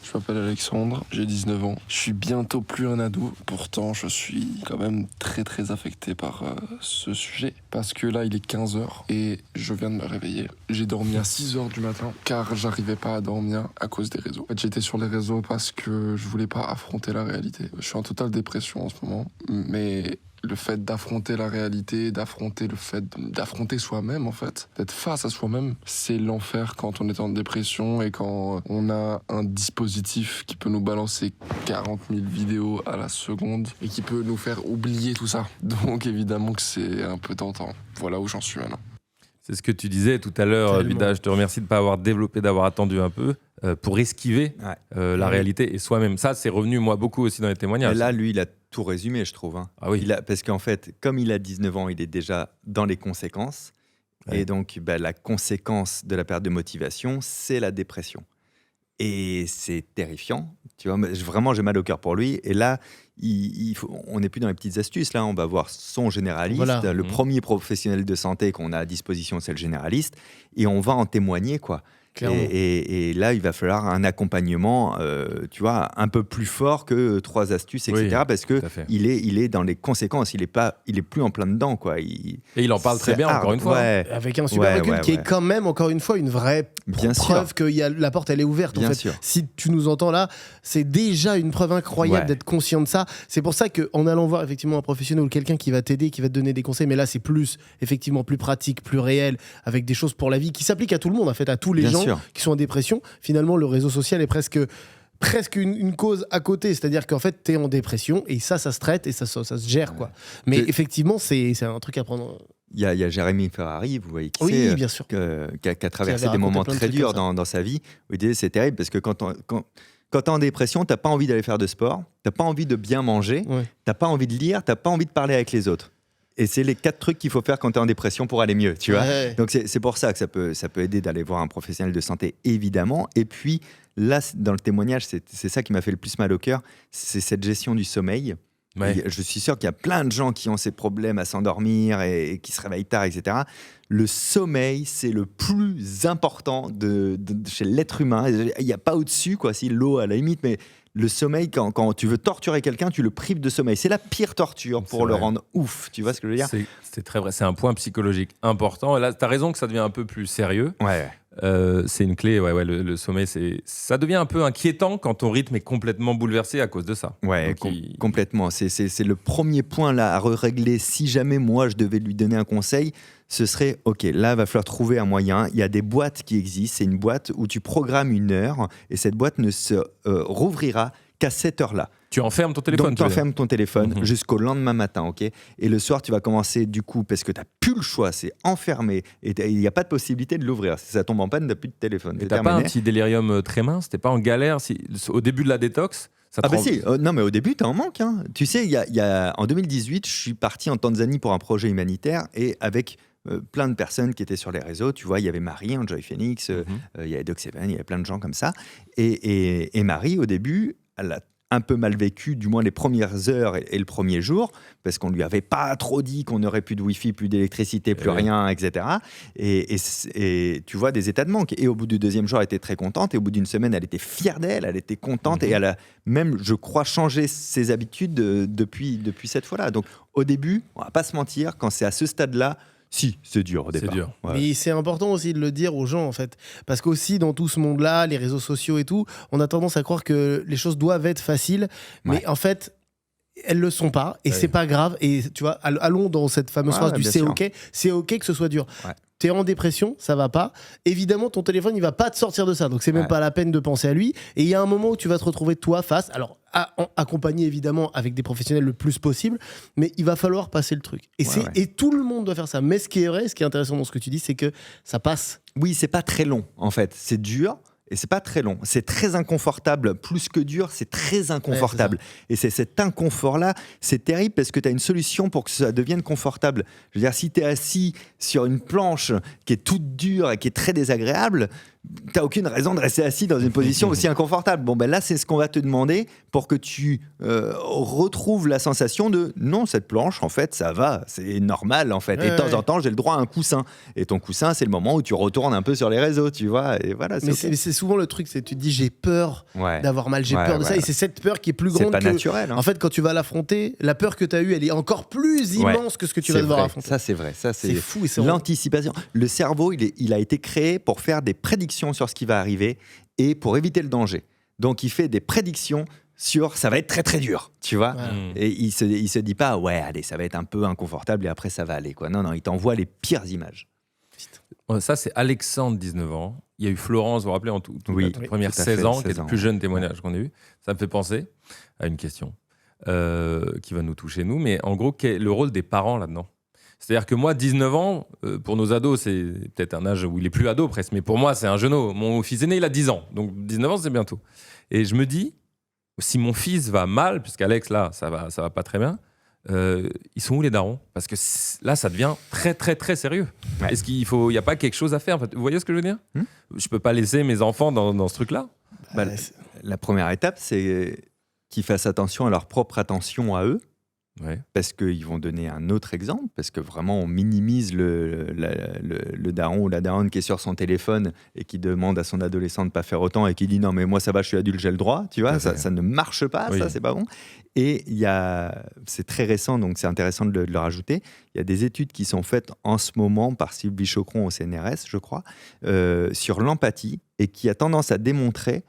Je m'appelle Alexandre, j'ai 19 ans. Je suis bientôt plus un ado. Pourtant, je suis quand même très affecté par ce sujet. Parce que là, il est 15h et je viens de me réveiller. J'ai dormi à 6h du matin car j'arrivais pas à dormir à cause des réseaux. En fait, j'étais sur les réseaux parce que je voulais pas affronter la réalité. Je suis en totale dépression en ce moment. Mais le fait d'affronter la réalité, d'affronter le fait d'affronter soi-même en fait, d'être face à soi-même, c'est l'enfer quand on est en dépression et quand on a un dispositif qui peut nous balancer 40 000 vidéos à la seconde et qui peut nous faire oublier tout ça. Donc évidemment que c'est un peu tentant. Voilà où j'en suis maintenant. C'est ce que tu disais tout à l'heure, Tellement. Bida. Je te remercie de ne pas avoir développé, d'avoir attendu un peu pour esquiver la réalité et soi-même. Ça, c'est revenu, moi, beaucoup aussi dans les témoignages. Mais là, lui, il a tout résumé, je trouve. Hein. Ah oui. Parce qu'en fait, comme il a 19 ans, il est déjà dans les conséquences. Ouais. Et donc, la conséquence de la perte de motivation, c'est la dépression. Et c'est terrifiant. Tu vois, vraiment, j'ai mal au cœur pour lui. Et là, on n'est plus dans les petites astuces. Là, on va voir son généraliste. Voilà. Le premier professionnel de santé qu'on a à disposition, c'est le généraliste. Et on va en témoigner, quoi. Clairement. Et là, il va falloir un accompagnement, tu vois, un peu plus fort que 3 astuces, etc. Oui, parce que tout à fait. il est dans les conséquences. Il est plus en plein dedans, quoi. Et il en parle très c'est bien, hard. encore une fois. Ouais, Avec un super Ouais, recul ouais, qui ouais. est quand même, encore une fois, une vraie Bien preuve que la porte, elle est ouverte. Bien en fait. sûr. Si tu nous entends là, c'est déjà une preuve incroyable Ouais. d'être conscient de ça. C'est pour ça qu'en allant voir effectivement un professionnel ou quelqu'un qui va t'aider, qui va te donner des conseils, mais là, c'est effectivement plus pratique, plus réel, avec des choses pour la vie qui s'appliquent à tout le monde, en fait, à tous les Bien gens sûr. qui sont en dépression. Finalement, le réseau social est presque une cause à côté, c'est-à-dire qu'en fait, tu es en dépression et ça se traite et ça se gère, quoi. Mais C'est- effectivement, c'est un truc à prendre. Il y a Jérémy Ferrari, vous voyez qui Oui, c'est, bien sûr. qui a traversé avait des moments raconté plein de très trucs durs comme ça. dans sa vie. Où il disait, c'est terrible parce que quand t'es en dépression, t'as pas envie d'aller faire de sport, t'as pas envie de bien manger, Ouais. t'as pas envie de lire, t'as pas envie de parler avec les autres. Et c'est les 4 trucs qu'il faut faire quand t'es en dépression pour aller mieux, tu vois. Ouais. Donc c'est pour ça que ça peut aider d'aller voir un professionnel de santé, évidemment. Et puis là, dans le témoignage, c'est ça qui m'a fait le plus mal au cœur, c'est cette gestion du sommeil. Ouais. Et je suis sûr qu'il y a plein de gens qui ont ces problèmes à s'endormir et qui se réveillent tard, etc. Le sommeil, c'est le plus important chez l'être humain. Il n'y a pas au-dessus, quoi. Si l'eau, à la limite, mais le sommeil, quand tu veux torturer quelqu'un, tu le prives de sommeil. C'est la pire torture C'est pour le vrai. rendre ouf. Tu vois ce que je veux dire? C'est très vrai, c'est un point psychologique important. Et là, tu as raison que ça devient un peu plus sérieux. Ouais. C'est une clé, le sommeil, ça devient un peu inquiétant quand ton rythme est complètement bouleversé à cause de ça. Ouais, Donc, complètement. C'est le premier point là à régler. Si jamais moi je devais lui donner un conseil, ce serait ok, là il va falloir trouver un moyen. Il y a des boîtes qui existent. C'est une boîte où tu programmes une heure et cette boîte ne se rouvrira qu'à cette heure-là. Tu enfermes ton téléphone. Donc, tu veux tu dire. enfermes ton téléphone Mhm. jusqu'au lendemain matin, ok? Et le soir, tu vas commencer, du coup, parce que tu n'as plus le choix, c'est enfermé, et il n'y a pas de possibilité de l'ouvrir. Si ça tombe en panne, tu n'as plus de téléphone. Mais C'est t'as pas un terminé. petit délirium très mince? T'es pas en galère au début de la détox? Ça te Ah bah rend- si, non mais au début, t'es en manque. Hein. Tu sais, en 2018, je suis parti en Tanzanie pour un projet humanitaire, et avec plein de personnes qui étaient sur les réseaux. Tu vois, il y avait Marie, Enjoy Phoenix, il y avait Doc Seven, il y avait plein de gens comme ça. Et Marie, au début, elle a un peu mal vécu, du moins les premières heures et le premier jour, parce qu'on lui avait pas trop dit qu'on n'aurait plus de Wi-Fi, plus d'électricité, plus rien, etc. Et tu vois des états de manque. Et au bout du deuxième jour, elle était très contente. Et au bout d'une semaine, elle était fière d'elle, elle était contente. Et elle a même, je crois, changé ses habitudes depuis cette fois-là. Donc au début, on va pas se mentir, quand c'est à ce stade-là, si, c'est dur au départ. C'est dur. Ouais. Mais c'est important aussi de le dire aux gens, en fait. Parce qu'aussi, dans tout ce monde-là, les réseaux sociaux et tout, on a tendance à croire que les choses doivent être faciles. Mais en fait, elles le sont pas. Et c'est pas grave. Et tu vois, allons dans cette fameuse phrase du bien c'est sûr. OK. C'est OK que ce soit dur. Ouais. T'es en dépression, ça va pas. Évidemment, ton téléphone, il va pas te sortir de ça. Donc, c'est même pas la peine de penser à lui. Et il y a un moment où tu vas te retrouver toi face. Alors, accompagné évidemment avec des professionnels le plus possible, mais il va falloir passer le truc. Et tout le monde doit faire ça. Mais ce qui est vrai, ce qui est intéressant dans ce que tu dis, c'est que ça passe. Oui, c'est pas très long en fait. C'est dur. Et c'est pas très long. C'est très inconfortable. Plus que dur, c'est très inconfortable. Et c'est cet inconfort-là, c'est terrible parce que tu as une solution pour que ça devienne confortable. Je veux dire, si tu es assis sur une planche qui est toute dure et qui est très désagréable, tu n'as aucune raison de rester assis dans une position aussi inconfortable. Bon, ben là, c'est ce qu'on va te demander pour que tu retrouves la sensation de non, cette planche, en fait, ça va, c'est normal, en fait. Et de temps en temps, j'ai le droit à un coussin. Et ton coussin, c'est le moment où tu retournes un peu sur les réseaux, tu vois. Et voilà, mais c'est souvent le truc, c'est tu te dis j'ai peur d'avoir mal, j'ai peur de ça. Et c'est cette peur qui est plus grande c'est pas que. Naturel, hein. En fait, quand tu vas l'affronter, la peur que tu as eue, elle est encore plus immense que ce que tu vas devoir affronter. Ça, c'est vrai. Ça, c'est fou. Et c'est l'anticipation. Le cerveau, il a été créé pour faire des prédictions sur ce qui va arriver et pour éviter le danger. Donc, il fait des prédictions sur ça va être très très dur, tu vois. Et il se dit pas ouais, allez, ça va être un peu inconfortable et après ça va aller, quoi. Non, il t'envoie les pires images. Ça, c'est Alexandre, 19 ans. Il y a eu Florence, vous vous rappelez, la première tout à fait, 16 ans, qui est 16 le ans. plus jeune témoignage qu'on ait eu. Ça me fait penser à une question qui va nous toucher, nous. Mais en gros, quel est le rôle des parents là-dedans ? C'est-à-dire que moi, 19 ans, pour nos ados, c'est peut-être un âge où il est plus ado presque, mais pour moi, c'est un jeuneau. Mon fils aîné, il a 10 ans, donc 19 ans, c'est bientôt. Et je me dis, si mon fils va mal, puisqu'Alex, là, ça va pas très bien, ils sont où les darons ? Parce que là, ça devient très, très, très sérieux. Ouais. Est-ce qu'il n'y a pas quelque chose à faire, en fait ? Vous voyez ce que je veux dire ? Je peux pas laisser mes enfants dans ce truc-là ? La première étape, c'est qu'ils fassent attention à leur propre attention à eux. Ouais. Parce qu'ils vont donner un autre exemple, parce que vraiment on minimise le daron ou la daronne qui est sur son téléphone et qui demande à son adolescent de ne pas faire autant et qui dit non mais moi ça va, je suis adulte, j'ai le droit, tu vois, ça ne marche pas, ça c'est pas bon. Et c'est très récent, donc c'est intéressant de le rajouter, il y a des études qui sont faites en ce moment par Sylvie Chocron au CNRS, je crois, sur l'empathie et qui a tendance à démontrer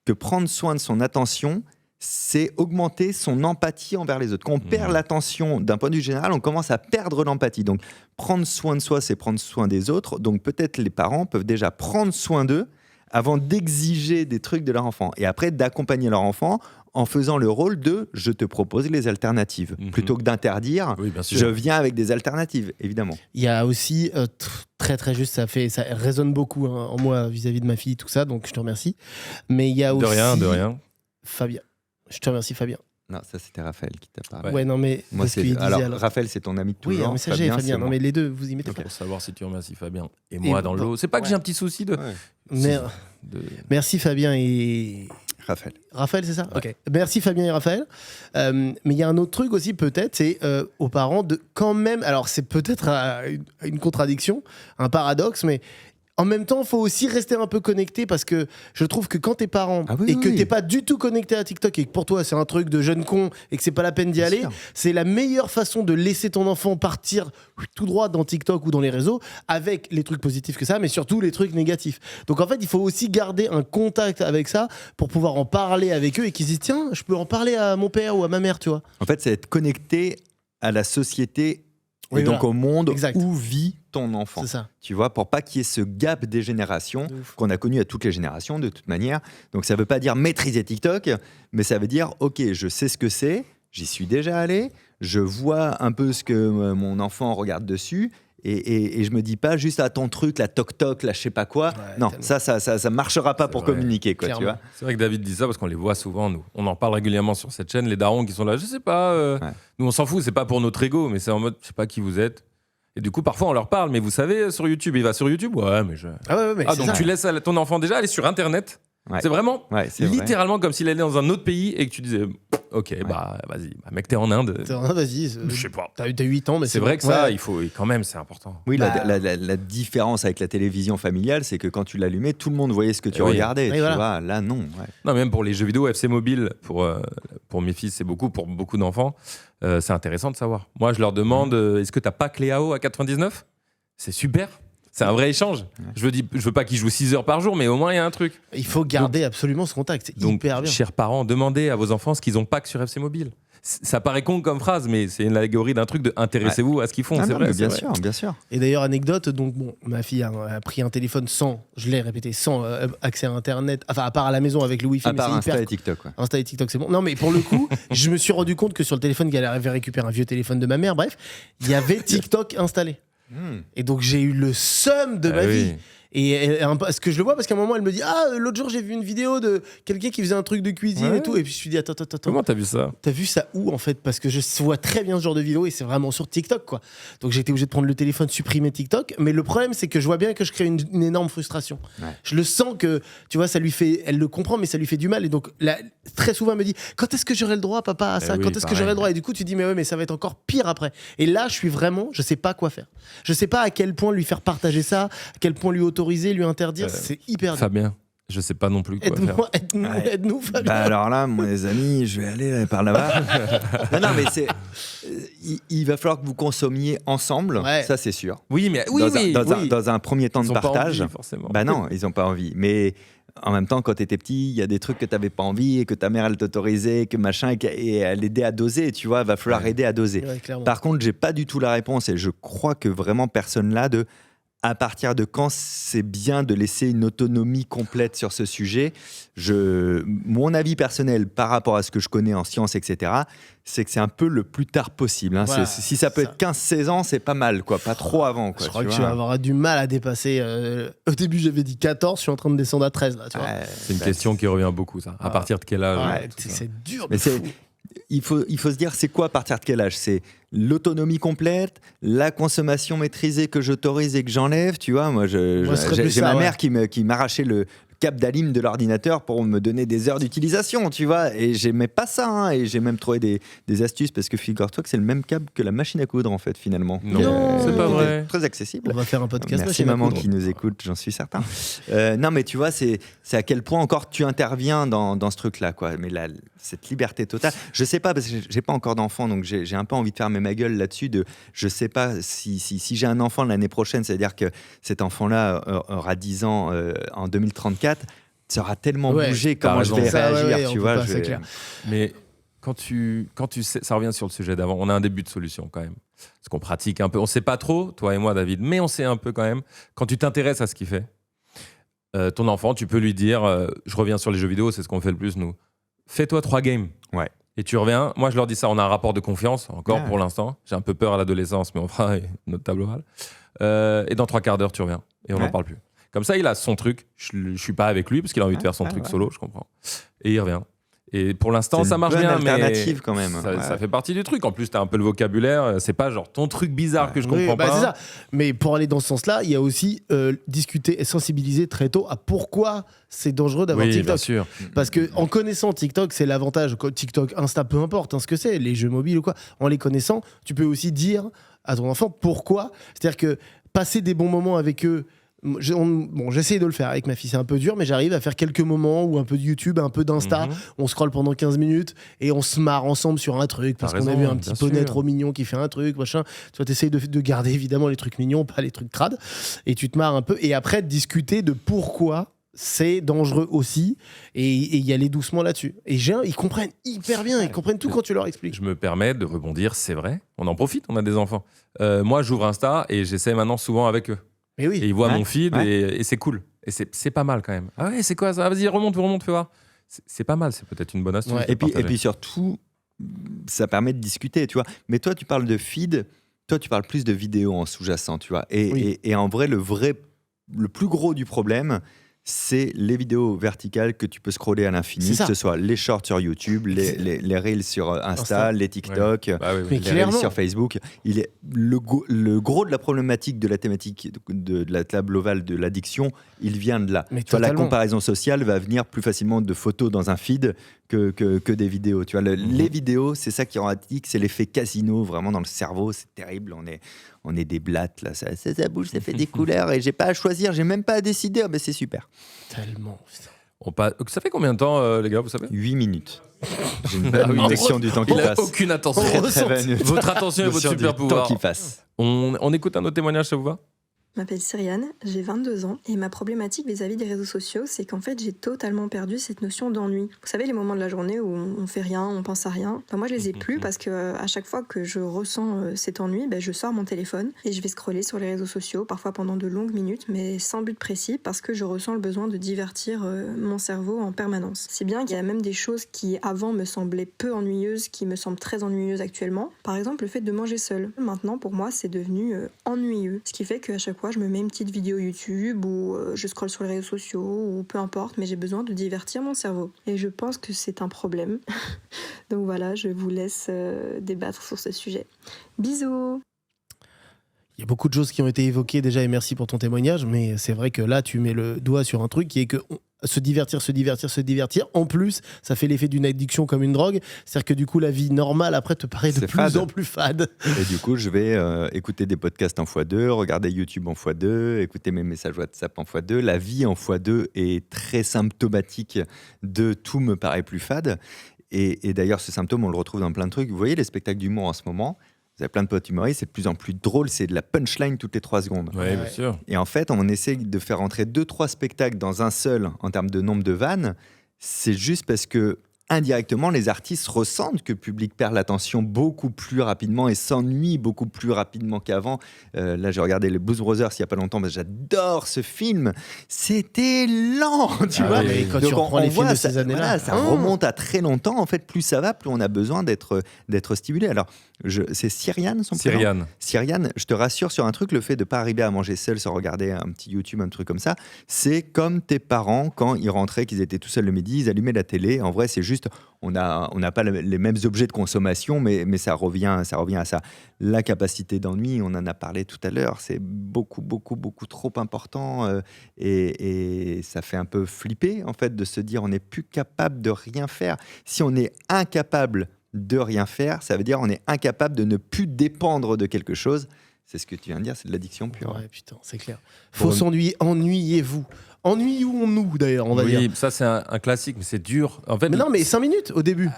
que prendre soin de son attention, c'est augmenter son empathie envers les autres. Quand on perd l'attention d'un point de vue général, on commence à perdre l'empathie. Donc, prendre soin de soi, c'est prendre soin des autres. Donc, peut-être les parents peuvent déjà prendre soin d'eux avant d'exiger des trucs de leur enfant. Et après, d'accompagner leur enfant en faisant le rôle de « je te propose les alternatives ». Plutôt que d'interdire, je viens avec des alternatives, évidemment. Il y a aussi, très très juste, ça résonne beaucoup en moi vis-à-vis de ma fille, tout ça, donc je te remercie. Mais il y a aussi... De rien. Fabien. Je te remercie, Fabien. Non, ça c'était Raphaël qui t'a parlé. Ouais, non, mais. Moi, Raphaël, c'est ton ami de toujours. Oui, un messager, Fabien. Non, mais les deux, vous y mettez pas. Pour savoir si tu remercies Fabien et moi dans l'eau. C'est pas que j'ai un petit souci de. Merci, Fabien et. Raphaël, c'est ça ? Ok. Merci, Fabien et Raphaël. Mais il y a un autre truc aussi, peut-être, c'est aux parents de quand même. Alors, c'est peut-être une contradiction, un paradoxe, mais. En même temps, il faut aussi rester un peu connecté parce que je trouve que quand t'es parent et que t'es pas du tout connecté à TikTok et que pour toi c'est un truc de jeune con et que c'est pas la peine d'y aller, c'est la meilleure façon de laisser ton enfant partir tout droit dans TikTok ou dans les réseaux avec les trucs positifs que ça, mais surtout les trucs négatifs. Donc en fait, il faut aussi garder un contact avec ça pour pouvoir en parler avec eux et qu'ils se disent tiens, je peux en parler à mon père ou à ma mère, tu vois. En fait, c'est être connecté à la société. Et donc au monde où vit ton enfant. C'est ça. Tu vois, pour pas qu'il y ait ce gap des générations qu'on a connu à toutes les générations de toute manière. Donc ça veut pas dire maîtriser TikTok, mais ça veut dire ok, je sais ce que c'est, j'y suis déjà allé, je vois un peu ce que mon enfant regarde dessus. Et je me dis pas juste à ton truc, la toc-toc, la je sais pas quoi. Non, ça marchera pas pour communiquer, quoi, tu vois. C'est vrai que David dit ça parce qu'on les voit souvent, nous. On en parle régulièrement sur cette chaîne, les darons qui sont là, je sais pas, nous on s'en fout, c'est pas pour notre ego, mais c'est en mode, je sais pas qui vous êtes. Et du coup, parfois, on leur parle, mais vous savez, sur YouTube, il va sur YouTube. Ouais, mais je. Mais c'est Donc ça. tu laisses ton enfant déjà aller sur Internet. Ouais. C'est vraiment C'est vrai. littéralement comme s'il allait dans un autre pays et que tu disais, ok, bah vas-y, mec, t'es en Inde. Vas-y. Je sais pas. T'as 8 ans, mais C'est vrai que ça, Ouais. il faut quand même, c'est important. Oui, Bah- la différence avec la télévision familiale, c'est que quand tu l'allumais, tout le monde voyait ce que tu Oui. regardais. Oui, Tu voilà. vois, là, non. Ouais. Non, même pour les jeux vidéo, FC Mobile, pour mes fils, c'est beaucoup, pour beaucoup d'enfants, c'est intéressant de savoir. Moi, je leur demande, est-ce que t'as pas Cléao à 99 ? C'est super. C'est un vrai échange. Je veux pas qu'ils jouent 6 heures par jour, mais au moins il y a un truc. Il faut garder absolument ce contact. C'est Donc, hyper bien. chers parents, demandez à vos enfants ce qu'ils ont pas que sur FC Mobile. Ça paraît con comme phrase, mais c'est une allégorie d'un truc de intéressez-vous à ce qu'ils font. Ah c'est non, vrai, mais c'est bien vrai. sûr, bien sûr. Et d'ailleurs, anecdote, donc bon, ma fille a pris un téléphone sans, je l'ai répété, sans accès à Internet, enfin à part à la maison avec le Wi-Fi, À mais part c'est Insta hyper et TikTok. Ouais. Insta et TikTok, c'est bon. Non, mais pour le coup, je me suis rendu compte que sur le téléphone qu'elle avait récupéré un vieux téléphone de ma mère, bref, il y avait TikTok installé. Et donc j'ai eu le seum de ma vie. Est-ce que je le vois parce qu'à un moment elle me dit l'autre jour j'ai vu une vidéo de quelqu'un qui faisait un truc de cuisine et tout, et puis je me suis dit attends, Comment t'as vu ça ? t'as vu ça où en fait, parce que je vois très bien ce genre de vidéo et c'est vraiment sur TikTok quoi. Donc j'ai été obligé de prendre le téléphone, supprimer TikTok, mais le problème c'est que je vois bien que je crée une énorme frustration. Je le sens que tu vois, ça lui fait, elle le comprend mais ça lui fait du mal, et donc là, très souvent elle me dit quand est-ce que j'aurai le droit papa à ça, oui, quand est-ce que pareil. j'aurai le droit, et du coup tu dis mais ça va être encore pire après. Et là je suis vraiment, je sais pas quoi faire, je sais pas à quel point lui faire partager ça, à quel point lui autoriser, lui interdire, c'est hyper dur. Fabien, je sais pas non plus quoi faire. Aide-nous Fabien. Bah alors là, moi, les amis, je vais aller par là-bas. non, mais c'est. Il va falloir que vous consommiez ensemble, Ouais. ça c'est sûr. Oui, mais Dans un premier temps Ils de ont pas partage. envie, forcément. Bah non, ils n'ont pas envie. Mais en même temps, quand tu étais petit, il y a des trucs que tu n'avais pas envie et que ta mère, elle t'autorisait, que machin, et elle aidait à doser, tu vois, il va falloir aider à doser. Ouais, clairement. Par contre, j'ai pas du tout la réponse et je crois que vraiment personne là de à partir de quand c'est bien de laisser une autonomie complète sur ce sujet. Mon avis personnel par rapport à ce que je connais en sciences, etc., c'est que c'est un peu le plus tard possible. Hein. Voilà, si ça peut être 15-16 ans, c'est pas mal, quoi. Pas trop avant. Quoi, Je crois tu que vois. tu vas avoir du mal à dépasser. Au début, j'avais dit 14, je suis en train de descendre à 13 là. Tu vois. C'est une question qui revient beaucoup, ça. À partir de quel âge Ouais, tout ça. c'est dur de Mais fou. il faut se dire, c'est quoi à partir de quel âge ? C'est l'autonomie complète, la consommation maîtrisée que j'autorise et que j'enlève. Tu vois, moi, ce serait plus j'ai ça, ma ouais. mère qui m'arrachait le cap d'alim de l'ordinateur pour me donner des heures d'utilisation, tu vois. Et j'aimais pas ça. Hein, et j'ai même trouvé des astuces parce que figure-toi que c'est le même câble que la machine à coudre, en fait, finalement. Non, c'est pas vrai. Très accessible. On va faire un podcast. Merci machine à maman coudre. qui nous écoute, j'en suis certain. Non mais tu vois, c'est à quel point encore tu interviens dans ce truc-là, quoi. Mais cette liberté totale, je sais pas parce que j'ai pas encore d'enfant, donc j'ai un peu envie de fermer ma gueule là-dessus. Je sais pas si j'ai un enfant l'année prochaine, c'est-à-dire que cet enfant-là aura 10 ans en 2034. Ça aura tellement Ouais, bougé t'as comment je vais raison. Ça, réagir, ouais, on tu peut vois. pas, c'est clair. Mais quand tu sais, ça revient sur le sujet d'avant, on a un début de solution quand même. Parce qu'on pratique un peu, on sait pas trop, toi et moi David, mais on sait un peu quand même. Quand tu t'intéresses à ce qu'il fait, ton enfant, tu peux lui dire, je reviens sur les jeux vidéo, c'est ce qu'on fait le plus nous. Fais-toi 3 games. Ouais. Et tu reviens. Moi, je leur dis ça, on a un rapport de confiance, encore Ouais. pour l'instant. J'ai un peu peur à l'adolescence, mais on fera notre table orale. Et dans 3 quarts d'heure, tu reviens. Et on n'en Ouais. parle plus. Comme ça, il a son truc. Je suis pas avec lui parce qu'il a envie de faire son truc solo, je comprends. Et il revient. Et pour l'instant, C'est ça une marche bonne bien. alternative mais quand même. Ça, Ouais. ça fait partie du truc. En plus, t'as un peu le vocabulaire. C'est pas genre ton truc bizarre que je Oui, comprends bah, pas. c'est ça. Mais pour aller dans ce sens-là, il y a aussi discuter et sensibiliser très tôt à pourquoi c'est dangereux d'avoir Oui, bien TikTok. sûr. Parce que en connaissant TikTok, c'est l'avantage. TikTok, Insta, peu importe ce que c'est, les jeux mobiles ou quoi. En les connaissant, tu peux aussi dire à ton enfant pourquoi. C'est-à-dire que passer des bons moments avec eux. J'essaye de le faire avec ma fille, c'est un peu dur, mais j'arrive à faire quelques moments où un peu de YouTube, un peu d'Insta, Mhm. on scrolle pendant 15 minutes et on se marre ensemble sur un truc parce T'as qu'on a raison, vu un petit bien poney sûr. trop mignon qui fait un truc, machin. Tu vois, t'essayes de garder évidemment les trucs mignons, pas les trucs crades, et tu te marres un peu. Et après, discuter de pourquoi c'est dangereux aussi et y aller doucement là-dessus. Et ils comprennent hyper bien, ils comprennent tout quand tu leur expliques. Je me permets de rebondir, c'est vrai. On en profite, on a des enfants. Moi, j'ouvre Insta et j'essaie maintenant souvent avec eux. Mais oui. Et ils voient Ouais, mon feed ouais. et c'est cool. Et c'est pas mal quand même. Ah ouais, c'est quoi ça? Vas-y, remonte, fais voir. C'est pas mal, c'est peut-être une bonne astuce. Ouais. de Et puis partager. surtout, ça permet de discuter, tu vois. Mais toi, tu parles de feed, toi, tu parles plus de vidéos en sous-jacent, tu vois. Oui. Et en vrai, le plus gros du problème, c'est les vidéos verticales que tu peux scroller à l'infini, C'est ça. que ce soit les shorts sur YouTube, les reels sur Insta. les TikTok, Bah oui, oui. Mais les reels clairement. sur Facebook. Le gros de la problématique de la thématique de la table ovale de l'addiction, il vient de là. Mais Tu vois, la totalement. comparaison sociale va venir plus facilement de photos dans un feed que des vidéos. Tu vois, les vidéos, c'est ça qui rend addict, c'est l'effet casino vraiment dans le cerveau. C'est terrible. On est des blattes là, ça bouge, ça fait des couleurs et j'ai pas à choisir, j'ai même pas à décider. Mais c'est super. Tellement. Putain. Ça fait combien de temps, les gars, vous savez 8 minutes. J'ai une bonne Ah oui, notion du temps qui Il a passe. aucune attention. On ressent. Votre attention et votre Notion du super temps pouvoir. qui passe. On écoute un autre témoignage, ça vous va? Je m'appelle Cyriane, j'ai 22 ans et ma problématique vis-à-vis des réseaux sociaux, c'est qu'en fait j'ai totalement perdu cette notion d'ennui. Vous savez, les moments de la journée où on fait rien, on pense à rien, moi je les ai plus parce que à chaque fois que je ressens cet ennui, je sors mon téléphone et je vais scroller sur les réseaux sociaux, parfois pendant de longues minutes, mais sans but précis parce que je ressens le besoin de divertir mon cerveau en permanence. Si bien qu'il y a même des choses qui avant me semblaient peu ennuyeuses, qui me semblent très ennuyeuses actuellement. Par exemple, le fait de manger seul. Maintenant, pour moi, c'est devenu ennuyeux. Ce qui fait qu'à chaque fois, je me mets une petite vidéo YouTube ou je scrolle sur les réseaux sociaux ou peu importe, mais j'ai besoin de divertir mon cerveau. Et je pense que c'est un problème. Donc voilà, je vous laisse débattre sur ce sujet. Bisous! Il y a beaucoup de choses qui ont été évoquées déjà et merci pour ton témoignage, mais c'est vrai que là, tu mets le doigt sur un truc qui est que se divertir. En plus, ça fait l'effet d'une addiction comme une drogue. C'est-à-dire que du coup, la vie normale, après, te paraît de C'est plus fade. en plus fade. Et du coup, je vais écouter des podcasts en x2, regarder YouTube en x2, écouter mes messages WhatsApp en x2. La vie en x2 est très symptomatique de tout me paraît plus fade. Et d'ailleurs, ce symptôme, on le retrouve dans plein de trucs. Vous voyez les spectacles d'humour en ce moment? Vous avez plein de potes humoristes, c'est de plus en plus drôle, c'est de la punchline toutes les 3 secondes. Oui, bien sûr. Et en fait, on essaie de faire entrer 2-3 spectacles dans un seul en termes de nombre de vannes. C'est juste parce que, indirectement, les artistes ressentent que le public perd l'attention beaucoup plus rapidement et s'ennuie beaucoup plus rapidement qu'avant. Là, j'ai regardé les Blues Brothers il n'y a pas longtemps, parce que j'adore ce film. C'était lent, tu vois. mais quand tu Donc, reprends les films voit, de ces années-là, voilà, ça remonte à très longtemps. En fait, plus ça va, plus on a besoin d'être stimulé. Alors, c'est Cyriane, son prénom? Cyriane, je te rassure sur un truc, le fait de ne pas arriver à manger seul sans regarder un petit YouTube, un truc comme ça, c'est comme tes parents, quand ils rentraient, qu'ils étaient tout seuls le midi, ils allumaient la télé. En vrai, c'est juste, on n'a pas les mêmes objets de consommation, mais ça revient à ça. La capacité d'ennui, on en a parlé tout à l'heure, c'est beaucoup trop important et ça fait un peu flipper, en fait, de se dire on n'est plus capable de rien faire. Si on est incapable de rien faire, ça veut dire on est incapable de ne plus dépendre de quelque chose. C'est ce que tu viens de dire, c'est de l'addiction pure. Ouais, putain, c'est clair. Faut s'ennuyer, ennuyez-vous. Ennuyons-nous d'ailleurs, on va dire. Oui, ça c'est un classique, mais c'est dur. En fait, Mais non, mais 5 minutes au début.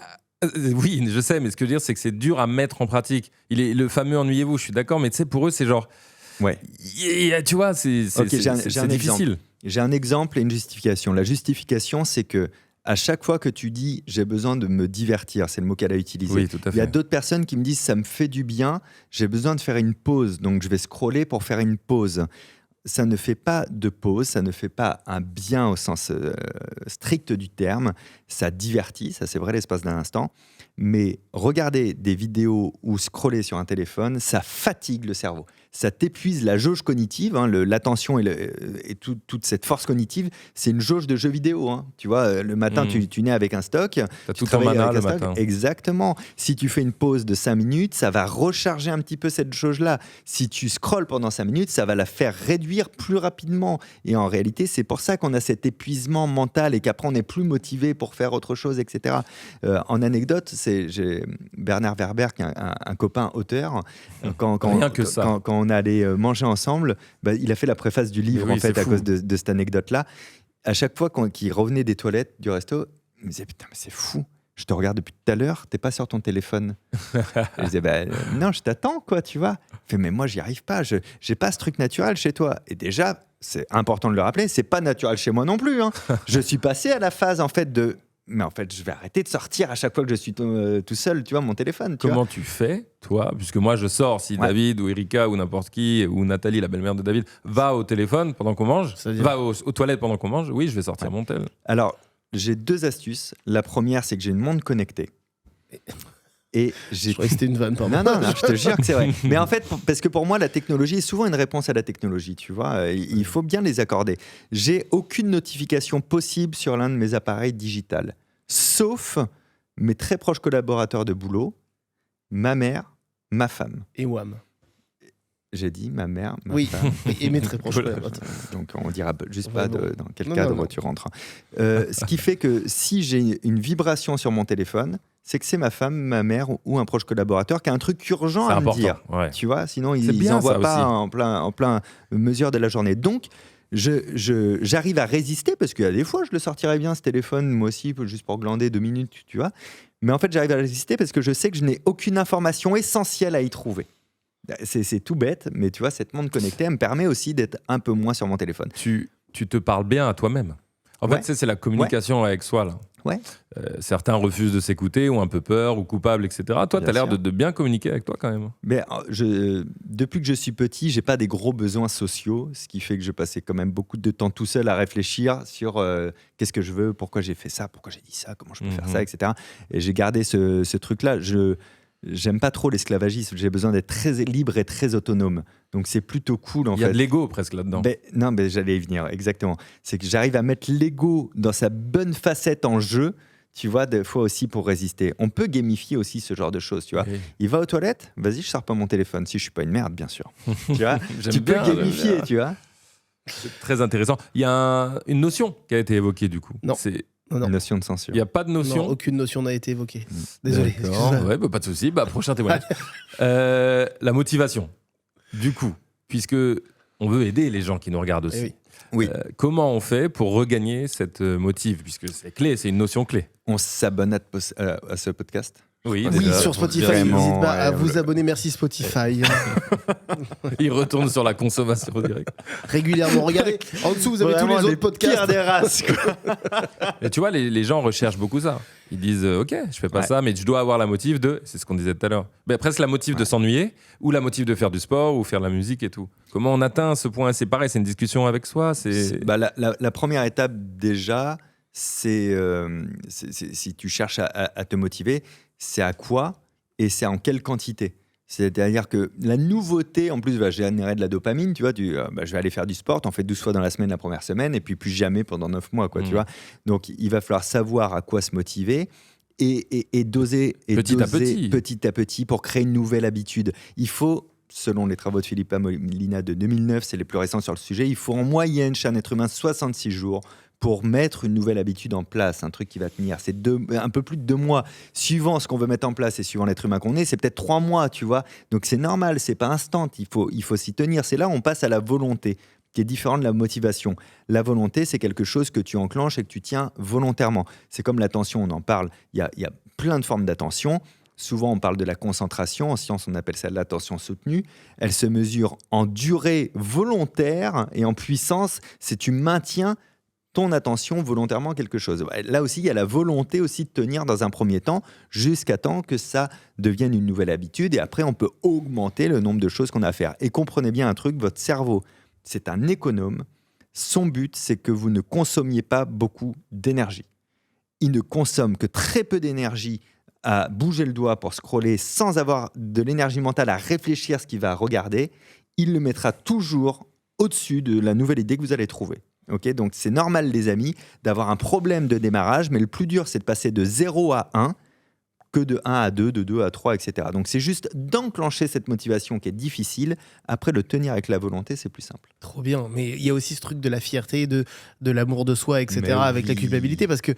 Oui, je sais, mais ce que je veux dire, c'est que c'est dur à mettre en pratique. Le fameux ennuyez-vous, je suis d'accord, mais tu sais, pour eux, c'est genre. Ouais. Tu vois, c'est Ok, j'ai un difficile. exemple. J'ai un exemple et une justification. La justification, c'est que à chaque fois que tu dis j'ai besoin de me divertir, c'est le mot qu'elle a utilisé. Oui, tout à fait. Il y a d'autres personnes qui me disent ça me fait du bien, j'ai besoin de faire une pause, donc je vais scroller pour faire une pause. Ça ne fait pas de pause, ça ne fait pas un bien au sens strict du terme. Ça divertit, ça c'est vrai l'espace d'un instant. Mais regarder des vidéos ou scroller sur un téléphone, ça fatigue le cerveau. Ça t'épuise la jauge cognitive, l'attention et toute cette force cognitive. C'est une jauge de jeu vidéo. Tu vois, le matin, tu nais avec un stock. T'as tu tout en travailles mana avec le un stock. matin. Exactement. Si tu fais une pause de 5 minutes, ça va recharger un petit peu cette jauge-là. Si tu scrolles pendant 5 minutes, ça va la faire réduire plus rapidement. Et en réalité, c'est pour ça qu'on a cet épuisement mental et qu'après, on n'est plus motivé pour faire autre chose, etc. En anecdote, j'ai Bernard Werber, qui est un copain auteur. Quand on allait manger ensemble, il a fait la préface du livre, oui, en fait, à fou. cause de cette anecdote-là. À chaque fois qu'il revenait des toilettes du resto, il me disait « Putain, mais c'est fou, je te regarde depuis tout à l'heure, t'es pas sur ton téléphone. » Je disais non, je t'attends, quoi, tu vois. Il fait « Mais moi, j'y arrive pas, j'ai pas ce truc naturel chez toi. » Et déjà, c'est important de le rappeler, c'est pas naturel chez moi non plus. Je suis passé à la phase, en fait, de... Mais en fait, je vais arrêter de sortir à chaque fois que je suis tout seul, tu vois, mon téléphone. Comment tu fais, toi? Puisque moi, je sors, si David ou Erika ou n'importe qui, ou Nathalie, la belle-mère de David, va au téléphone pendant qu'on mange, va aux toilettes pendant qu'on mange, oui, je vais sortir mon tel. Alors, j'ai 2 astuces. La première, c'est que j'ai une montre connectée. Et Je croyais que c'était une vanne, pardon. non, je te jure que c'est vrai. Mais en fait, parce que pour moi, la technologie est souvent une réponse à la technologie, tu vois. Il faut bien les accorder. J'ai aucune notification possible sur l'un de mes appareils digitales, sauf mes très proches collaborateurs de boulot, ma mère, ma femme. Et Wham. J'ai dit ma mère, ma Oui, femme. et mes très proches. Donc on dira juste Ouais, pas bon. dans quel Non, cadre non. tu rentres. Ce qui fait que si j'ai une vibration sur mon téléphone, c'est que c'est ma femme, ma mère ou un proche collaborateur qui a un truc urgent C'est à me important. dire. Ouais. Tu vois, sinon C'est ils bien, n'envoient ça pas aussi. en plein mesure de la journée. Donc j'arrive à résister parce qu'il y a des fois je le sortirais bien ce téléphone, moi aussi, juste pour glander 2 minutes, tu vois. Mais en fait j'arrive à résister parce que je sais que je n'ai aucune information essentielle à y trouver. C'est tout bête, mais tu vois, cette montre connectée, elle me permet aussi d'être un peu moins sur mon téléphone. Tu te parles bien à toi-même. En Ouais. fait, tu sais, c'est la communication avec soi. Là. Ouais. Certains refusent de s'écouter, ou un peu peur, ou coupable, etc. Toi, tu as Bien l'air sûr. de bien communiquer avec toi quand même. Mais depuis que je suis petit, j'ai pas des gros besoins sociaux, ce qui fait que je passais quand même beaucoup de temps tout seul à réfléchir sur qu'est-ce que je veux, pourquoi j'ai fait ça, pourquoi j'ai dit ça, comment je peux faire ça, etc. Et j'ai gardé ce truc-là. J'aime pas trop l'esclavagisme. J'ai besoin d'être très libre et très autonome. Donc c'est plutôt cool en Il fait. y a de l'ego presque là-dedans. Non, mais j'allais y venir, exactement. C'est que j'arrive à mettre l'ego dans sa bonne facette en jeu, tu vois, des fois aussi pour résister. On peut gamifier aussi ce genre de choses, tu vois. Oui. Il va aux toilettes, vas-y, je sors pas mon téléphone, si je suis pas une merde, bien sûr. Tu vois, J'aime tu peux bien, j'aime gamifier, bien. tu vois. C'est très intéressant. Il y a une notion qui a été évoquée du coup. Non. Non. Une notion de censure. Il n'y a pas de notion. Non, aucune notion n'a été évoquée. Désolé. D'accord. excuse-moi. Ouais, bah, pas de souci. Bah, prochain témoignage. La motivation. Du coup, puisque on veut aider les gens qui nous regardent aussi. Eh oui. Oui. Comment on fait pour regagner cette motive, puisque c'est clé, c'est une notion clé. On s'abonne à ce podcast. Oui, Oui, déjà, sur on Spotify, dirait- Vraiment, n'hésite pas à ouais, vous abonner. Merci Spotify. Il retourne sur la consommation directe. Régulièrement. Regardez, en dessous, vous avez tous les autres podcasts. Pire des races, quoi. Et tu vois, les gens recherchent beaucoup ça. Ils disent, ok, je fais pas Ouais. ça, mais je dois avoir la motive de, c'est ce qu'on disait tout à l'heure, mais presque la motive de s'ennuyer, ou la motive de faire du sport, ou faire de la musique et tout. Comment on atteint ce point? C'est pareil, c'est une discussion avec soi. Bah, la première étape, déjà, c'est si tu cherches à te motiver, c'est à quoi et c'est en quelle quantité. C'est-à-dire que la nouveauté, en plus, va générer de la dopamine. Tu vois, je vais aller faire du sport, t'en fais 12 fois dans la semaine la première semaine, et puis plus jamais pendant 9 mois. Quoi, tu vois. Donc, il va falloir savoir à quoi se motiver et doser, petit à petit pour créer une nouvelle habitude. Il faut, selon les travaux de Philippa Molina de 2009, c'est les plus récents sur le sujet, il faut en moyenne chez un être humain 66 jours pour mettre une nouvelle habitude en place, un truc qui va tenir. C'est un peu plus de 2 mois. Suivant ce qu'on veut mettre en place et suivant l'être humain qu'on est, c'est peut-être 3 mois, tu vois. Donc c'est normal, c'est pas instant, il faut s'y tenir. C'est là où on passe à la volonté, qui est différent de la motivation. La volonté, c'est quelque chose que tu enclenches et que tu tiens volontairement. C'est comme l'attention, on en parle. Il y a plein de formes d'attention. Souvent, on parle de la concentration. En science, on appelle ça l'attention soutenue. Elle se mesure en durée volontaire et en puissance. C'est tu maintiens ton attention volontairement quelque chose. Là aussi, il y a la volonté aussi de tenir dans un premier temps jusqu'à temps que ça devienne une nouvelle habitude. Et après, on peut augmenter le nombre de choses qu'on a à faire. Et comprenez bien un truc, votre cerveau, c'est un économe. Son but, c'est que vous ne consommiez pas beaucoup d'énergie. Il ne consomme que très peu d'énergie à bouger le doigt pour scroller sans avoir de l'énergie mentale à réfléchir ce qu'il va regarder. Il le mettra toujours au-dessus de la nouvelle idée que vous allez trouver. Okay, donc c'est normal les amis d'avoir un problème de démarrage, mais le plus dur c'est de passer de 0 à 1 que de 1 à 2, de 2 à 3, etc. Donc c'est juste d'enclencher cette motivation qui est difficile. Après, le tenir avec la volonté, c'est plus simple. Trop bien, mais il y a aussi ce truc de la fierté, de l'amour de soi, etc. Mais avec la oui. culpabilité, parce que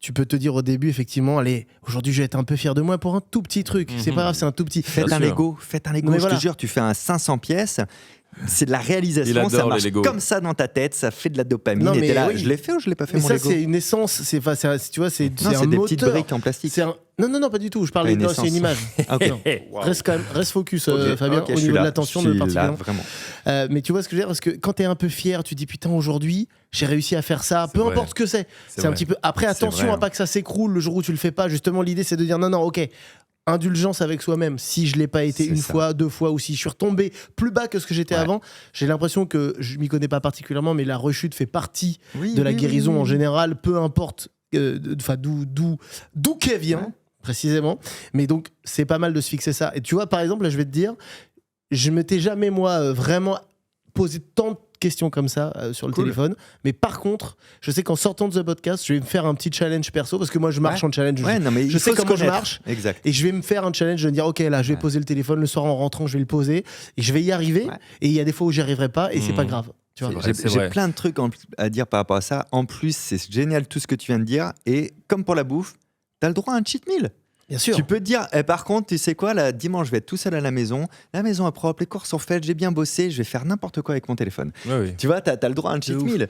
tu peux te dire au début, effectivement, allez, aujourd'hui je vais être un peu fier de moi pour un tout petit truc. C'est pas grave, c'est un tout petit. Faites Bien un sûr. Lego, Non, mais je voilà. te jure, tu fais un 500 pièces. C'est de la Il réalisation, adore ça les marche Lego. comme ça dans ta tête, ça fait de la dopamine. Non, Et mais t'es là, oui. je l'ai fait ou je l'ai pas fait Mais mon ça, Lego? c'est une essence, tu vois, c'est Non, un c'est des moteur. petites briques en plastique. Non, pas du tout. Je parlais, Une non, c'est une essence. image. Ok. Non. Reste focus, Ok, Fabien, ok, au je suis niveau de là. l'attention Je de suis là, particulièrement. vraiment. Mais tu vois ce que je veux dire, parce que quand t'es un peu fier, tu te dis putain, aujourd'hui, j'ai réussi à faire ça, peu vrai. importe ce que c'est. C'est un vrai. petit peu. Après, C'est attention vrai, à pas que ça s'écroule le jour où tu le fais pas. Justement, l'idée, c'est de dire non, ok. Indulgence avec soi-même. Si je l'ai pas été C'est une ça. fois, 2 fois, ou si je suis retombé plus bas que ce que j'étais Ouais. avant, j'ai l'impression que je m'y connais pas particulièrement, mais la rechute fait partie Oui, de la oui, guérison oui, en oui. général, peu importe d'où qu'elle vient. précisément. Mais donc, c'est pas mal de se fixer ça. Et tu vois, par exemple, là, je vais te dire, je m'étais jamais, moi, vraiment posé tant de questions comme ça sur le téléphone. Mais par contre, je sais qu'en sortant de The Podcast, je vais me faire un petit challenge perso parce que moi, je marche en challenge. Je sais comment je marche. Exact. Et je vais me faire un challenge de me dire, OK, là, je vais poser le téléphone le soir en rentrant, je vais le poser et je vais y arriver. Et il y a des fois où j'y arriverai pas et c'est pas grave. Tu vois, j'ai plein de trucs à dire par rapport à ça. En plus, c'est génial tout ce que tu viens de dire. Et comme pour la bouffe, tu as le droit à un cheat meal. Bien sûr. Tu peux te dire, par contre, tu sais quoi, là, dimanche, je vais être tout seul à la maison est propre, les courses sont faites, j'ai bien bossé, je vais faire n'importe quoi avec mon téléphone. Oui. Tu vois, tu as le droit à un cheat meal.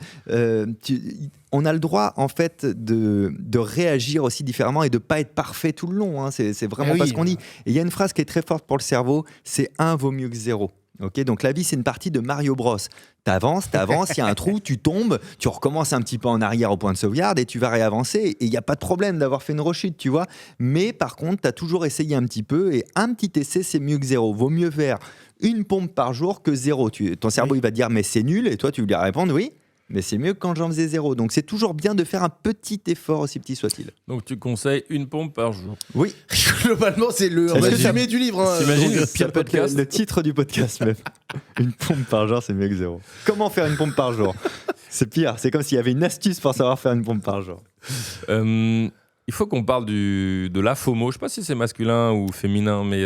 On a le droit, en fait, de réagir aussi différemment et de ne pas être parfait tout le long. Hein. C'est vraiment pas ce qu'on dit. Et il y a une phrase qui est très forte pour le cerveau, c'est 1 vaut mieux que 0. Okay, donc la vie, c'est une partie de Mario Bros. T'avances, il y a un trou, tu tombes, tu recommences un petit peu en arrière au point de sauvegarde et tu vas réavancer. Et il n'y a pas de problème d'avoir fait une rechute, tu vois. Mais par contre, tu as toujours essayé un petit peu et un petit essai, c'est mieux que 0. Vaut mieux faire une pompe par jour que 0. Ton cerveau, il va te dire, mais c'est nul. Et toi, tu lui répondre, oui. Mais c'est mieux que quand j'en faisais 0. Donc c'est toujours bien de faire un petit effort, aussi petit soit-il. Donc tu conseilles une pompe par jour. Oui. Globalement, c'est le résumé du livre. Hein. T'imagines le Ça pire peut être podcast. le titre du podcast même. Une pompe par jour, c'est mieux que 0. Comment faire une pompe par jour? C'est pire. C'est comme s'il y avait une astuce pour savoir faire une pompe par jour. Il faut qu'on parle de la FOMO. Je sais pas si c'est masculin ou féminin, mais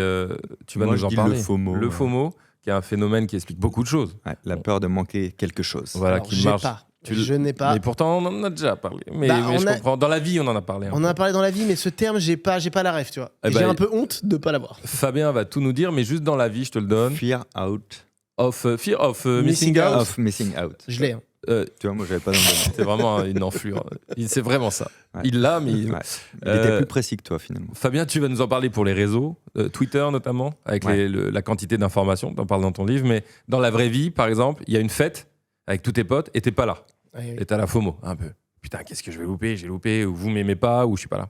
tu vas Moi, nous en je dis parler. le FOMO. Le FOMO, qui est un phénomène qui explique beaucoup de choses. Ouais, la peur de manquer quelque chose. Voilà, Alors, qui j'ai marche. pas. Je n'ai pas. Mais pourtant, on en a déjà parlé. Mais Bah, je comprends. Dans la vie, on en a parlé. On en a parlé dans la vie, mais ce terme, j'ai pas la ref, tu vois. Eh Et ben, j'ai un peu honte de pas l'avoir. Fabien va tout nous dire, mais juste dans la vie, je te le donne. Fear Fear of missing out. of missing out. Je l'ai. Hein. Tu vois, moi, j'avais pas dans le domaine. C'est vraiment une enflure. C'est vraiment ça. Ouais. Il l'a, mais... Ouais. Il était plus précis que toi, finalement. Fabien, tu vas nous en parler pour les réseaux, Twitter notamment, avec la quantité d'informations, tu en parles dans ton livre, mais dans la vraie vie, par exemple, il y a une fête avec tous tes potes et t'es pas là. Oui. Et t'as la FOMO, un peu. Putain, qu'est-ce que je vais louper? J'ai loupé, ou vous m'aimez pas, ou je suis pas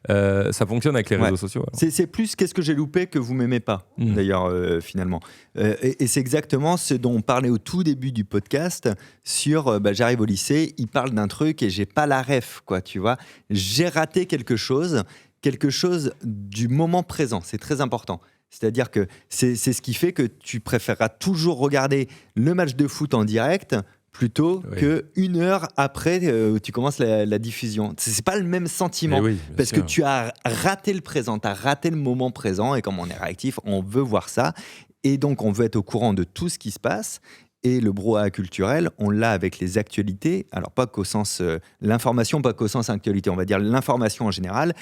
là. Ça fonctionne avec les réseaux sociaux. C'est plus qu'est-ce que j'ai loupé que vous m'aimez pas, d'ailleurs, finalement. Et c'est exactement ce dont on parlait au tout début du podcast sur j'arrive au lycée, il parle d'un truc et j'ai pas la ref, quoi, tu vois. J'ai raté quelque chose du moment présent, c'est très important. C'est-à-dire que c'est ce qui fait que tu préféreras toujours regarder le match de foot en direct plutôt qu'une heure après tu commences la diffusion. C'est pas le même sentiment parce que tu as raté le présent, tu as raté le moment présent et comme on est réactif, on veut voir ça et donc on veut être au courant de tout ce qui se passe. Et le brouhaha culturel, on l'a avec les actualités, alors pas qu'au sens l'information, pas qu'au sens actualité, on va dire l'information en général,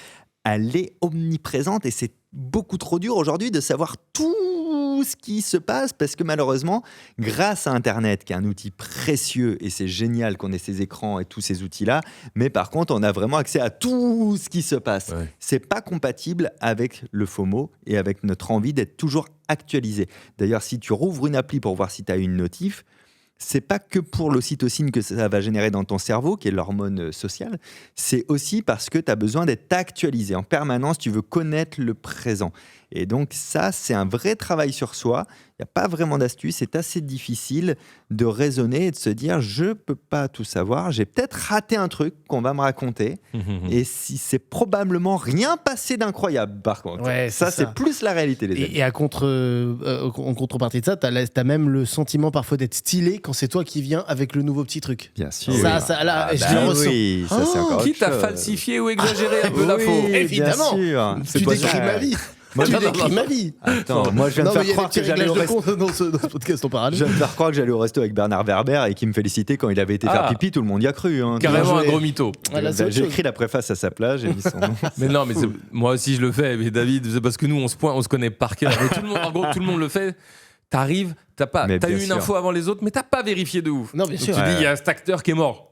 elle est omniprésente et c'est beaucoup trop dur aujourd'hui de savoir tout ce qui se passe parce que malheureusement, grâce à Internet, qui est un outil précieux et c'est génial qu'on ait ces écrans et tous ces outils-là, mais par contre, on a vraiment accès à tout ce qui se passe. Ouais. C'est pas compatible avec le FOMO et avec notre envie d'être toujours actualisé. D'ailleurs, si tu rouvres une appli pour voir si tu as une notif, c'est pas que pour l'ocytocine que ça va générer dans ton cerveau, qui est l'hormone sociale, c'est aussi parce que tu as besoin d'être actualisé. En permanence, tu veux connaître le présent. Et donc ça, c'est un vrai travail sur soi. Il n'y a pas vraiment d'astuce. C'est assez difficile de raisonner et de se dire, je ne peux pas tout savoir. J'ai peut-être raté un truc qu'on va me raconter. Et si c'est probablement rien passé d'incroyable, par contre. Ouais, ça, c'est plus la réalité, les amis. Et en contrepartie de ça, t'as même le sentiment parfois d'être stylé quand c'est toi qui viens avec le nouveau petit truc. Bien sûr. Ça, là, je le ressens. Oui, ça, c'est encore quitte à falsifier ou exagérer un peu l'info. Évidemment. Bien sûr. Tu décris ma vie. Tu décris ma vie. Attends, moi je viens de faire croire que j'allais au resto. Dans ce podcast en parallèle. Je viens de faire croire que j'allais au resto avec Bernard Werber et qu'il me félicitait quand il avait été faire pipi, tout le monde y a cru. Hein. Carrément un gros mytho. J'ai écrit la préface à sa place, j'ai mis son nom. Mais non, mais moi aussi je le fais. Mais David, c'est parce que nous on se connaît par cœur. Mais tout le monde, en gros, tout le monde le fait. T'arrives, t'as eu une info avant les autres, mais t'as pas vérifié de ouf. Non, bien sûr. Tu dis il y a cet acteur qui est mort.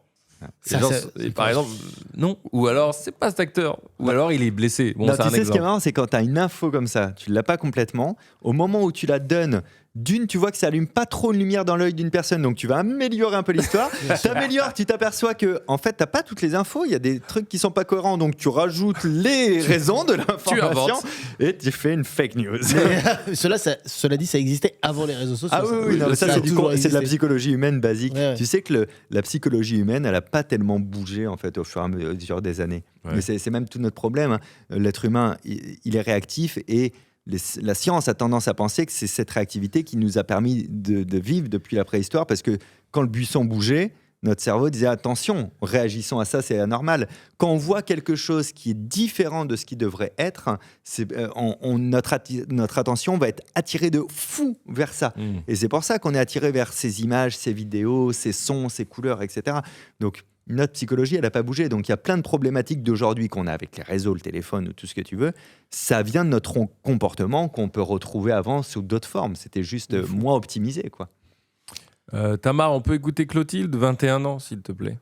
Et par exemple, non. Ou alors, c'est pas cet acteur. Ou alors, il est blessé. Bon, non, c'est tu un sais exemple. ce qui est marrant, c'est quand tu as une info comme ça, tu l'as pas complètement. Au moment où tu la donnes, d'une, tu vois que ça allume pas trop une lumière dans l'œil d'une personne, donc tu vas améliorer un peu l'histoire. T'améliores, tu t'aperçois que en fait t'as pas toutes les infos, il y a des trucs qui sont pas cohérents, donc tu rajoutes les raisons de l'information et tu fais une fake news. Cela dit, ça existait avant les réseaux sociaux. Ah oui, non, mais ça c'est de la psychologie humaine basique. Ouais. Tu sais que la psychologie humaine, elle a pas tellement bougé en fait au fur et à mesure des années. Ouais. Mais c'est même tout notre problème, hein. L'être humain, il est réactif et la science a tendance à penser que c'est cette réactivité qui nous a permis de vivre depuis la préhistoire, parce que quand le buisson bougeait, notre cerveau disait attention, réagissons à ça, c'est anormal. Quand on voit quelque chose qui est différent de ce qui devrait être, notre attention va être attirée de fou vers ça. Et c'est pour ça qu'on est attiré vers ces images, ces vidéos, ces sons, ces couleurs, etc. Donc notre psychologie, elle n'a pas bougé. Donc il y a plein de problématiques d'aujourd'hui qu'on a avec les réseaux, le téléphone ou tout ce que tu veux. Ça vient de notre comportement qu'on peut retrouver avant sous d'autres formes. C'était juste moins optimisé, quoi. Tamar, on peut écouter Clotilde, 21 ans, s'il te plaît.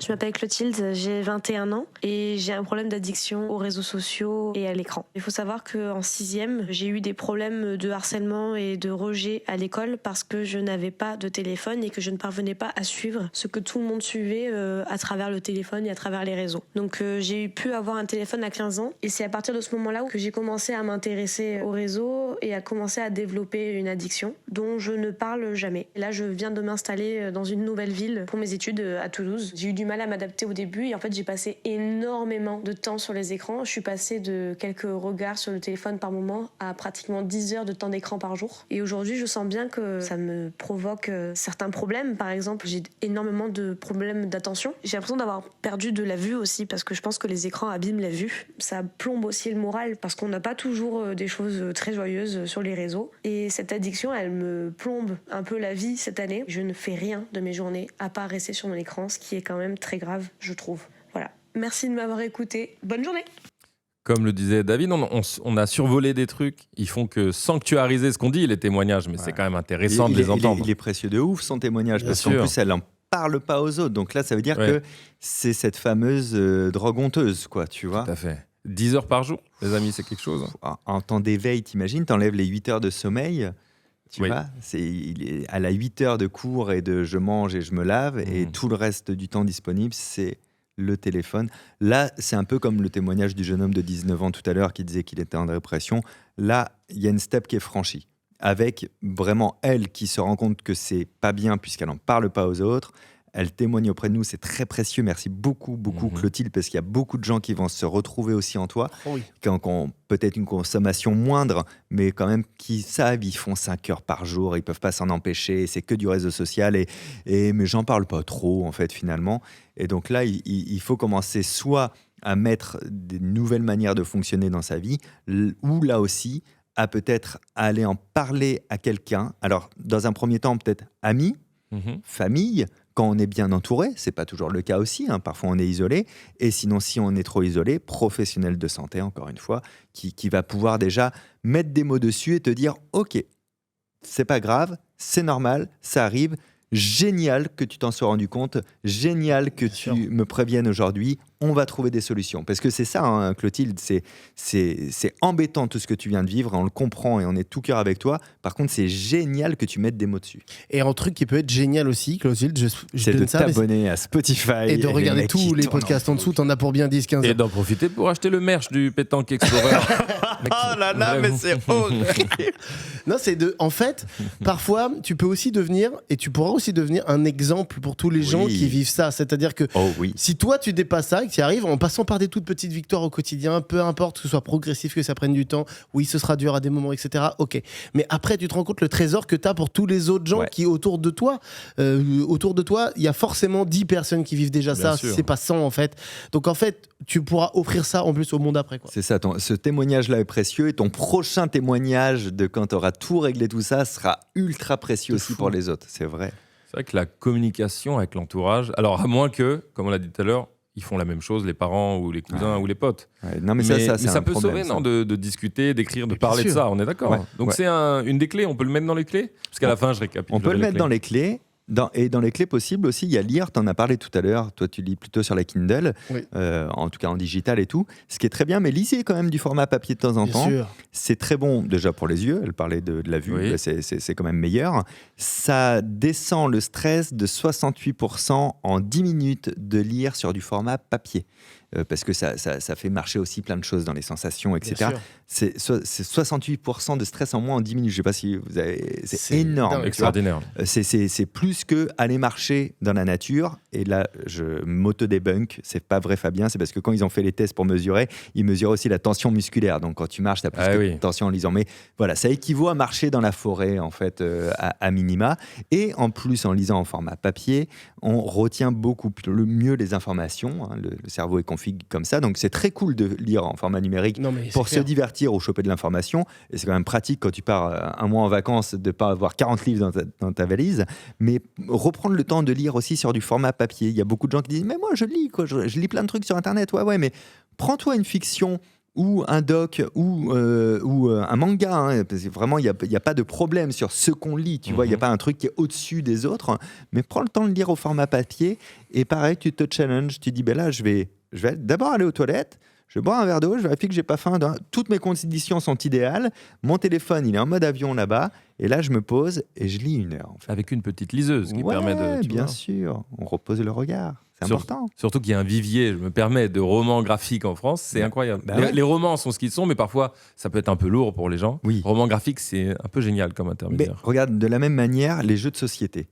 Je m'appelle Clotilde, j'ai 21 ans et j'ai un problème d'addiction aux réseaux sociaux et à l'écran. Il faut savoir qu'en 6e, j'ai eu des problèmes de harcèlement et de rejet à l'école parce que je n'avais pas de téléphone et que je ne parvenais pas à suivre ce que tout le monde suivait à travers le téléphone et à travers les réseaux. Donc j'ai pu avoir un téléphone à 15 ans et c'est à partir de ce moment-là que j'ai commencé à m'intéresser aux réseaux et à commencer à développer une addiction dont je ne parle jamais. Là, je viens de m'installer dans une nouvelle ville pour mes études à Toulouse. J'ai eu du mal à m'adapter au début et en fait j'ai passé énormément de temps sur les écrans. Je suis passée de quelques regards sur le téléphone par moment à pratiquement 10 heures de temps d'écran par jour. Et aujourd'hui je sens bien que ça me provoque certains problèmes. Par exemple, j'ai énormément de problèmes d'attention. J'ai l'impression d'avoir perdu de la vue aussi parce que je pense que les écrans abîment la vue. Ça plombe aussi le moral parce qu'on n'a pas toujours des choses très joyeuses sur les réseaux. Et cette addiction, elle me plombe un peu la vie cette année. Je ne fais rien de mes journées à part rester sur mon écran, ce qui est quand même très grave, je trouve. Voilà. Merci de m'avoir écouté. Bonne journée. Comme le disait David, on a survolé des trucs. Ils font que sanctuariser ce qu'on dit, les témoignages, mais c'est quand même intéressant de les entendre. Il est précieux de ouf, son témoignage, Bien parce qu'en sûr. plus, elle n'en parle pas aux autres. Donc là, ça veut dire que c'est cette fameuse drogue honteuse, quoi, tu vois. Tout à fait. 10 heures par jour, les amis, c'est quelque chose. En temps d'éveil, t'imagines, t'enlèves les 8 heures de sommeil, tu vois, elle a 8 heures de cours et de je mange et je me lave, et tout le reste du temps disponible, c'est le téléphone. Là, c'est un peu comme le témoignage du jeune homme de 19 ans tout à l'heure qui disait qu'il était en dépression. Là, il y a une step qui est franchie, avec vraiment elle qui se rend compte que c'est pas bien puisqu'elle n'en parle pas aux autres. Elle témoigne auprès de nous, c'est très précieux. Merci beaucoup, Clotilde, parce qu'il y a beaucoup de gens qui vont se retrouver aussi en toi, qui ont peut-être une consommation moindre, mais quand même qui savent, ils font 5 heures par jour, ils peuvent pas s'en empêcher, c'est que du réseau social, mais j'en parle pas trop, en fait, finalement. Et donc là, il faut commencer soit à mettre des nouvelles manières de fonctionner dans sa vie, ou là aussi, à peut-être aller en parler à quelqu'un. Alors, dans un premier temps, peut-être amis, famille, quand on est bien entouré, c'est pas toujours le cas aussi, hein, parfois on est isolé, et sinon si on est trop isolé, professionnel de santé encore une fois, qui va pouvoir déjà mettre des mots dessus et te dire ok, c'est pas grave, c'est normal, ça arrive, génial que tu t'en sois rendu compte, génial que tu me préviennes aujourd'hui, on va trouver des solutions. Parce que c'est ça, hein, Clotilde, c'est embêtant tout ce que tu viens de vivre, on le comprend et on est tout cœur avec toi. Par contre, c'est génial que tu mettes des mots dessus. Et un truc qui peut être génial aussi, Clotilde, c'est de t'abonner à Spotify. Et de regarder tous les podcasts en dessous, t'en as pour bien 10-15 ans. Et d'en profiter pour acheter le merch du Pétanque Explorer. Oh là là, mais c'est horrible. Non, en fait, parfois, tu peux aussi devenir, et tu pourras aussi devenir un exemple pour tous les gens qui vivent ça. C'est-à-dire que si toi, tu dépasses ça, que tu y arrives en passant par des toutes petites victoires au quotidien, peu importe que ce soit progressif, que ça prenne du temps, oui, ce sera dur à des moments, etc. Ok. Mais après, tu te rends compte le trésor que tu as pour tous les autres gens qui autour de toi. Autour de toi, il y a forcément 10 personnes qui vivent déjà ça. C'est pas 100 en fait. Donc en fait, tu pourras offrir ça en plus au monde après, quoi. C'est ça, ce témoignage-là est précieux et ton prochain témoignage de quand tu auras tout réglé tout ça sera ultra précieux aussi pour les autres, c'est vrai. C'est vrai que la communication avec l'entourage, alors à moins que, comme on l'a dit tout à l'heure, ils font la même chose, les parents ou les cousins ou les potes. Non, mais ça peut problème, sauver, non, de discuter, d'écrire, de parler de sûr. ça, on est d'accord. Donc c'est une des clés, on peut le mettre dans les clés. Parce qu'à la fin, je récapitule. On peut le mettre dans les clés. Et dans les clés possibles aussi, il y a lire, tu en as parlé tout à l'heure, toi tu lis plutôt sur la Kindle, Oui. en tout cas en digital et tout, ce qui est très bien, mais lisez quand même du format papier de temps en Bien temps. sûr. C'est très bon déjà pour les yeux, elle parlait de la vue, Oui. c'est quand même meilleur. Ça descend le stress de 68% en 10 minutes de lire sur du format papier. Parce que ça fait marcher aussi plein de choses dans les sensations, etc. Bien sûr. C'est 68% de stress en moins en 10 minutes. Je ne sais pas si vous avez... C'est C'est énorme. dingue. tu vois. Extraordinaire. C'est plus que aller marcher dans la nature. Et là, je m'auto-débunk. C'est pas vrai, Fabien. C'est parce que quand ils ont fait les tests pour mesurer, ils mesuraient aussi la tension musculaire. Donc quand tu marches, tu as plus Ah de oui. tension en lisant. Mais voilà, ça équivaut à marcher dans la forêt, en fait, à minima. Et en plus, en lisant en format papier, on retient beaucoup mieux les informations. Hein. Le cerveau est configuré comme ça. Donc c'est très cool de lire en format numérique Non, mais pour c'est se clair. divertir ou choper de l'information. Et c'est quand même pratique quand tu pars un mois en vacances de ne pas avoir 40 livres dans ta valise. Mais reprendre le temps de lire aussi sur du format papier. Il y a beaucoup de gens qui disent « Mais moi, je lis, quoi. Je lis plein de trucs sur Internet. » Ouais, mais prends-toi une fiction ou un doc ou un manga. Hein, parce que vraiment, il n'y a pas de problème sur ce qu'on lit. Tu vois, il n'y a pas un truc qui est au-dessus des autres. Mais prends le temps de lire au format papier. Et pareil, tu te challenges. Tu dis « Ben là, je vais d'abord aller aux toilettes. Je bois un verre d'eau, je vérifie que j'ai pas faim. Toutes mes conditions sont idéales. Mon téléphone, il est en mode avion là-bas. Et là, je me pose et je lis 1 heure. En fait. Avec une petite liseuse qui permet de... tu bien vois. sûr. On repose le regard. C'est Sur- important. Surtout qu'il y a un vivier, je me permets, de romans graphiques en France. C'est incroyable. Bah les, ouais. les romans sont ce qu'ils sont, mais parfois, ça peut être un peu lourd pour les gens. Oui. Romans graphiques, c'est un peu génial comme Mais intermédiaire. regarde, de la même manière, les jeux de société.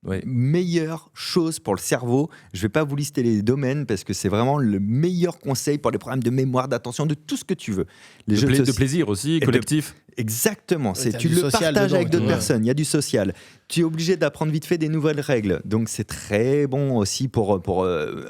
Oui. Meilleure chose pour le cerveau. Je vais pas vous lister les domaines parce que c'est vraiment le meilleur conseil pour les problèmes de mémoire, d'attention, de tout ce que tu veux. Les jeux De plaisir aussi, de- collectif. Exactement. t'as Tu du le social partages dedans, avec d'autres ouais. personnes. Il y a du social. Tu es obligé d'apprendre vite fait des nouvelles règles. Donc c'est très bon aussi pour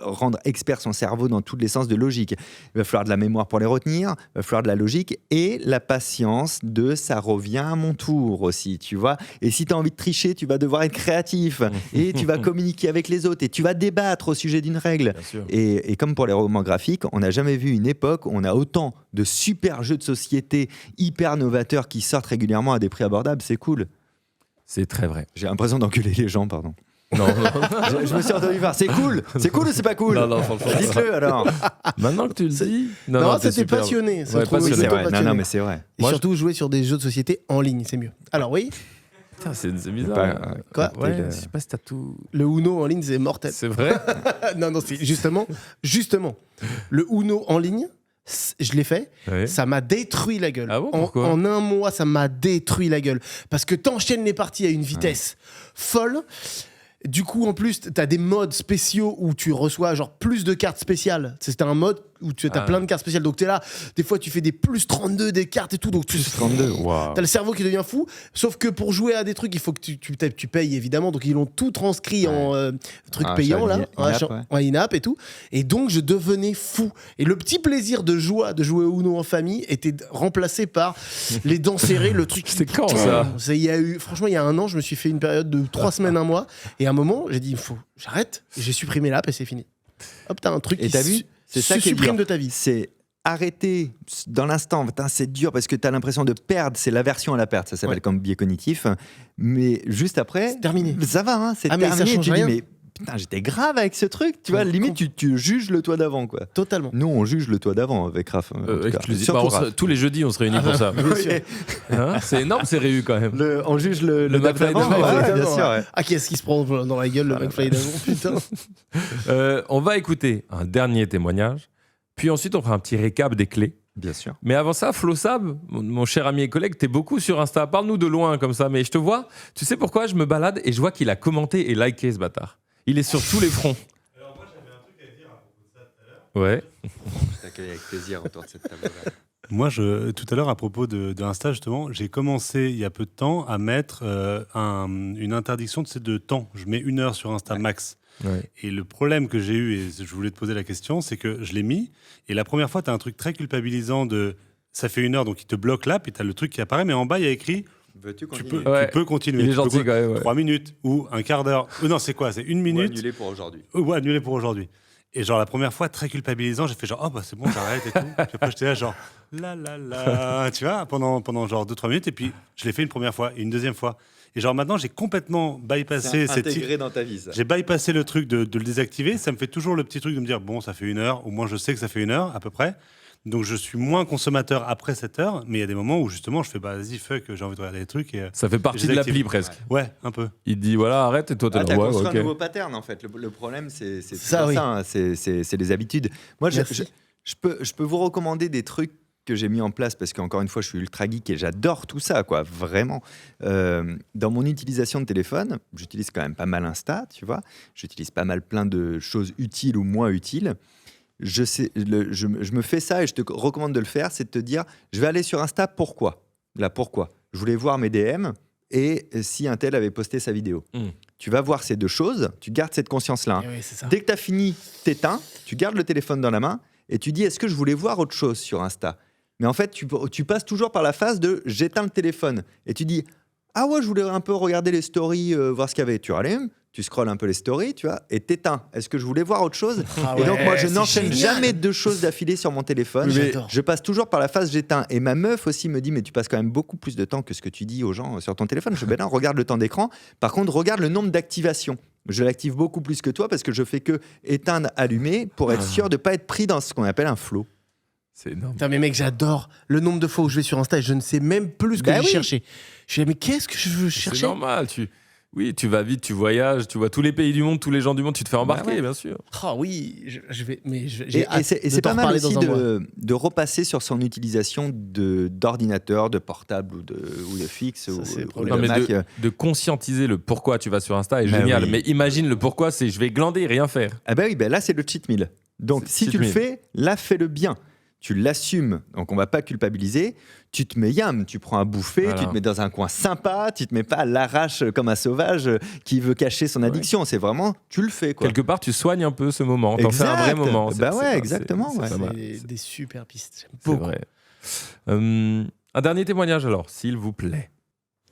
rendre expert son cerveau dans tous les sens de logique. Il va falloir de la mémoire pour les retenir. Il va falloir de la logique et la patience de ça revient à mon tour aussi, tu vois. Et si tu as envie de tricher, tu vas devoir être créatif et tu vas communiquer avec les autres et tu vas débattre au sujet d'une règle. Bien sûr. Et comme pour les romans graphiques, on n'a jamais vu une époque où on a autant de super jeux de société hyper novateurs qui sortent régulièrement à des prix abordables. C'est cool. C'est très vrai. J'ai l'impression d'engueuler les gens, pardon. Non, Je me suis entendu faire. C'est cool ou c'est pas cool? Non, franchement. Dites-le alors. Maintenant que tu le dis. Non, t'es c'était superbe. passionné. C'est Ouais, trop- passionné. C'est plutôt vrai. Non, passionné. mais c'est vrai. Et Moi, surtout jouer sur des jeux de société en ligne, c'est mieux. Alors oui, Putain, c'est bizarre. Pas- Quoi Ouais, le- je sais pas si t'as tout. le Uno en ligne, c'est mortel. C'est vrai. Non, c'est justement, le Uno en ligne, je l'ai fait, Ouais. ça m'a détruit la gueule. Ah bon, en, pourquoi en un mois, ça m'a détruit la gueule. Parce que t'enchaînes les parties à une vitesse folle. Du coup, en plus, t'as des modes spéciaux où tu reçois genre plus de cartes spéciales. C'est un mode où tu as Ah. plein de cartes spéciales. Donc t'es là, des fois tu fais des plus 32 des cartes et tout. Donc tu Plus 32. Waouh. T'as le cerveau qui devient fou, sauf que pour jouer à des trucs, il faut que tu payes évidemment. Donc ils l'ont tout transcrit en truc Ah, payant sur là, in-app, ouais. in-app et tout. Et donc je devenais fou. Et le petit plaisir de jouer au Uno en famille était remplacé par les dents serrées, le truc. C'est quand ça Franchement, il y a 1 an, je me suis fait une période de 3 semaines, 1 mois. Et à un moment, j'ai dit, j'arrête. Et j'ai supprimé l'app et c'est fini. Hop, t'as un truc Et qui t'as vu? C'est ça se qui est supprime dur. de ta vie. C'est arrêter dans l'instant. Putain, c'est dur parce que tu as l'impression de perdre. C'est l'aversion à la perte. Ça s'appelle Ouais. comme biais cognitif. Mais juste après, C'est terminé. ça va, hein, c'est Ah, mais ça terminé. change Tu dis, rien. mais putain, j'étais grave avec ce truc. Tu vois, Ouais, limite, tu juges le toi d'avant, quoi. Totalement. Nous, on juge le toi d'avant avec Raph. en tout cas. Exclusif. Surtout Bah, Raph. tous les jeudis, on se réunit pour ça. Bien sûr. Hein, c'est énorme, c'est réu quand même. On juge le Le DAF McFly d'avant, d'avant, ouais, ouais. bien sûr. Ouais. Ah, qui est-ce qui se prend dans la gueule, le McFly d'avant, putain. On va écouter un dernier témoignage, puis ensuite on fera un petit récap des clés. Bien sûr. Mais avant ça, Flo Sab, mon cher ami et collègue, t'es beaucoup sur Insta. Parle-nous de loin comme ça, mais je te vois. Tu sais pourquoi je me balade et je vois qu'il a commenté et liké ce bâtard. Il est sur tous les fronts. Alors moi j'avais un truc à dire à propos de ça tout à l'heure. Ouais. Je t'accueille avec plaisir autour de cette table-là. Moi, tout à l'heure, à propos de Insta, justement, j'ai commencé il y a peu de temps à mettre une interdiction de temps. Je mets 1 heure sur Insta max. Ouais. Et le problème que j'ai eu, et je voulais te poser la question, c'est que je l'ai mis, et la première fois, tu as un truc très culpabilisant de ça fait 1 heure, donc il te bloque l'app, et tu as le truc qui apparaît, mais en bas, il y a écrit Veux-tu tu continuer peux, Ouais. tu peux continuer. Il est Tu peux gentil quand même. Ouais. 3 minutes ou un quart d'heure. Non, c'est quoi? C'est 1 Ou minute annuler pour aujourd'hui. ou annuler pour aujourd'hui. Et genre, la première fois, très culpabilisant, j'ai fait genre, oh bah c'est bon, j'arrête et tout. Puis après, j'étais là, genre, la, tu vois, pendant genre 2-3 minutes. Et puis, je l'ai fait une première fois et une deuxième fois. Et genre maintenant, j'ai complètement bypassé cette... intégré dans ta vie, ça. J'ai bypassé le truc de le désactiver. Ça me fait toujours le petit truc de me dire, bon, ça fait 1 heure. Au moins, je sais que ça fait 1 heure, à peu près. Donc, je suis moins consommateur après cette heure. Mais il y a des moments où, justement, je fais, bah, vas-y, fuck, j'ai envie de regarder des trucs. Et, Ça fait partie de l'appli presque. Ouais, un peu. Il te dit voilà, arrête et toi t'es Ah, là. t'as Ouais, construit ok. un nouveau pattern, en fait. Le problème, c'est Ça, toujours oui. ça, hein. C'est les habitudes. Moi, Merci. je peux vous recommander des trucs que j'ai mis en place parce qu'encore une fois, je suis ultra geek et j'adore tout ça, quoi, vraiment. Dans mon utilisation de téléphone, j'utilise quand même pas mal Insta, tu vois. J'utilise pas mal plein de choses utiles ou moins utiles. Je me fais ça et je te recommande de le faire, c'est de te dire, je vais aller sur Insta, pourquoi ? Là, pourquoi ? Je voulais voir mes DM et si un tel avait posté sa vidéo. Tu vas voir ces deux choses, tu gardes cette conscience-là. Eh oui, c'est ça. Dès que tu as fini, t'éteins, tu gardes le téléphone dans la main et tu dis, est-ce que je voulais voir autre chose sur Insta ? Mais en fait, tu passes toujours par la phase de j'éteins le téléphone et tu dis, ah ouais, je voulais un peu regarder les stories, voir ce qu'il y avait. Tu rallumes, tu scrolles un peu les stories, tu vois, et t'éteins. Est-ce que je voulais voir autre chose ? Ah Et donc, ouais, moi, je c'est n'enchaîne génial. jamais 2 choses d'affilée sur mon téléphone. Oui, j'adore. Je passe toujours par la phase j'éteins. Et ma meuf aussi me dit, mais tu passes quand même beaucoup plus de temps que ce que tu dis aux gens sur ton téléphone. Je dis, ben non, regarde le temps d'écran. Par contre, regarde le nombre d'activations. Je l'active beaucoup plus que toi parce que je fais que éteindre, allumer pour être sûr de ne pas être pris dans ce qu'on appelle un flow. C'est énorme. Putain, mais mec, j'adore le nombre de fois où je vais sur Insta et je ne sais même plus ce que Bah j'ai oui. cherché. Je suis là, mais qu'est-ce que je veux C'est chercher ? normal. Oui, tu vas vite, tu voyages, tu vois tous les pays du monde, tous les gens du monde, tu te fais embarquer, ouais. bien sûr. Ah oui, je vais, mais j'ai Et hâte c'est de c'est t'en pas mal reparler aussi dans un mois. de repasser sur son utilisation d'ordinateur, de portable ou de fixe Ça, ou c'est de problématique. Non, mais Mac. de conscientiser le pourquoi tu vas sur Insta est Bah génial. oui. Mais imagine le pourquoi, c'est je vais glander et rien faire. Ah bah oui, bah là c'est le cheat meal. Donc C'est si cheat tu le meal. fais, là fais-le bien. Tu l'assumes, donc on va pas culpabiliser. Tu te mets yam, tu prends à bouffer, Voilà. tu te mets dans un coin sympa, tu te mets pas à l'arrache comme un sauvage qui veut cacher son addiction. C'est vraiment, tu le fais quoi. Quelque part, tu soignes un peu ce moment. T'en fais un vrai Exact. moment. Bah C'est ouais, pas- exactement, c'est ouais. pas mal. C'est des super pistes. J'aime C'est beaucoup. vrai. Un dernier témoignage alors, s'il vous plaît.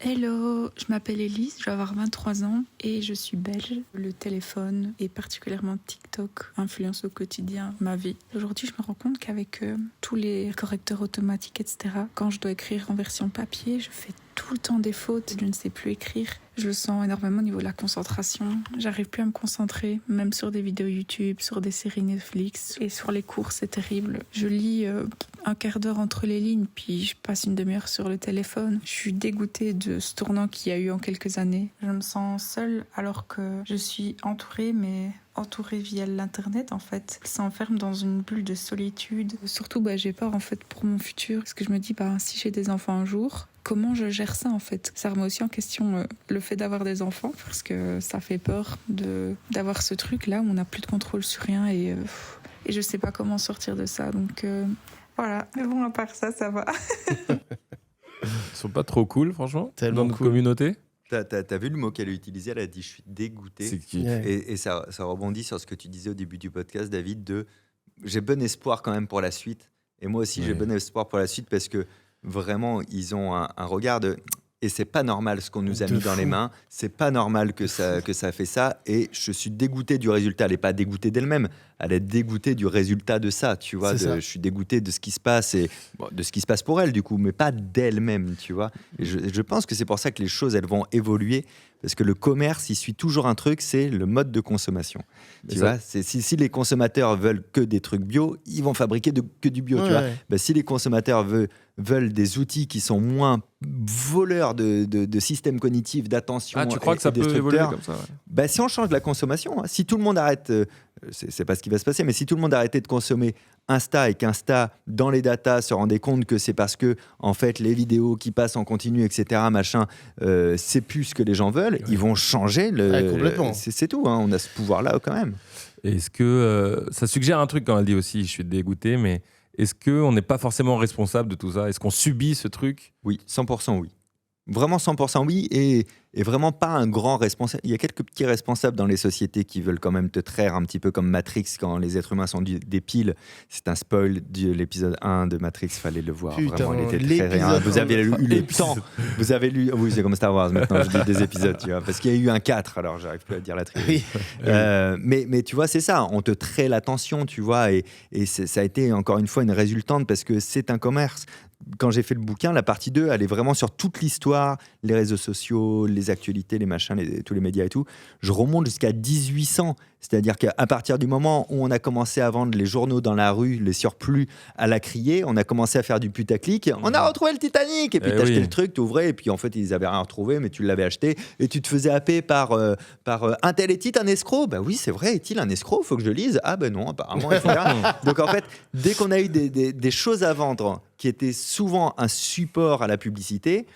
Hello, je m'appelle Elise, je vais avoir 23 ans et je suis belge. Le téléphone et particulièrement TikTok influence au quotidien ma vie. Aujourd'hui, je me rends compte qu'avec tous les correcteurs automatiques, etc., quand je dois écrire en version papier, je fais tout le temps des fautes. Je ne sais plus écrire. Je le sens énormément au niveau de la concentration. J'arrive plus à me concentrer, même sur des vidéos YouTube, sur des séries Netflix et sur les cours, c'est terrible. Je lis un quart d'heure entre les lignes, puis je passe une demi-heure sur le téléphone. Je suis dégoûtée de ce tournant qu'il y a eu en quelques années. Je me sens seule alors que je suis entourée, mais entourée via l'internet en fait. Elle s'enferme dans une bulle de solitude. Surtout j'ai peur en fait pour mon futur, parce que je me dis si j'ai des enfants un jour, comment je gère ça en fait. Ça remet aussi en question le fait d'avoir des enfants, parce que ça fait peur d'avoir ce truc là où on n'a plus de contrôle sur rien et je sais pas comment sortir de ça, donc voilà. Mais bon, à part ça, ça va. Ils sont pas trop cool, franchement, Tellement dans notre cool. communauté. T'as vu le mot qu'elle a utilisé? Elle a dit je suis dégoûtée. C'est qui Ouais. Et ça rebondit sur ce que tu disais au début du podcast, David, de j'ai bon espoir quand même pour la suite. Et moi aussi, j'ai Ouais. bon espoir pour la suite parce que vraiment, ils ont un regard de. Et c'est pas normal ce qu'on nous a De mis dans fou. les mains. C'est pas normal que ça fait ça. Et je suis dégoûté du résultat. Elle n'est pas dégoûtée d'elle-même. Elle est dégoûtée du résultat de ça. Tu vois, C'est ça. je suis dégoûté de ce qui se passe et de ce qui se passe pour elle du coup, mais pas d'elle-même. Tu vois. Et je pense que c'est pour ça que les choses elles vont évoluer. Parce que le commerce, il suit toujours un truc, c'est le mode de consommation. Mais Tu ça- vois, si les consommateurs veulent que des trucs bio, ils vont fabriquer que du bio. Tu Ouais, vois. ouais. Bah, si les consommateurs veulent des outils qui sont moins voleurs de systèmes cognitifs, d'attention Ah, tu crois et que ça peut évoluer destructeurs, comme ça ouais. bah, si on change la consommation, hein, si tout le monde arrête, c'est pas ce qui va se passer, mais si tout le monde arrêtait de consommer Insta et qu'Insta, dans les datas, se rendait compte que c'est parce que, en fait, les vidéos qui passent en continu, etc., machin, c'est plus ce que les gens veulent, ils vont changer. Ouais, complètement. C'est tout, hein, on a ce pouvoir-là quand même. Est-ce que ça suggère un truc quand elle dit aussi je suis dégoûté, mais est-ce qu'on n'est pas forcément responsable de tout ça? Est-ce qu'on subit ce truc? Oui, 100% oui. Vraiment 100% oui, et vraiment pas un grand responsable. Il y a quelques petits responsables dans les sociétés qui veulent quand même te traire un petit peu comme Matrix quand les êtres humains sont des piles. C'est un spoil de l'épisode 1 de Matrix, fallait le voir. Putain, Vraiment, il était très l'épisode rien. Vous avez eu le épisode. temps. Vous avez lu. Oui, c'est comme Star Wars maintenant, je dis des épisodes, tu vois. Parce qu'il y a eu un 4, alors j'arrive plus à dire la trilogie. Oui. Mais tu vois, c'est ça, on te traite l'attention, tu vois, et ça a été encore une fois une résultante parce que c'est un commerce. quand j'ai fait le bouquin, la partie 2, elle est vraiment sur toute l'histoire, les réseaux sociaux, les actualités, les machins, tous les médias et tout. Je remonte jusqu'à 1800. C'est-à-dire qu'à partir du moment où on a commencé à vendre les journaux dans la rue, les surplus à la criée, on a commencé à faire du putaclic. On a retrouvé le Titanic. Et puis t'achetais le truc, t'ouvrais, et puis en fait, ils avaient rien retrouvé, mais tu l'avais acheté. Et tu te faisais happer par un tel est-il un escroc ? Ben oui, c'est vrai, est-il un escroc ? Faut que je lise. Ah ben non, apparemment, etc. Donc en fait, dès qu'on a eu des choses à vendre qui étaient souvent un support à la publicité,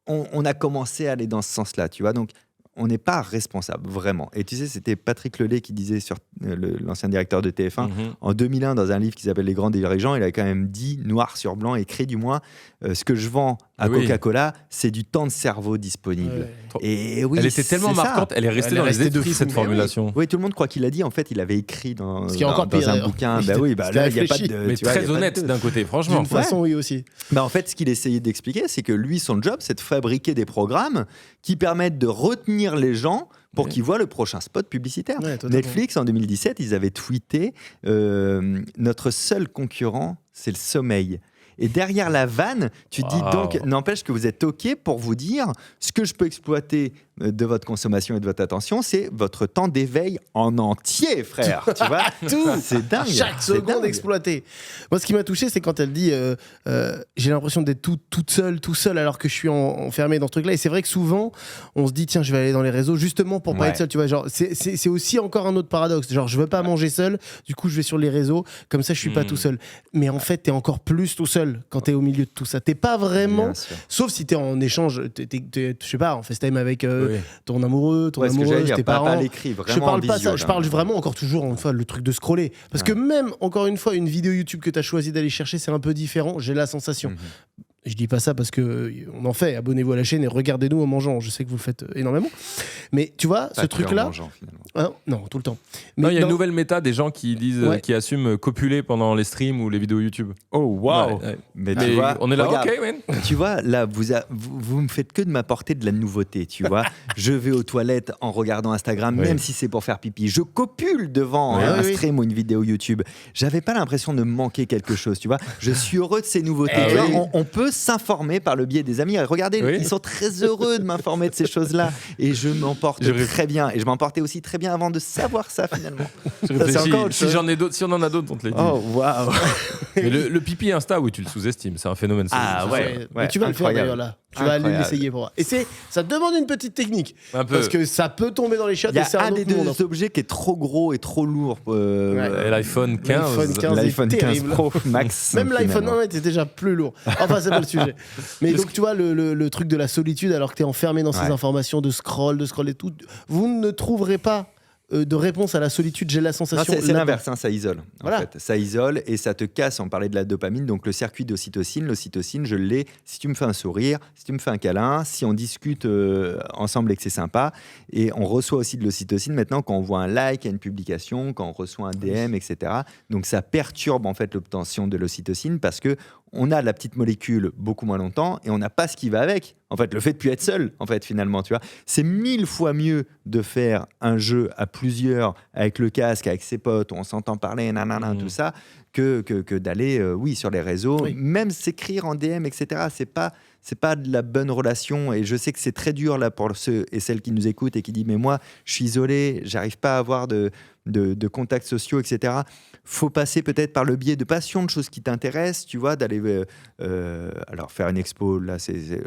on a commencé à aller dans ce sens-là, tu vois. Donc, on n'est pas responsable, vraiment. Et tu sais, c'était Patrick Lelay qui disait, sur l'ancien directeur de TF1, en 2001, dans un livre qui s'appelle Les Grands Dirigeants, il a quand même dit, noir sur blanc, écrit du moins, ce que je vends à Coca-Cola, c'est du temps de cerveau disponible. Et oui, elle était tellement marquante, elle est restée dans les esprits, cette formulation. Oui, tout le monde croit qu'il l'a dit. En fait, il avait écrit dans un bouquin. Bah oui, là, il n'y a pas de. Mais très honnête d'un côté, franchement. D'une façon, oui aussi. Bah en fait, ce qu'il essayait d'expliquer, c'est que lui, son job, c'est de fabriquer des programmes qui permettent de retenir les gens pour qu'ils voient le prochain spot publicitaire. Netflix, en 2017, ils avaient tweeté notre seul concurrent, c'est le sommeil. Et derrière la vanne, tu dis donc, n'empêche que vous êtes OK pour vous dire ce que je peux exploiter de votre consommation et de votre attention, c'est votre temps d'éveil en entier, frère. Tu vois, tout, c'est dingue. Chaque seconde exploitée. Moi, ce qui m'a touché, c'est quand elle dit j'ai l'impression d'être tout seul, alors que je suis enfermé dans ce truc-là. Et c'est vrai que souvent, on se dit tiens, je vais aller dans les réseaux justement pour pas être seul. Tu vois, genre, c'est aussi encore un autre paradoxe. Genre, je veux pas manger seul, du coup, je vais sur les réseaux. Comme ça, je suis pas tout seul. Mais en fait, t'es encore plus tout seul quand t'es au milieu de tout ça. T'es pas vraiment, sauf si t'es en échange, je sais pas, en FaceTime avec ton amoureux, ton amoureuse, tes parents. Pas l'écrit, vraiment je parle pas visio, ça, je parle vraiment encore toujours une fois le truc de scroller. Parce que même, encore une fois, une vidéo YouTube que t'as choisi d'aller chercher, c'est un peu différent, j'ai la sensation. Je dis pas ça parce que on en fait. Abonnez-vous à la chaîne et regardez-nous en mangeant. Je sais que vous le faites énormément. Mais tu vois, ce truc-là. Non, tout le temps. Mais il y a une nouvelle méta des gens qui disent, qui assument copuler pendant les streams ou les vidéos YouTube. Oh waouh. Mais tu vois, on est là, regarde, ok, man. Tu vois, là, vous me faites que de m'apporter de la nouveauté. Tu vois, je vais aux toilettes en regardant Instagram, même si c'est pour faire pipi. Je copule devant un stream ou une vidéo YouTube. J'avais pas l'impression de manquer quelque chose. Tu vois, je suis heureux de ces nouveautés. On peut s'informer par le biais des amis. Regardez, ils sont très heureux de m'informer de ces choses-là. Et je m'en porte très bien. Et je m'en portais aussi très bien avant de savoir ça, finalement. Ça, c'est encore si on en a d'autres, on te les dit. Oh, waouh. Mais le pipi Insta, oui, tu le sous-estimes. C'est un phénomène. Mais tu vas le faire d'ailleurs là. Tu vas aller l'essayer pour voir. Et ça demande une petite technique. Parce que ça peut tomber dans les chiottes. Il y a un des deux objets qui est trop gros et trop lourd. L'iPhone 15. L'iPhone 15 Pro Max. Même l'iPhone 1 était déjà plus lourd. Enfin, c'est pas le sujet. Mais donc, tu vois, le truc de la solitude, alors que tu es enfermé dans ces informations de scroll et tout, vous ne trouverez pas de réponse à la solitude, j'ai la sensation. C'est l'inverse, ça isole. En fait. Ça isole et ça te casse. On parlait de la dopamine, donc le circuit d'ocytocine. L'ocytocine, je l'ai si tu me fais un sourire, si tu me fais un câlin, si on discute ensemble et que c'est sympa. Et on reçoit aussi de l'ocytocine maintenant quand on voit un like à une publication, quand on reçoit un DM, etc. Donc ça perturbe en fait l'obtention de l'ocytocine parce que on a la petite molécule beaucoup moins longtemps et on n'a pas ce qui va avec. En fait, le fait de plus être seul, en fait, finalement, tu vois, c'est 1000 fois mieux de faire un jeu à plusieurs avec le casque, avec ses potes, où on s'entend parler, tout ça, que d'aller, sur les réseaux, même s'écrire en DM, etc. C'est pas de la bonne relation. Et je sais que c'est très dur là pour ceux et celles qui nous écoutent et qui disent mais moi, je suis isolé, j'arrive pas à avoir de contacts sociaux, etc. Faut passer peut-être par le biais de passion, de choses qui t'intéressent, tu vois, d'aller alors faire une expo, là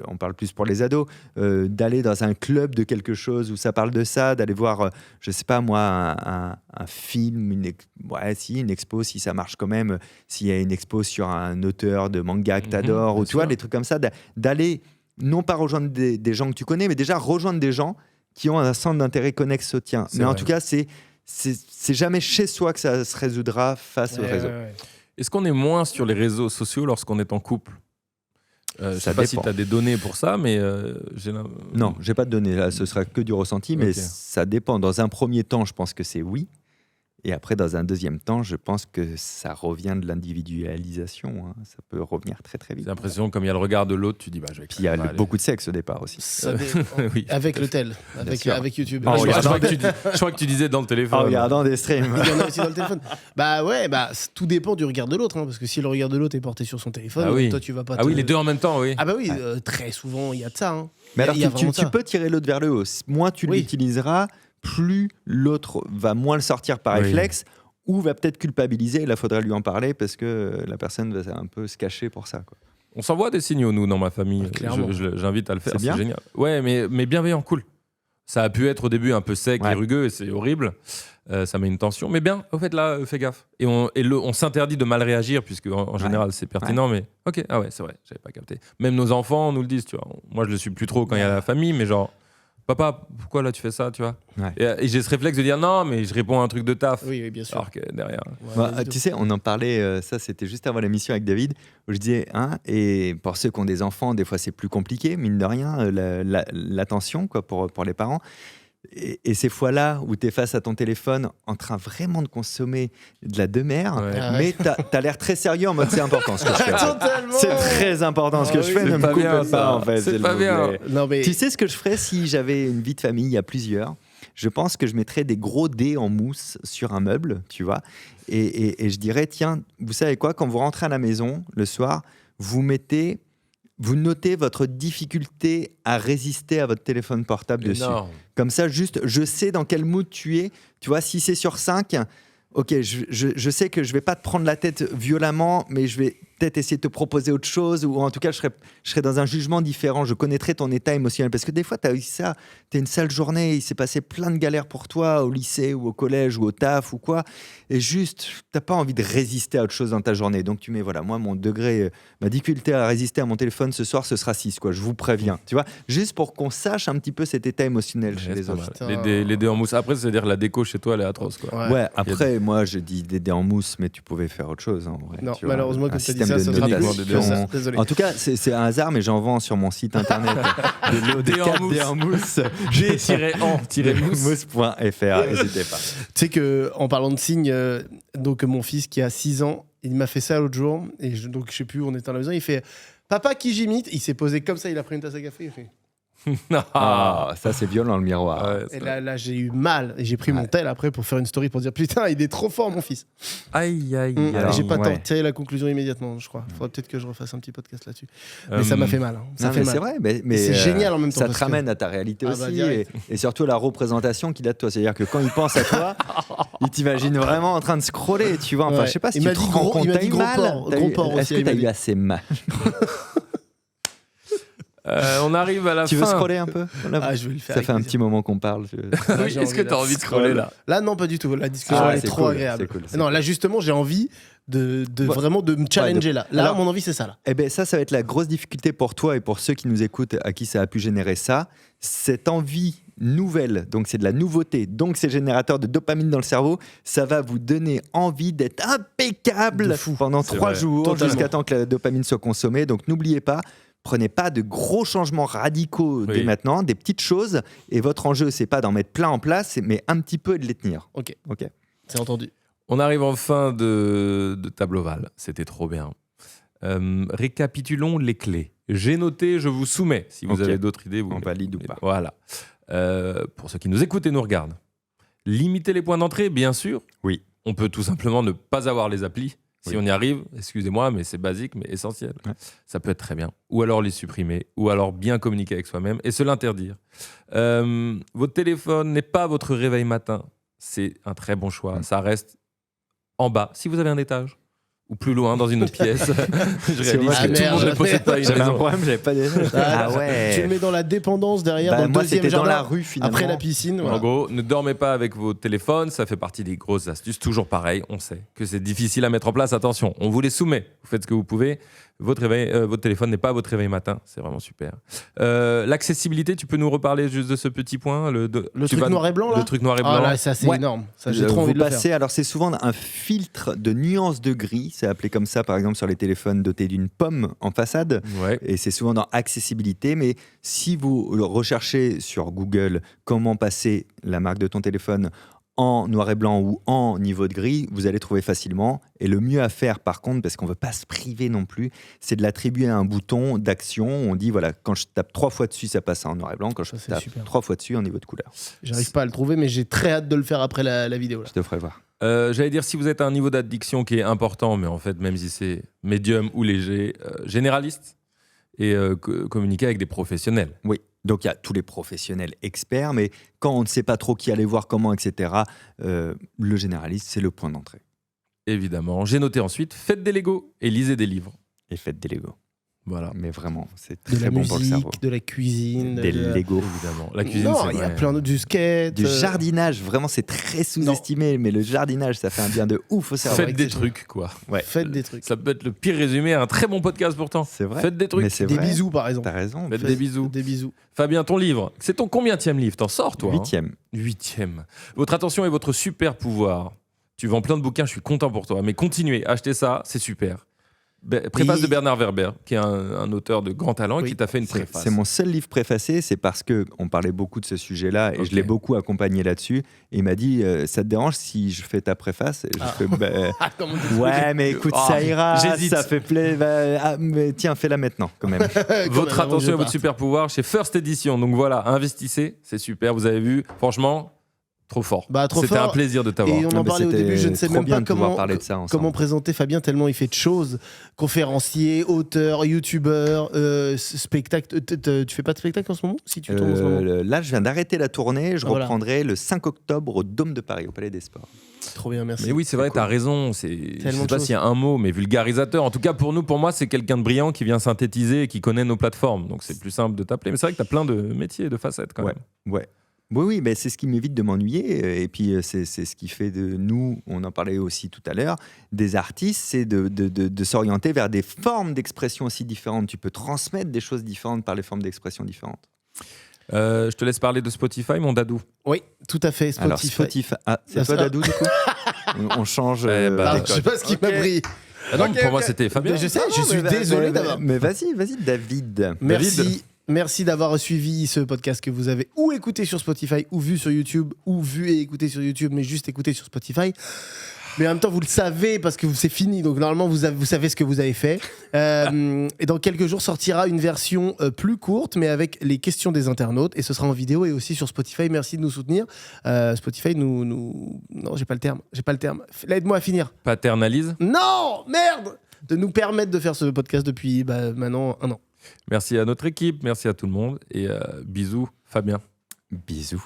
on parle plus pour les ados, d'aller dans un club de quelque chose où ça parle de ça, d'aller voir, je sais pas moi, un film, une expo, si ça marche quand même, s'il y a une expo sur un auteur de manga que t'adores, ou tu vois, des trucs comme ça, d'aller non pas rejoindre des gens que tu connais, mais déjà rejoindre des gens qui ont un centre d'intérêt connexe au tien. Mais en tout cas, c'est jamais chez soi que ça se résoudra face au réseau. Est-ce qu'on est moins sur les réseaux sociaux lorsqu'on est en couple ? Je sais pas si tu as des données pour ça, mais Non, j'ai pas de données. Là, ce sera que du ressenti, mais ça dépend. Dans un premier temps, je pense que c'est oui. Et après, dans un deuxième temps, je pense que ça revient de l'individualisation. Hein. Ça peut revenir très très vite. J'ai l'impression, comme il y a le regard de l'autre, tu dis, je vais. Puis il y a beaucoup de sexe au départ aussi. Oui. Avec le tel, avec YouTube. Ah, je regardant crois que tu disais dans le téléphone. En regardant des streams. Il y en a aussi dans le téléphone. Tout dépend du regard de l'autre, hein, parce que si le regard de l'autre est porté sur son téléphone, toi tu vas pas. Ah oui, les deux en même temps, oui. Ah bah oui, très souvent il y a de ça. Hein. Mais alors, Il y a tu vraiment ça. peux tirer l'autre vers le haut. Moins tu l'utiliseras, plus l'autre va moins le sortir par réflexe ou va peut-être culpabiliser. Et là, il faudrait lui en parler parce que la personne va un peu se cacher pour ça. Quoi. On s'envoie des signaux, nous, dans ma famille. J'invite à le faire, c'est génial. Ouais, mais bienveillant, cool. Ça a pu être au début un peu sec et rugueux, et c'est horrible. Ça met une tension. Mais bien, au fait, là, fais gaffe. Et on s'interdit de mal réagir, puisque en général, c'est pertinent. Mais ok, ah ouais, c'est vrai, j'avais pas capté. Même nos enfants nous le disent, tu vois. Moi, je le suis plus trop quand il y a la famille, mais genre, papa, pourquoi là tu fais ça, tu vois. Et j'ai ce réflexe de dire non, mais je réponds à un truc de taf. Oui, bien sûr. Alors que derrière. Tu sais, on en parlait, ça c'était juste avant l'émission avec David, où je disais, et pour ceux qui ont des enfants, des fois c'est plus compliqué, mine de rien, l'attention quoi, pour les parents. Et ces fois-là où tu es face à ton téléphone en train vraiment de consommer de la demeure, mais t'as l'air très sérieux en mode c'est important ce que je fais. C'est très important ce que je fais, ne me coupe pas en fait. C'est pas bien. Non, mais... Tu sais ce que je ferais si j'avais une vie de famille à plusieurs? Je pense que je mettrais des gros dés en mousse sur un meuble, tu vois, et je dirais, tiens, vous savez quoi, quand vous rentrez à la maison le soir, vous notez votre difficulté à résister à votre téléphone portable dessus. Comme ça, juste, je sais dans quel mood tu es. Tu vois, si c'est sur 5, ok, je sais que je ne vais pas te prendre la tête violemment, mais je vais peut-être essayer de te proposer autre chose, ou en tout cas, je serai dans un jugement différent. Je connaîtrai ton état émotionnel. Parce que des fois, tu as eu ça, tu as une sale journée, il s'est passé plein de galères pour toi, au lycée, ou au collège, ou au taf, ou quoi. Et juste, tu n'as pas envie de résister à autre chose dans ta journée. Donc, tu mets, voilà, moi, mon degré, ma difficulté à résister à mon téléphone ce soir, ce sera 6, quoi. Je vous préviens. Tu vois, juste pour qu'on sache un petit peu cet état émotionnel chez les autres. Les dés en mousse. Après, c'est-à-dire la déco chez toi, elle est atroce, quoi. Ouais, après, moi, je dis des dés en mousse, mais tu pouvais faire autre chose, en vrai. Non, tu vois, malheureusement, comme tu as dit système ça, de ce sera notation. plus. Désolé. En tout cas, c'est un hasard, mais j'en vends sur mon site internet des dés en mousse. G-en-mousse.fr, n'hésitez pas. Tu sais qu'en parlant de signes, donc mon fils qui a 6 ans, il m'a fait ça l'autre jour, et donc je sais plus, on était à la maison, il fait « Papa, qui j'imite ?» Il s'est posé comme ça, il a pris une tasse à café, il fait... Ça c'est violent le miroir. Ouais, et là j'ai eu mal, et j'ai pris mon tel après pour faire une story pour dire « Putain, il est trop fort mon fils !» Aïe. Alors, j'ai pas tiré la conclusion immédiatement, je crois. Faudrait peut-être que je refasse un petit podcast là-dessus. Mais ça m'a fait mal. Ça fait mal. C'est vrai, mais c'est génial en même temps. Ça te ramène à ta réalité aussi, et surtout la représentation qu'il a de toi. C'est-à-dire que quand il pense à toi, il t'imagine vraiment en train de scroller, tu vois. Enfin, je sais pas si tu te rends compte. T'as eu mal. Est-ce que t'as eu assez mal? On arrive à la fin. Tu veux scroller un peu? Je vais le faire. Ça fait un petit moment qu'on parle. Est-ce que tu as envie de scroller là? Là, non, pas du tout. La discussion est trop agréable. Non, là, justement, j'ai envie vraiment de me challenger là. Là, mon envie, c'est ça. Là. Eh ben, ça va être la grosse difficulté pour toi et pour ceux qui nous écoutent, à qui ça a pu générer ça. Cette envie nouvelle, donc c'est de la nouveauté, donc c'est générateur de dopamine dans le cerveau, ça va vous donner envie d'être impeccable pendant 3 jours, jusqu'à temps que la dopamine soit consommée. Donc n'oubliez pas, prenez pas de gros changements radicaux dès maintenant, des petites choses, et votre enjeu, c'est pas d'en mettre plein en place, mais un petit peu et de les tenir. Ok. C'est entendu. On arrive en fin de table ovale, c'était trop bien. Récapitulons les clés. J'ai noté, je vous soumets. Si vous avez d'autres idées, vous valide ou pas. Voilà. Pour ceux qui nous écoutent et nous regardent, limiter les points d'entrée, bien sûr. Oui. On peut tout simplement ne pas avoir les applis. Si on y arrive, excusez-moi, mais c'est basique, mais essentiel. Ouais. Ça peut être très bien. Ou alors les supprimer, ou alors bien communiquer avec soi-même et se l'interdire. Votre téléphone n'est pas votre réveil matin. C'est un très bon choix. Ça reste en bas, si vous avez un étage. Ou plus loin, dans une autre pièce. Je réalise que tout le monde ne possède pas une J'avais maison. un problème, j'avais pas d'étage. Ah ouais. Tu le mets dans la dépendance derrière, dans le deuxième jardin. Dans la rue, finalement. Après la piscine. Voilà. En gros, ne dormez pas avec vos téléphones. Ça fait partie des grosses astuces. Toujours pareil, on sait que c'est difficile à mettre en place. Attention, on vous les soumet. Vous faites ce que vous pouvez. Votre téléphone n'est pas votre réveil matin. C'est vraiment super. L'accessibilité, tu peux nous reparler juste de ce petit point, le truc noir et blanc là. Le truc noir et blanc. Ah là, ça c'est énorme. Ça, j'ai trop envie de le faire. Alors c'est souvent un filtre de nuances de gris. C'est appelé comme ça, par exemple sur les téléphones dotés d'une pomme en façade. Ouais. Et c'est souvent dans accessibilité. Mais si vous recherchez sur Google comment passer la marque de ton téléphone en noir et blanc ou en niveau de gris, vous allez trouver facilement. Et le mieux à faire, par contre, parce qu'on ne veut pas se priver non plus, c'est de l'attribuer à un bouton d'action. On dit, voilà, quand je tape 3 fois dessus, ça passe en noir et blanc. Quand je tape super. 3 fois dessus, en niveau de couleur. J'arrive pas à le trouver, mais j'ai très hâte de le faire après la vidéo. Là. Je te ferai voir. J'allais dire, si vous êtes à un niveau d'addiction qui est important, mais en fait, même si c'est médium ou léger, généraliste, et communiquer avec des professionnels. Oui, donc il y a tous les professionnels experts, mais quand on ne sait pas trop qui aller voir, comment, etc., le généraliste, c'est le point d'entrée. Évidemment. J'ai noté ensuite, faites des Legos et lisez des livres. Et faites des Legos. Voilà. Mais vraiment, c'est De très la bon pour le cerveau. musique, de la cuisine. Des Legos. Évidemment. La cuisine, Non, c'est il y a vrai. plein d'autres, du skate. Du jardinage, vraiment, c'est très sous-estimé, mais le jardinage, ça fait un bien de ouf au cerveau. Faites des trucs, quoi. Ouais. Faites des trucs. Ça peut être le pire résumé à un très bon podcast pourtant. C'est vrai. Faites des trucs. Mais c'est Des vrai. bisous, par exemple. T'as raison. Faites des bisous. Des bisous. Fabien, ton livre, c'est ton combienième livre? T'en sors, toi? 8e. 8e. Votre attention est votre super pouvoir. Tu vends plein de bouquins, je suis content pour toi. Mais continuez, achetez ça, c'est super. Préface Et- de Bernard Werber, qui est un auteur de grand talent, Oui, qui t'a fait une préface. C'est mon seul livre préfacé, c'est parce qu'on parlait beaucoup de ce sujet-là et Ok. je l'ai beaucoup accompagné là-dessus. Et il m'a dit, ça te dérange si je fais ta préface? Et je fais, Ah, comment on dit ouais, mais écoute, Ah, ça ira, j'hésite. ça fait plaisir. Mais tiens, fais-la maintenant, quand même. Votre Quand même, attention je et votre parte. super pouvoir chez First Edition. Donc voilà, investissez, c'est super, vous avez vu. Franchement, trop fort. Bah, trop C'était fort. un plaisir de t'avoir. Et on en parlait au début, je ne sais trop même bien pas de pouvoir comment, parler de ça ensemble. comment présenter Fabien, tellement il fait de choses. Conférencier, auteur, youtubeur, spectacle. Tu fais pas de spectacle en ce moment? Si tu tournes en ce moment. Là, je viens d'arrêter la tournée. Je Voilà. reprendrai le 5 octobre au Dôme de Paris, au Palais des Sports. Trop bien, merci. Mais oui, c'est vrai, t'as raison. Je Tellement sais de pas choses. s'il y a un mot, mais vulgarisateur. En tout cas, pour moi, c'est quelqu'un de brillant qui vient synthétiser et qui connaît nos plateformes. Donc c'est plus simple de t'appeler. Mais c'est vrai que t'as plein de métiers, de facettes quand Ouais. même. Ouais. Oui, mais c'est ce qui m'évite de m'ennuyer. Et puis, c'est ce qui fait de nous, on en parlait aussi tout à l'heure, des artistes, c'est de s'orienter vers des formes d'expression aussi différentes. Tu peux transmettre des choses différentes par les formes d'expression différentes. Je te laisse parler de Spotify, mon dadou. Oui, tout à fait. Spotify. Alors, Spotify. Ah, c'est Ah, toi, ça- Dadou, du coup on change. Eh bah, Ah, je sais pas ce qui m'a pris. Ah non, Ok, pour moi, ok. c'était Fabien. Mais je sais, Non, je non, suis mais désolé mais- d'avoir. Mais vas-y, David. Merci. Merci d'avoir suivi ce podcast que vous avez ou écouté sur Spotify, ou vu sur YouTube, ou vu et écouté sur YouTube, mais juste écouté sur Spotify. Mais en même temps, vous le savez parce que c'est fini. Donc normalement, vous savez ce que vous avez fait. Et dans quelques jours sortira une version plus courte, mais avec les questions des internautes. Et ce sera en vidéo et aussi sur Spotify. Merci de nous soutenir. Spotify nous... Non, j'ai pas le terme. Aide-moi à finir. Paternalise. Non, merde, de nous permettre de faire ce podcast depuis maintenant 1 an. Merci à notre équipe, merci à tout le monde. Et bisous, Fabien. Bisous.